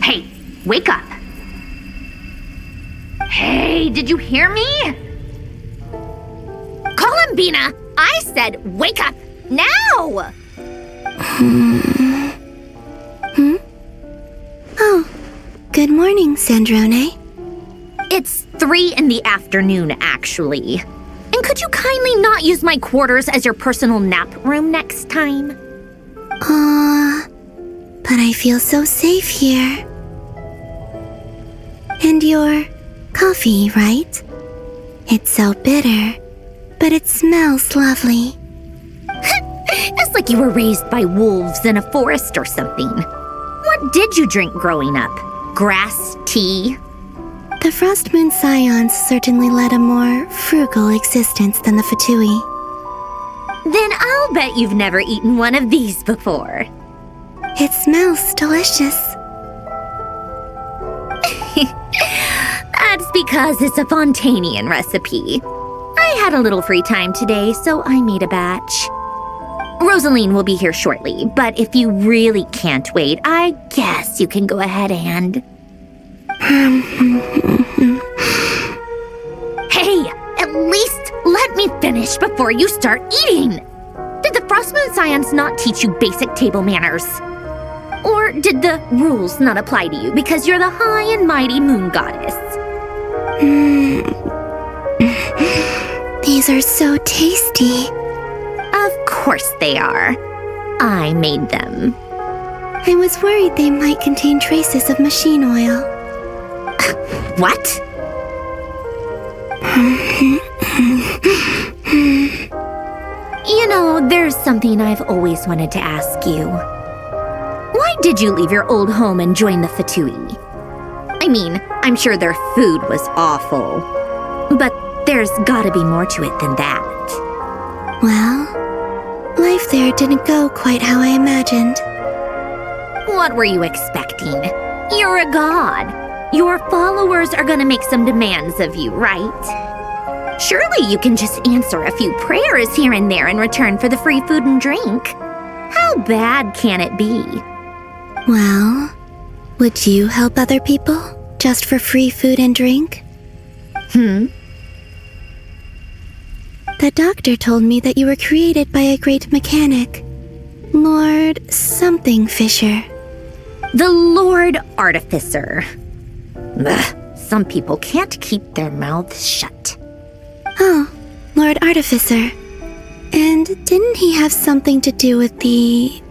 Hey, wake up. Hey, did you hear me? Lambina! I said wake up! Now! Oh, good morning, Sandrone. It's 3 in the afternoon, actually. And could you kindly not use my quarters as your personal nap room next time? But I feel so safe here. And your coffee, right? It's so bitter, but it smells lovely. It's like you were raised by wolves in a forest or something. What did you drink growing up? Grass tea? The Frost Moon Scions certainly led a more frugal existence than the Fatui. Then I'll bet you've never eaten one of these before. It smells delicious. That's because it's a Fontanian recipe. I had a little free time today, so I made a batch. Rosaline will be here shortly, but if you really can't wait, I guess you can go ahead and... Hey, at least let me finish before you start eating! Did the Frost Moon Scions not teach you basic table manners? Or did the rules not apply to you because you're the high and mighty moon goddess? These are so tasty. Of course they are. I made them. I was worried they might contain traces of machine oil. What? You know, there's something I've always wanted to ask you. Why did you leave your old home and join the Fatui? I mean, I'm sure their food was awful, but there's gotta be more to it than that. Well, life there didn't go quite how I imagined. What were you expecting? You're a god. Your followers are gonna make some demands of you, right? Surely you can just answer a few prayers here and there in return for the free food and drink. How bad can it be? Well, would you help other people just for free food and drink? The doctor told me that you were created by a great mechanic, Lord something Fisher. The Lord Artificer. Ugh, some people can't keep their mouths shut. Oh, Lord Artificer. And didn't he have something to do with the,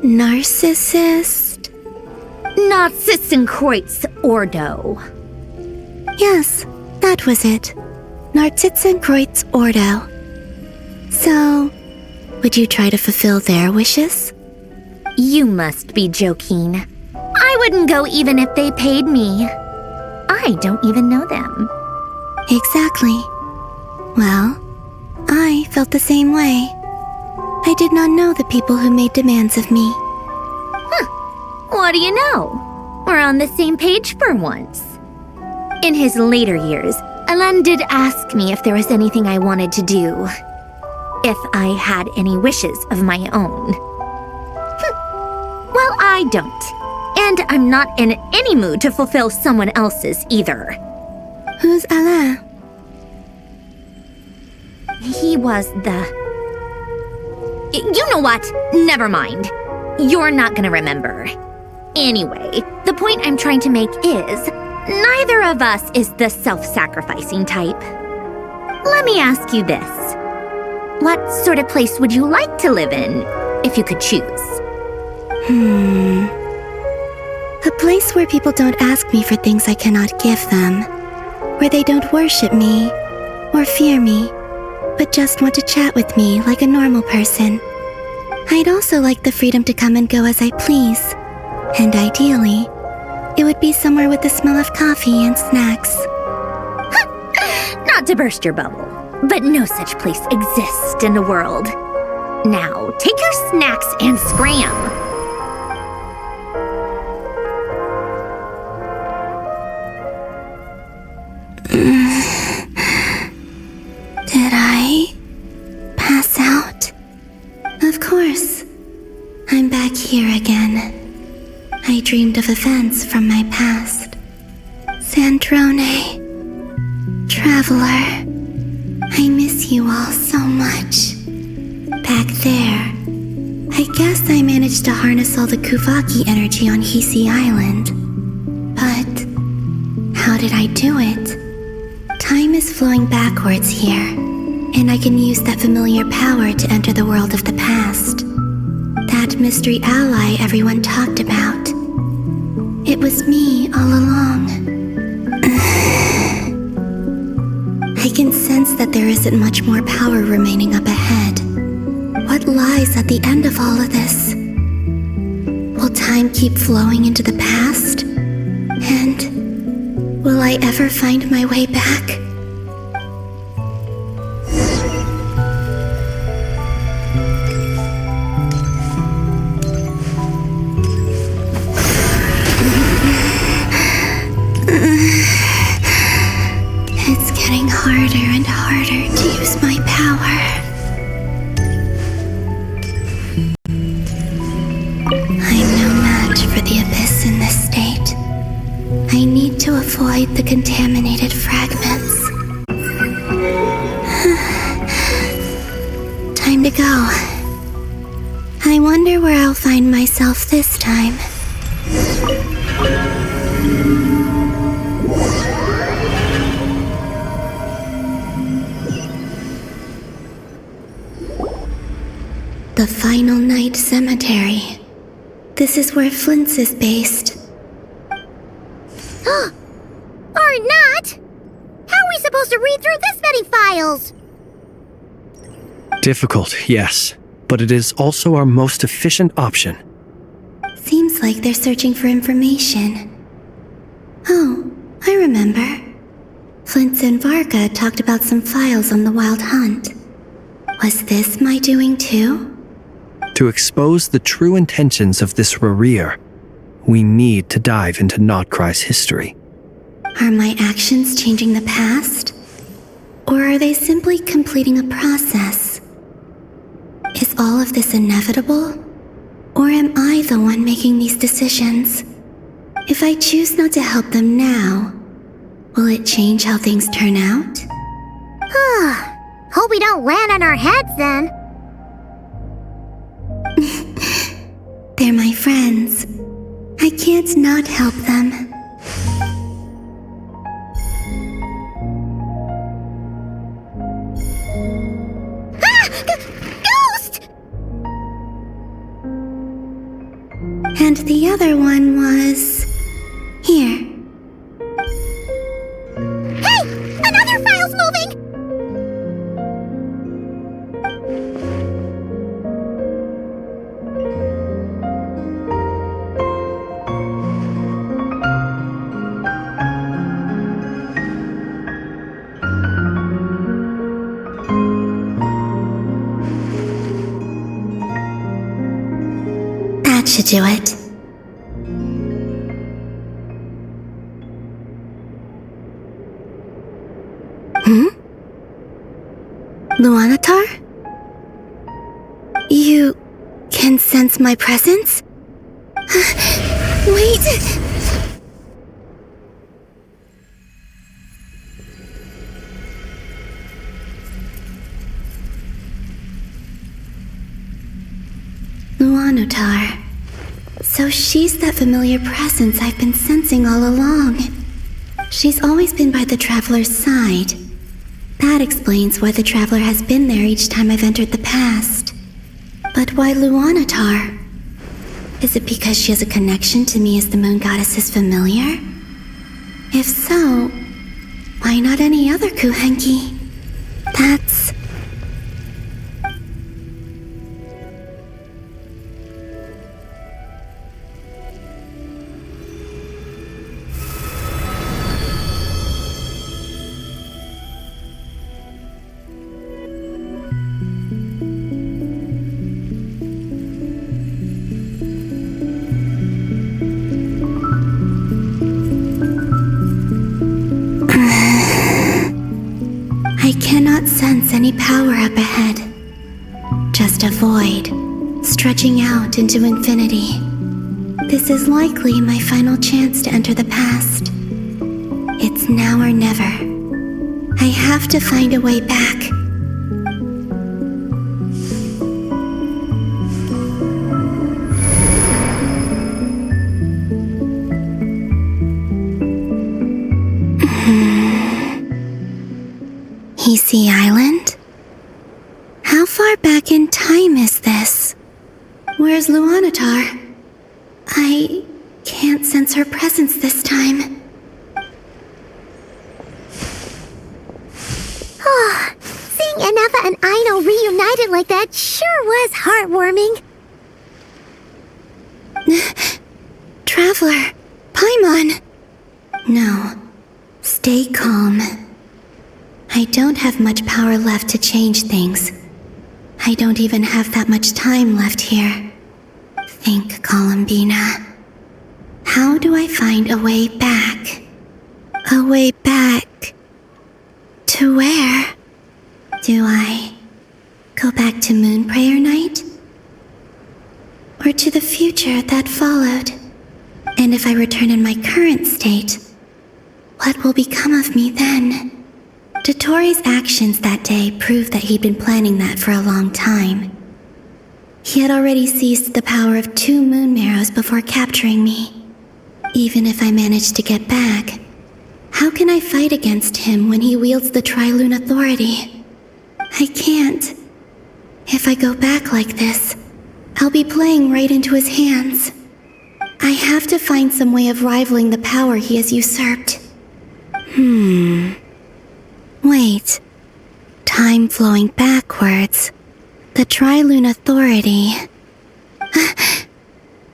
narcissist? Narcissenkreuz Ordo. Yes, that was it. Narcissenkreuz Ordo. So, would you try to fulfill their wishes? You must be joking. I wouldn't go even if they paid me. I don't even know them. Exactly. Well, I felt the same way. I did not know the people who made demands of me. What do you know? We're on the same page for once. In his later years, Alan did ask me if there was anything I wanted to do. If I had any wishes of my own. Well, I don't. And I'm not in any mood to fulfill someone else's either. Who's Alain? He was the... You know what? Never mind. You're not gonna remember. Anyway, the point I'm trying to make is, neither of us is the self-sacrificing type. Let me ask you this. What sort of place would you like to live in, if you could choose? A place where people don't ask me for things I cannot give them. Where they don't worship me, or fear me, but just want to chat with me like a normal person. I'd also like the freedom to come and go as I please. And ideally, it would be somewhere with the smell of coffee and snacks. Not to burst your bubble, but no such place exists in the world. Now, take your snacks and scram. Did I pass out? Of course. I'm back here again. I dreamed of events from my past. Sandrone. Traveler. I you all so much. Back there, I guess I managed to harness all the Kuvaki energy on Hisi Island. But how did I do it? Time is flowing backwards here, and I can use that familiar power to enter the world of the past. That mystery ally everyone talked about. It was me all along. I can sense that there isn't much more power remaining up ahead. What lies at the end of all of this? Will time keep flowing into the past? And will I ever find my way back? It's getting harder and harder to use my power. I'm no match for the Abyss in this state. I need to avoid the contaminated fragments. Time to go. I wonder where I'll find myself this time. The Final Night Cemetery. This is where Flint's is based. Or not! How are we supposed to read through this many files? Difficult, yes, but it is also our most efficient option. Seems like they're searching for information. Oh, I remember. Flint and Varga talked about some files on the Wild Hunt. Was this my doing too? To expose the true intentions of this Rarir, we need to dive into Notcry's history. Are my actions changing the past? Or are they simply completing a process? Is all of this inevitable? Or am I the one making these decisions? If I choose not to help them now, will it change how things turn out? Hope we don't land on our heads then. They're my friends. I can't not help them. Ghost! And the other one was... here. Hey! Another file's moving! That should do it. Luanatar? You can sense my presence? Wait! Luanatar. So she's that familiar presence I've been sensing all along. She's always been by the Traveler's side. That explains why the Traveler has been there each time I've entered the past. But why Luanatar? Is it because she has a connection to me as the Moon Goddess's familiar? If so, why not any other Kuhenki? That's... I cannot sense any power up ahead. Just a void, stretching out into infinity. This is likely my final chance to enter the past. It's now or never. I have to find a way back. Easy Island? How far back in time is this? Where's Luanatar? I can't sense her presence this time. Oh, seeing Anafa and Aino reunited like that sure was heartwarming. Traveler, Paimon. No, stay calm. I don't have much power left to change things. I don't even have that much time left here. Think, Columbina. How do I find a way back? A way back? To where? Do I go back to Moonprayer Night? Or to the future that followed? And if I return in my current state, what will become of me then? Dottoro's actions that day proved that he'd been planning that for a long time. He had already seized the power of 2 moon marrows before capturing me. Even if I managed to get back, how can I fight against him when he wields the Tri-Lune Authority? I can't. If I go back like this, I'll be playing right into his hands. I have to find some way of rivaling the power he has usurped. Wait. Time flowing backwards. The Tri-Lune Authority.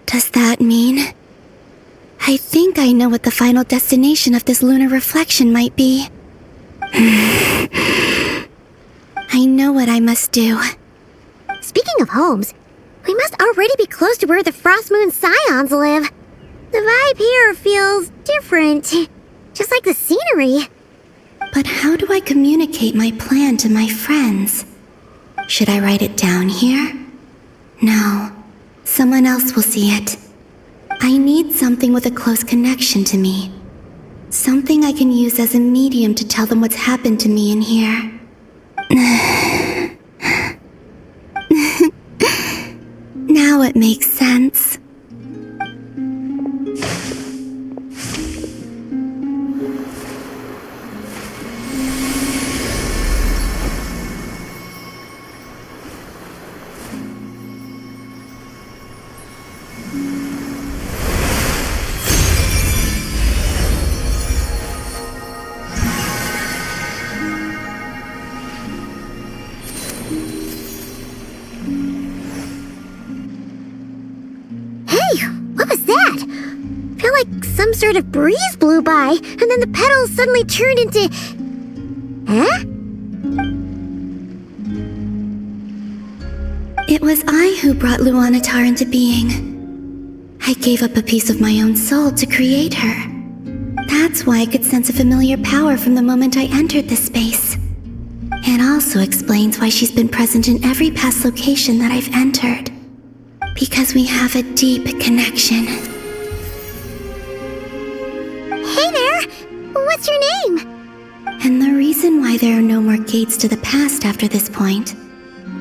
Does that mean? I think I know what the final destination of this lunar reflection might be. I know what I must do. Speaking of homes, we must already be close to where the Frost Moon Scions live. The vibe here feels different, just like the scenery. But how do I communicate my plan to my friends? Should I write it down here? No, someone else will see it. I need something with a close connection to me. Something I can use as a medium to tell them what's happened to me in here. Now it makes sense. Some sort of breeze blew by, and then the petals suddenly turned into... Huh? It was I who brought Luanatar into being. I gave up a piece of my own soul to create her. That's why I could sense a familiar power from the moment I entered this space. It also explains why she's been present in every past location that I've entered. Because we have a deep connection. Hey there! What's your name? And the reason why there are no more gates to the past after this point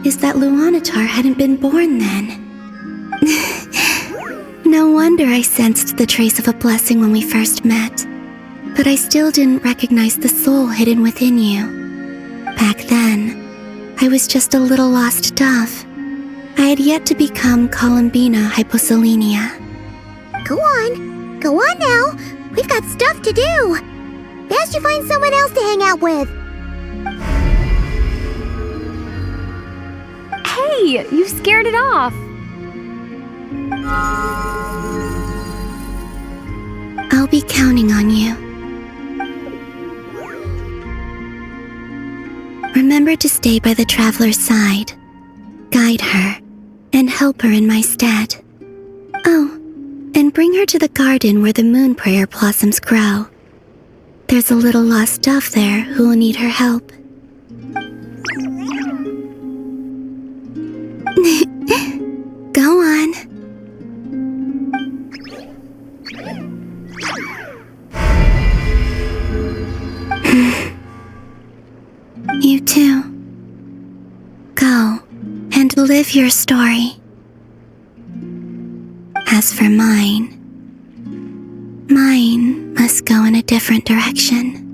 is that Luanatar hadn't been born then. No wonder I sensed the trace of a blessing when we first met. But I still didn't recognize the soul hidden within you. Back then, I was just a little lost dove. I had yet to become Columbina Hyposelenia. Go on now. We've got stuff to do. Best you find someone else to hang out with. Hey, you scared it off. I'll be counting on you. Remember to stay by the traveler's side, guide her, and help her in my stead. Oh, and bring her to the garden where the moonprayer blossoms grow. There's a little lost dove there who will need her help. Go on. You too. Go and live your story. As for mine must go in a different direction.